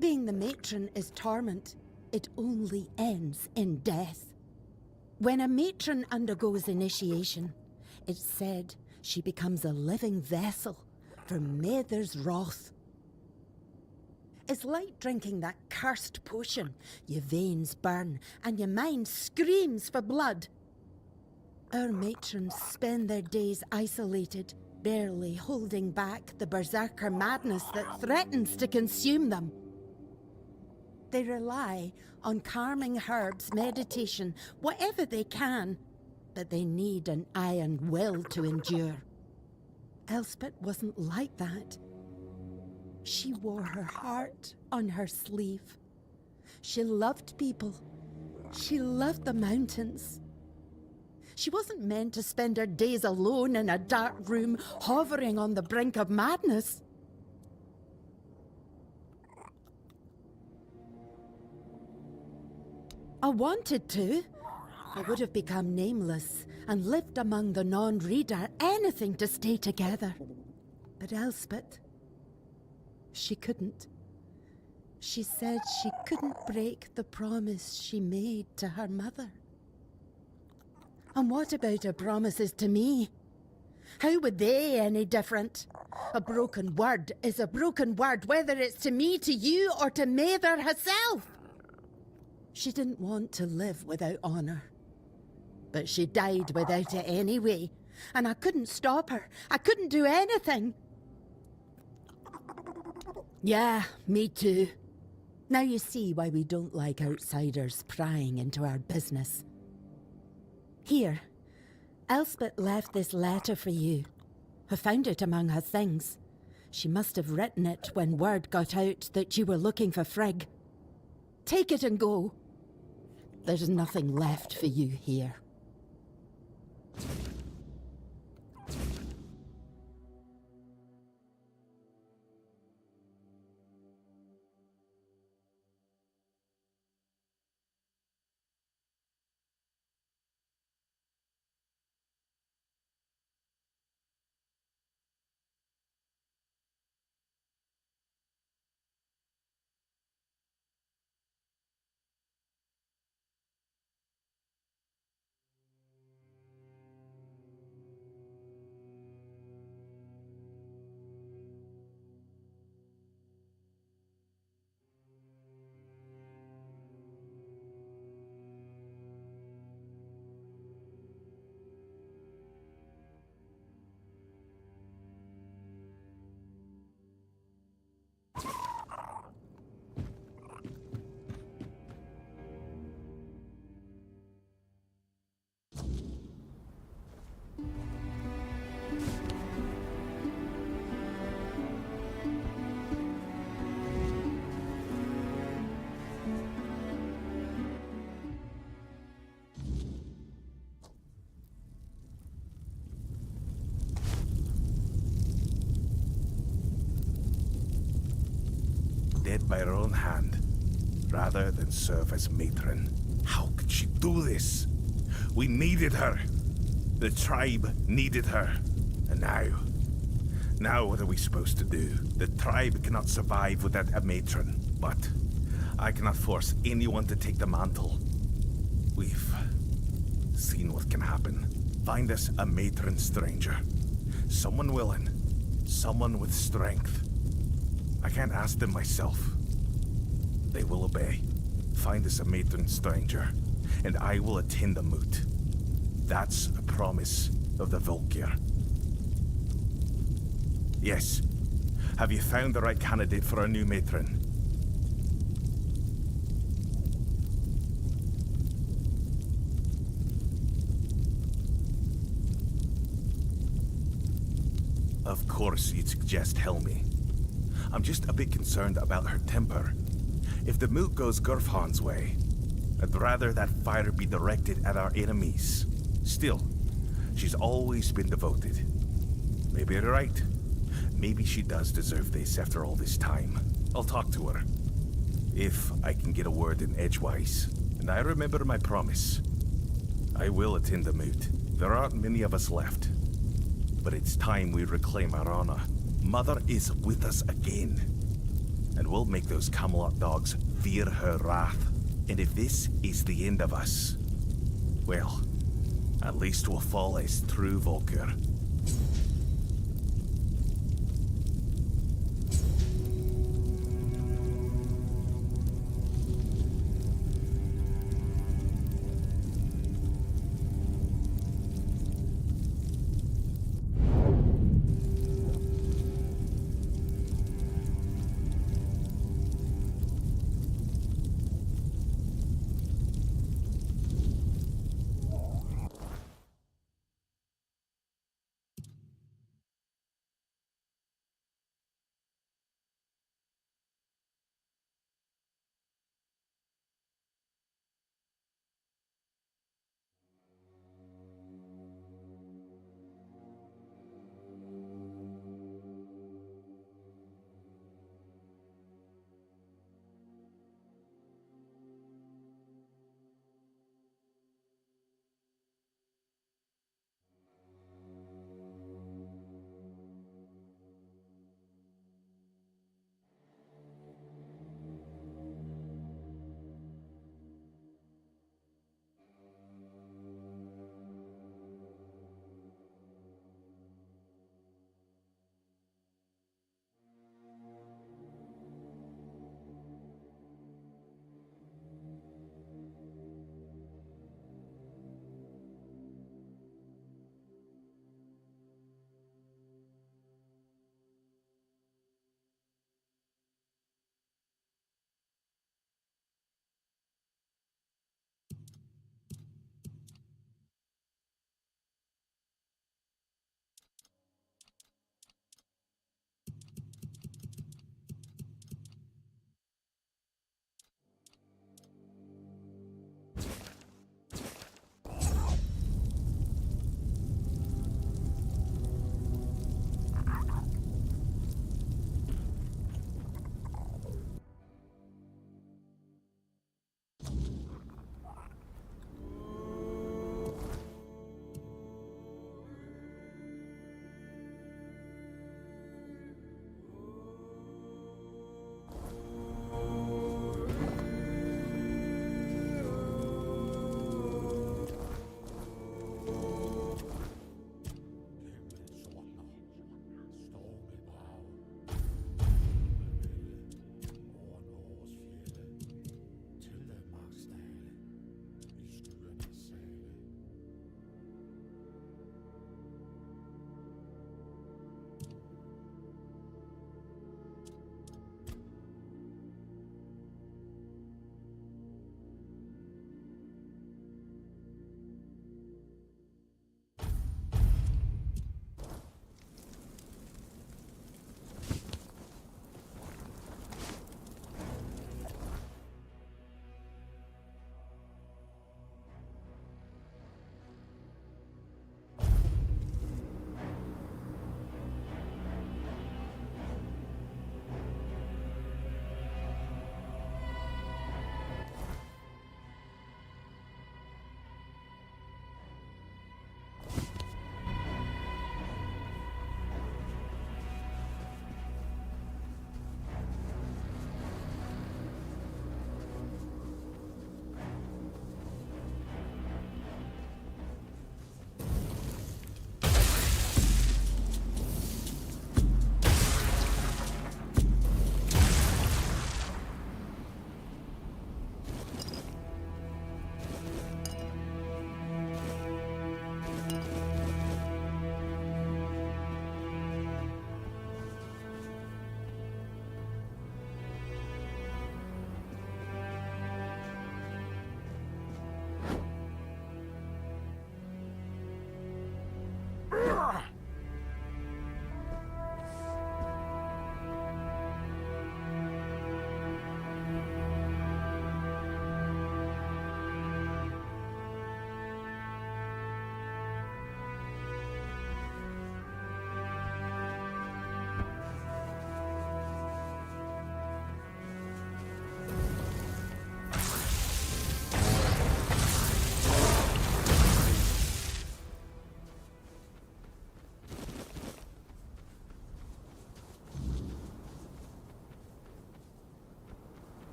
Being the matron is torment. It only ends in death. When a matron undergoes initiation, it's said she becomes a living vessel for Mather's wrath. It's like drinking that cursed potion. Your veins burn and your mind screams for blood. Our matrons spend their days isolated, barely holding back the berserker madness that threatens to consume them. They rely on calming herbs, meditation, whatever they can, but they need an iron will to endure. Elspeth wasn't like that. She wore her heart on her sleeve. She loved people. She loved the mountains. She wasn't meant to spend her days alone in a dark room, hovering on the brink of madness. I wanted to. I would have become nameless and lived among the non-reader, anything to stay together. But Elspeth, she couldn't. She said she couldn't break the promise she made to her mother. And what about her promises to me? How were they any different? A broken word is a broken word, whether it's to me, to you, or to Mather herself. She didn't want to live without honor. But she died without it anyway, and I couldn't stop her. I couldn't do anything. Yeah, me too. Now you see why we don't like outsiders prying into our business. Here, Elspeth left this letter for you. I found it among her things. She must have written it when word got out that you were looking for Frigg. Take it and go. There's nothing left for you here. dead by her own hand, rather than serve as matron. How could she do this? We needed her. The tribe needed her. And now what are we supposed to do? The tribe cannot survive without a matron, but I cannot force anyone to take the mantle. We've seen what can happen. Find us a matron stranger. Someone willing. Someone with strength. I can't ask them myself. They will obey. Find us a matron stranger, and I will attend the moot. That's a promise of the Volkir. Yes. Have you found the right candidate for a new matron? Of course you'd suggest Helmi. I'm just a bit concerned about her temper. If the moot goes Gurfhan's way, I'd rather that fire be directed at our enemies. Still, she's always been devoted. Maybe you're right. Maybe she does deserve this after all this time. I'll talk to her. If I can get a word in edgewise. And I remember my promise. I will attend the moot. There aren't many of us left. But it's time we reclaim our honor. Mother is with us again. And we'll make those Camelot dogs fear her wrath. And if this is the end of us, well, at least we'll fall as true Volker.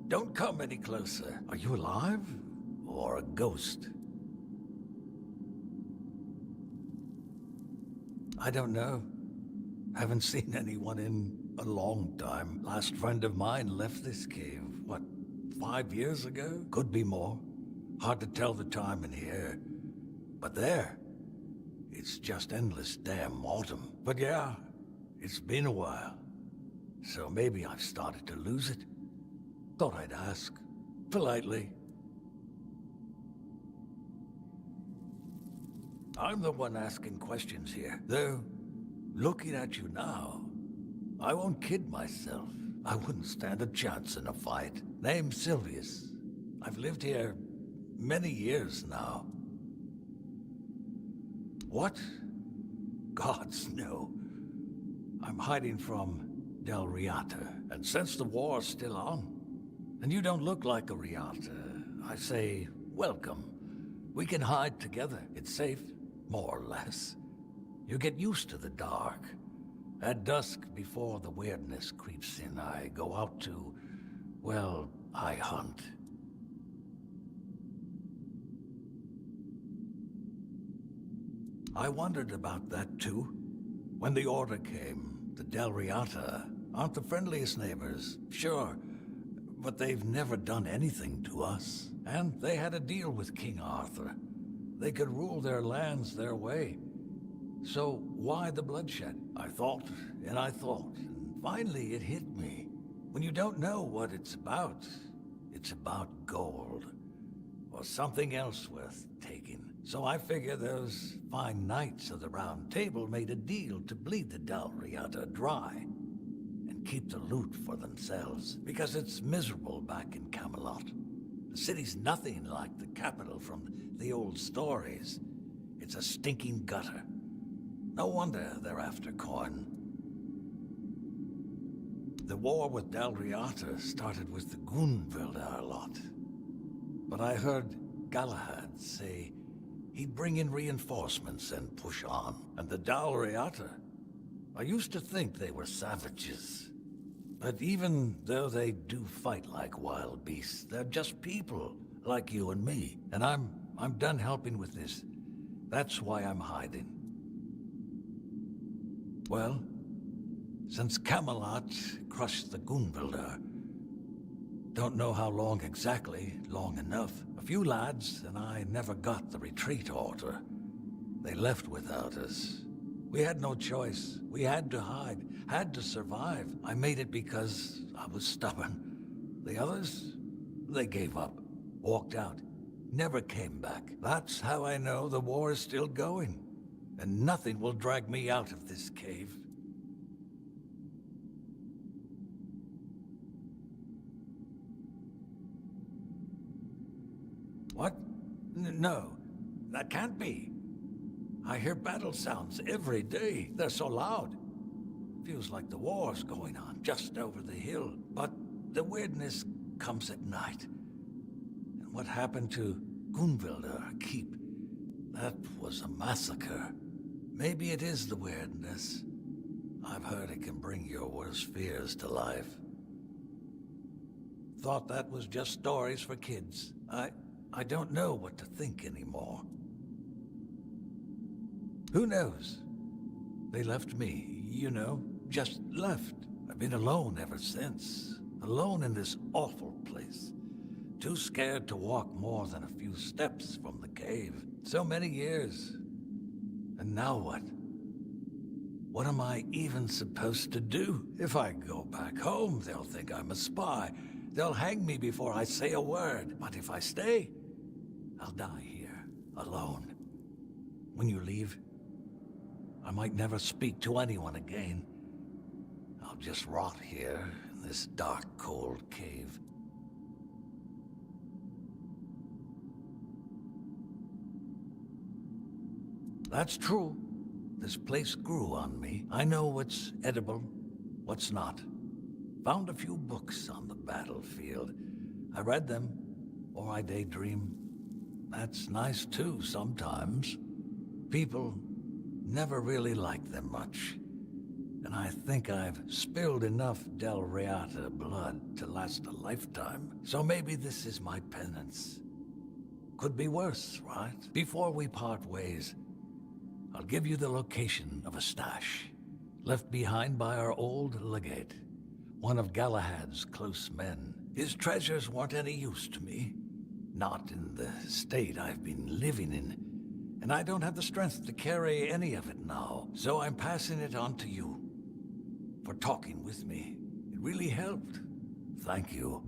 Don't come any closer. Are you alive? Or a ghost? I don't know. Haven't seen anyone in a long time. Last friend of mine left this cave, what, 5 years ago? Could be more. Hard to tell the time in here. But there, it's just endless damn autumn. But yeah, it's been a while. So maybe I've started to lose it. Thought I'd ask. Politely. I'm the one asking questions here. Though, looking at you now, I won't kid myself. I wouldn't stand a chance in a fight. Name's Sylvius. I've lived here many years now. What? Gods, no. I'm hiding from Del Riata, and since the war's still on, and you don't look like a Riata, I say, welcome. We can hide together. It's safe, more or less. You get used to the dark. At dusk, before the weirdness creeps in, I go out to, well, I hunt. I wondered about that too. When the order came, the Del Riata aren't the friendliest neighbors, sure, but they've never done anything to us. And they had a deal with King Arthur. They could rule their lands their way. So why the bloodshed? I thought, and finally it hit me. When you don't know what it's about gold. Or something else worth taking. So I figure those fine knights of the Round Table made a deal to bleed the Del Riata dry and keep the loot for themselves, because it's miserable back in Camelot. The city's nothing like the capital from the old stories. It's a stinking gutter. No wonder they're after coin. The war with Del Riata started with the Gunvilder lot. But I heard Galahad say he'd bring in reinforcements and push on. And the Del Riata, I used to think they were savages. But even though they do fight like wild beasts, they're just people, like you and me. And I'm done helping with this. That's why I'm hiding. Well, since Camelot crushed the Gunvilder, don't know how long exactly, long enough. A few lads and I never got the retreat order. They left without us. We had no choice. We had to hide, had to survive. I made it because I was stubborn. The others, they gave up, walked out, never came back. That's how I know the war is still going. And nothing will drag me out of this cave. What? No, that can't be. I hear battle sounds every day. They're so loud. Feels like the war's going on just over the hill. But the weirdness comes at night. And what happened to Gunvilder Keep? That was a massacre. Maybe it is the weirdness. I've heard it can bring your worst fears to life. Thought that was just stories for kids. I don't know what to think anymore. Who knows? They left me, you know, just left. I've been alone ever since. Alone in this awful place. Too scared to walk more than a few steps from the cave. So many years. And now what? What am I even supposed to do? If I go back home, they'll think I'm a spy. They'll hang me before I say a word. But if I stay, I'll die here, alone. When you leave, I might never speak to anyone again. I'll just rot here in this dark, cold cave. That's true. This place grew on me. I know what's edible, what's not. Found a few books on the battlefield. I read them, or I daydream. That's nice too, sometimes. People never really liked them much. and I think I've spilled enough Del Reata blood to last a lifetime. So maybe this is my penance. Could be worse, right? Before we part ways, I'll give you the location of a stash, left behind by our old legate, one of Galahad's close men. His treasures weren't any use to me, not in the state I've been living in, and I don't have the strength to carry any of it now, so I'm passing it on to you. For talking with me. It really helped. Thank you.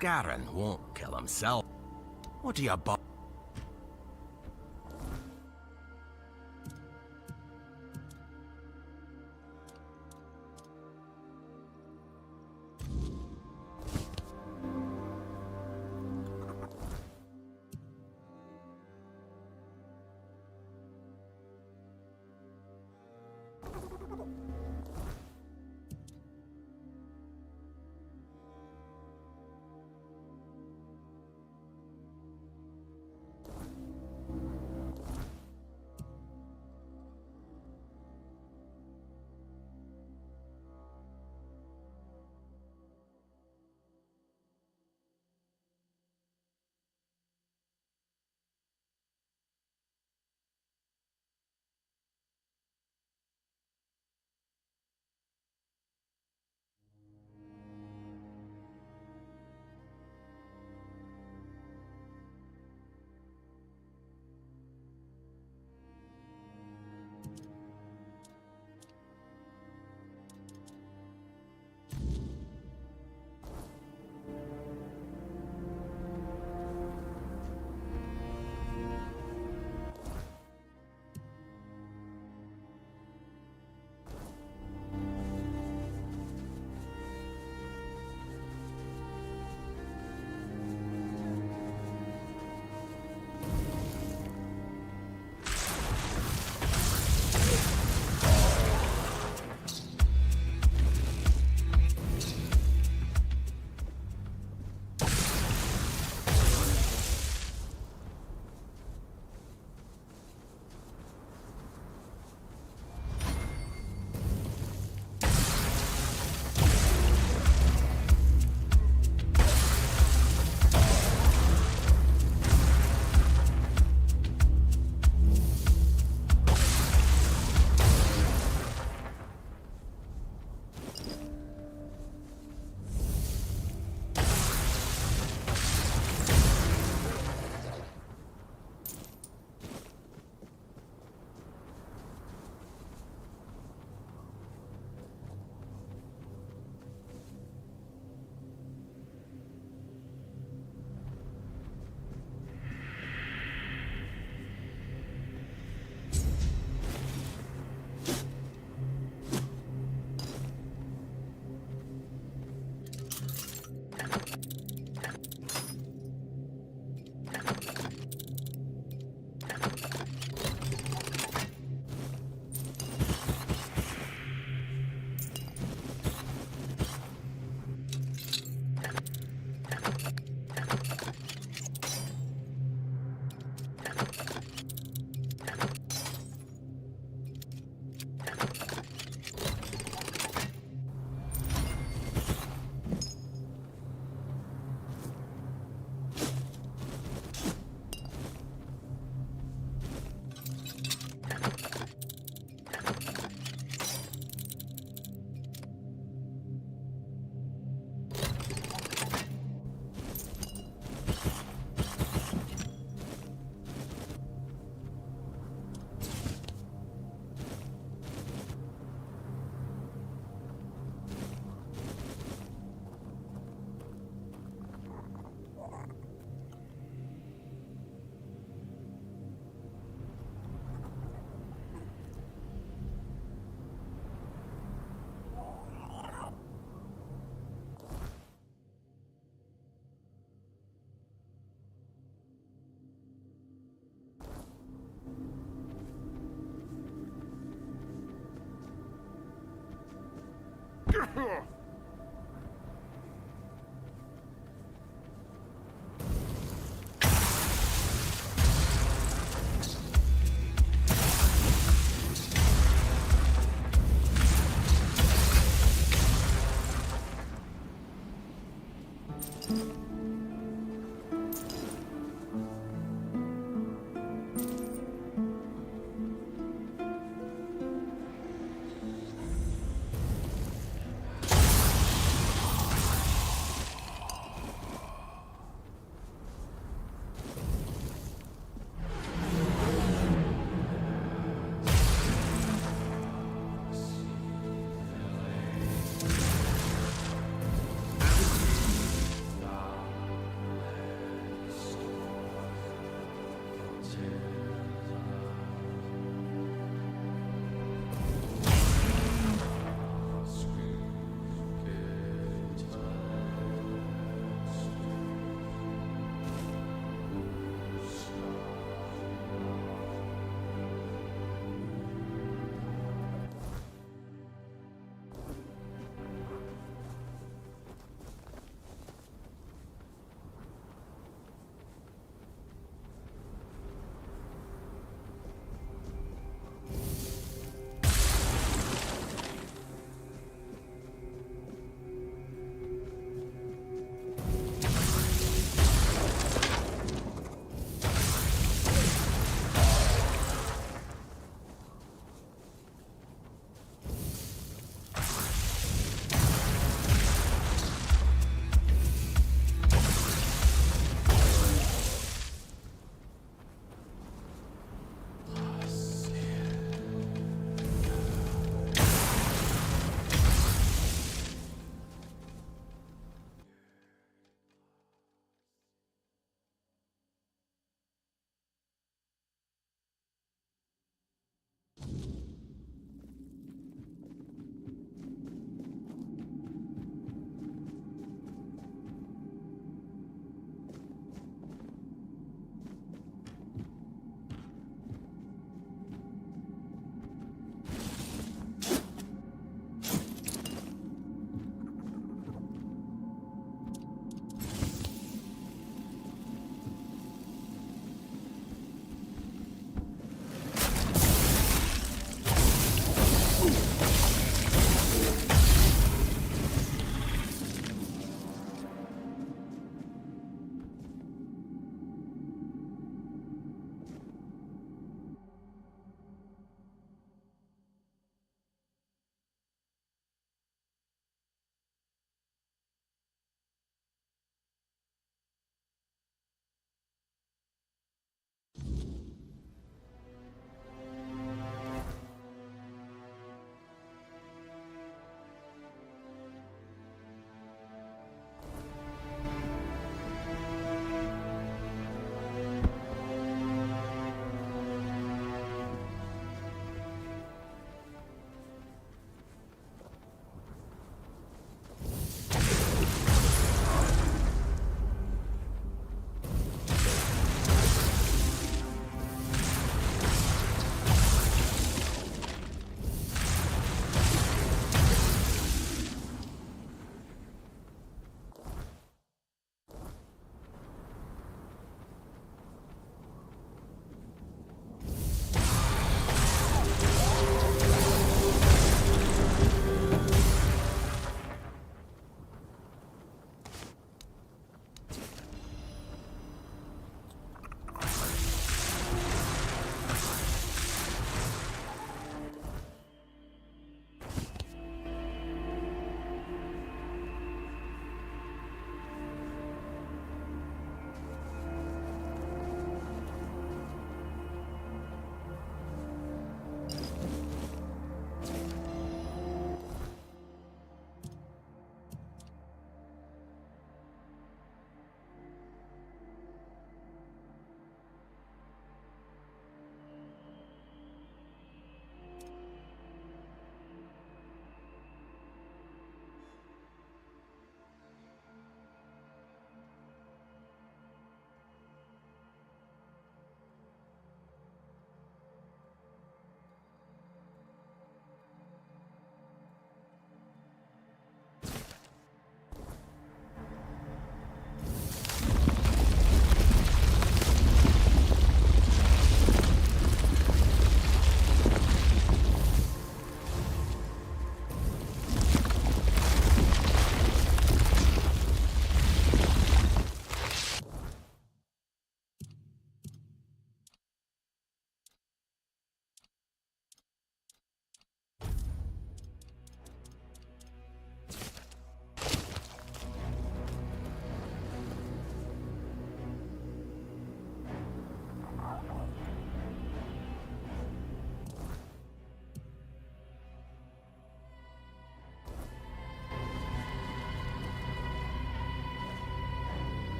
Scarron won't kill himself. What do you bu-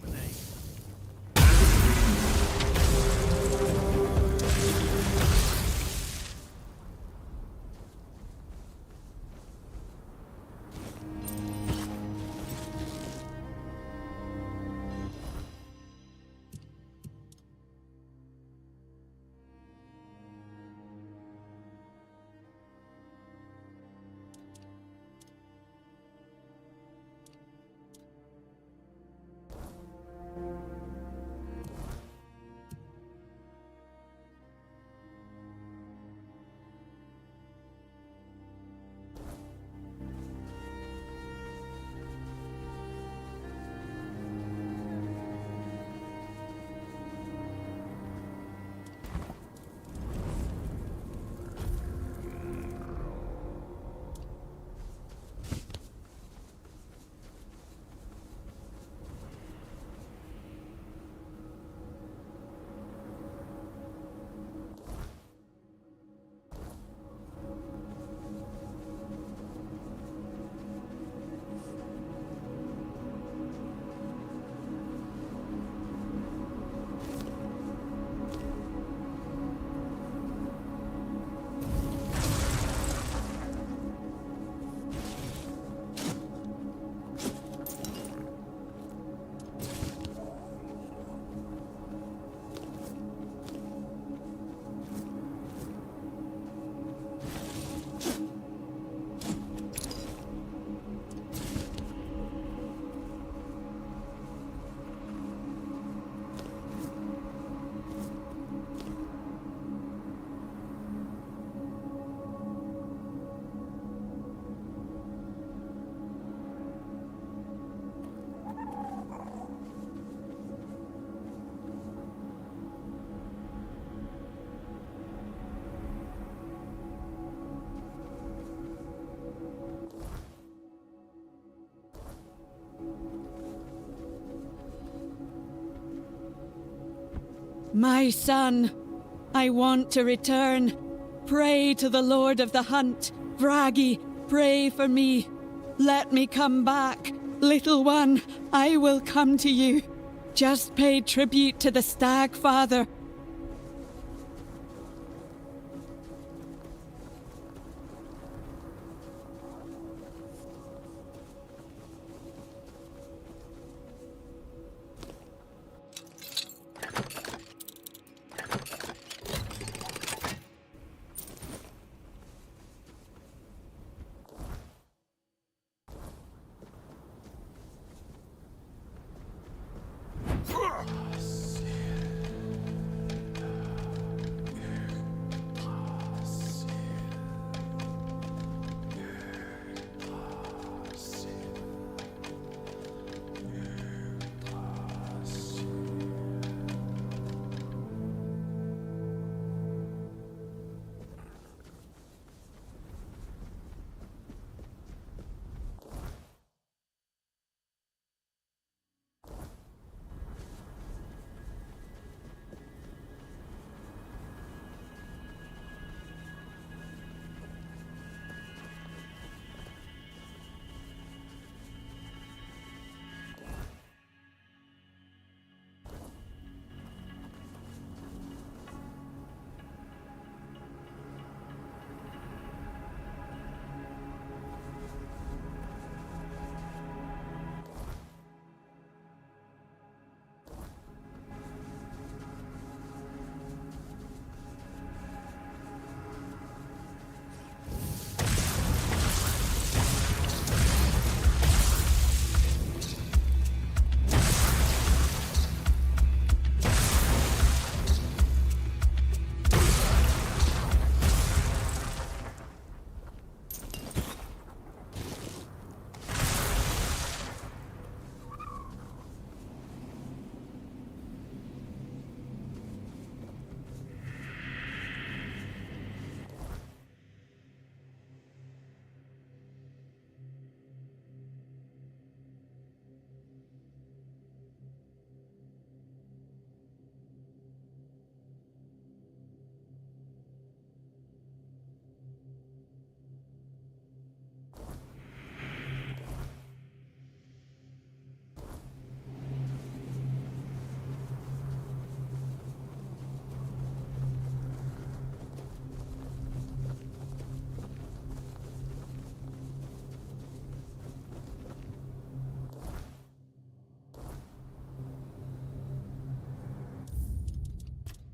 company. My son, I want to return. Pray to the Lord of the Hunt. Vragi, pray for me. Let me come back. Little one, I will come to you. Just pay tribute to the Stag Father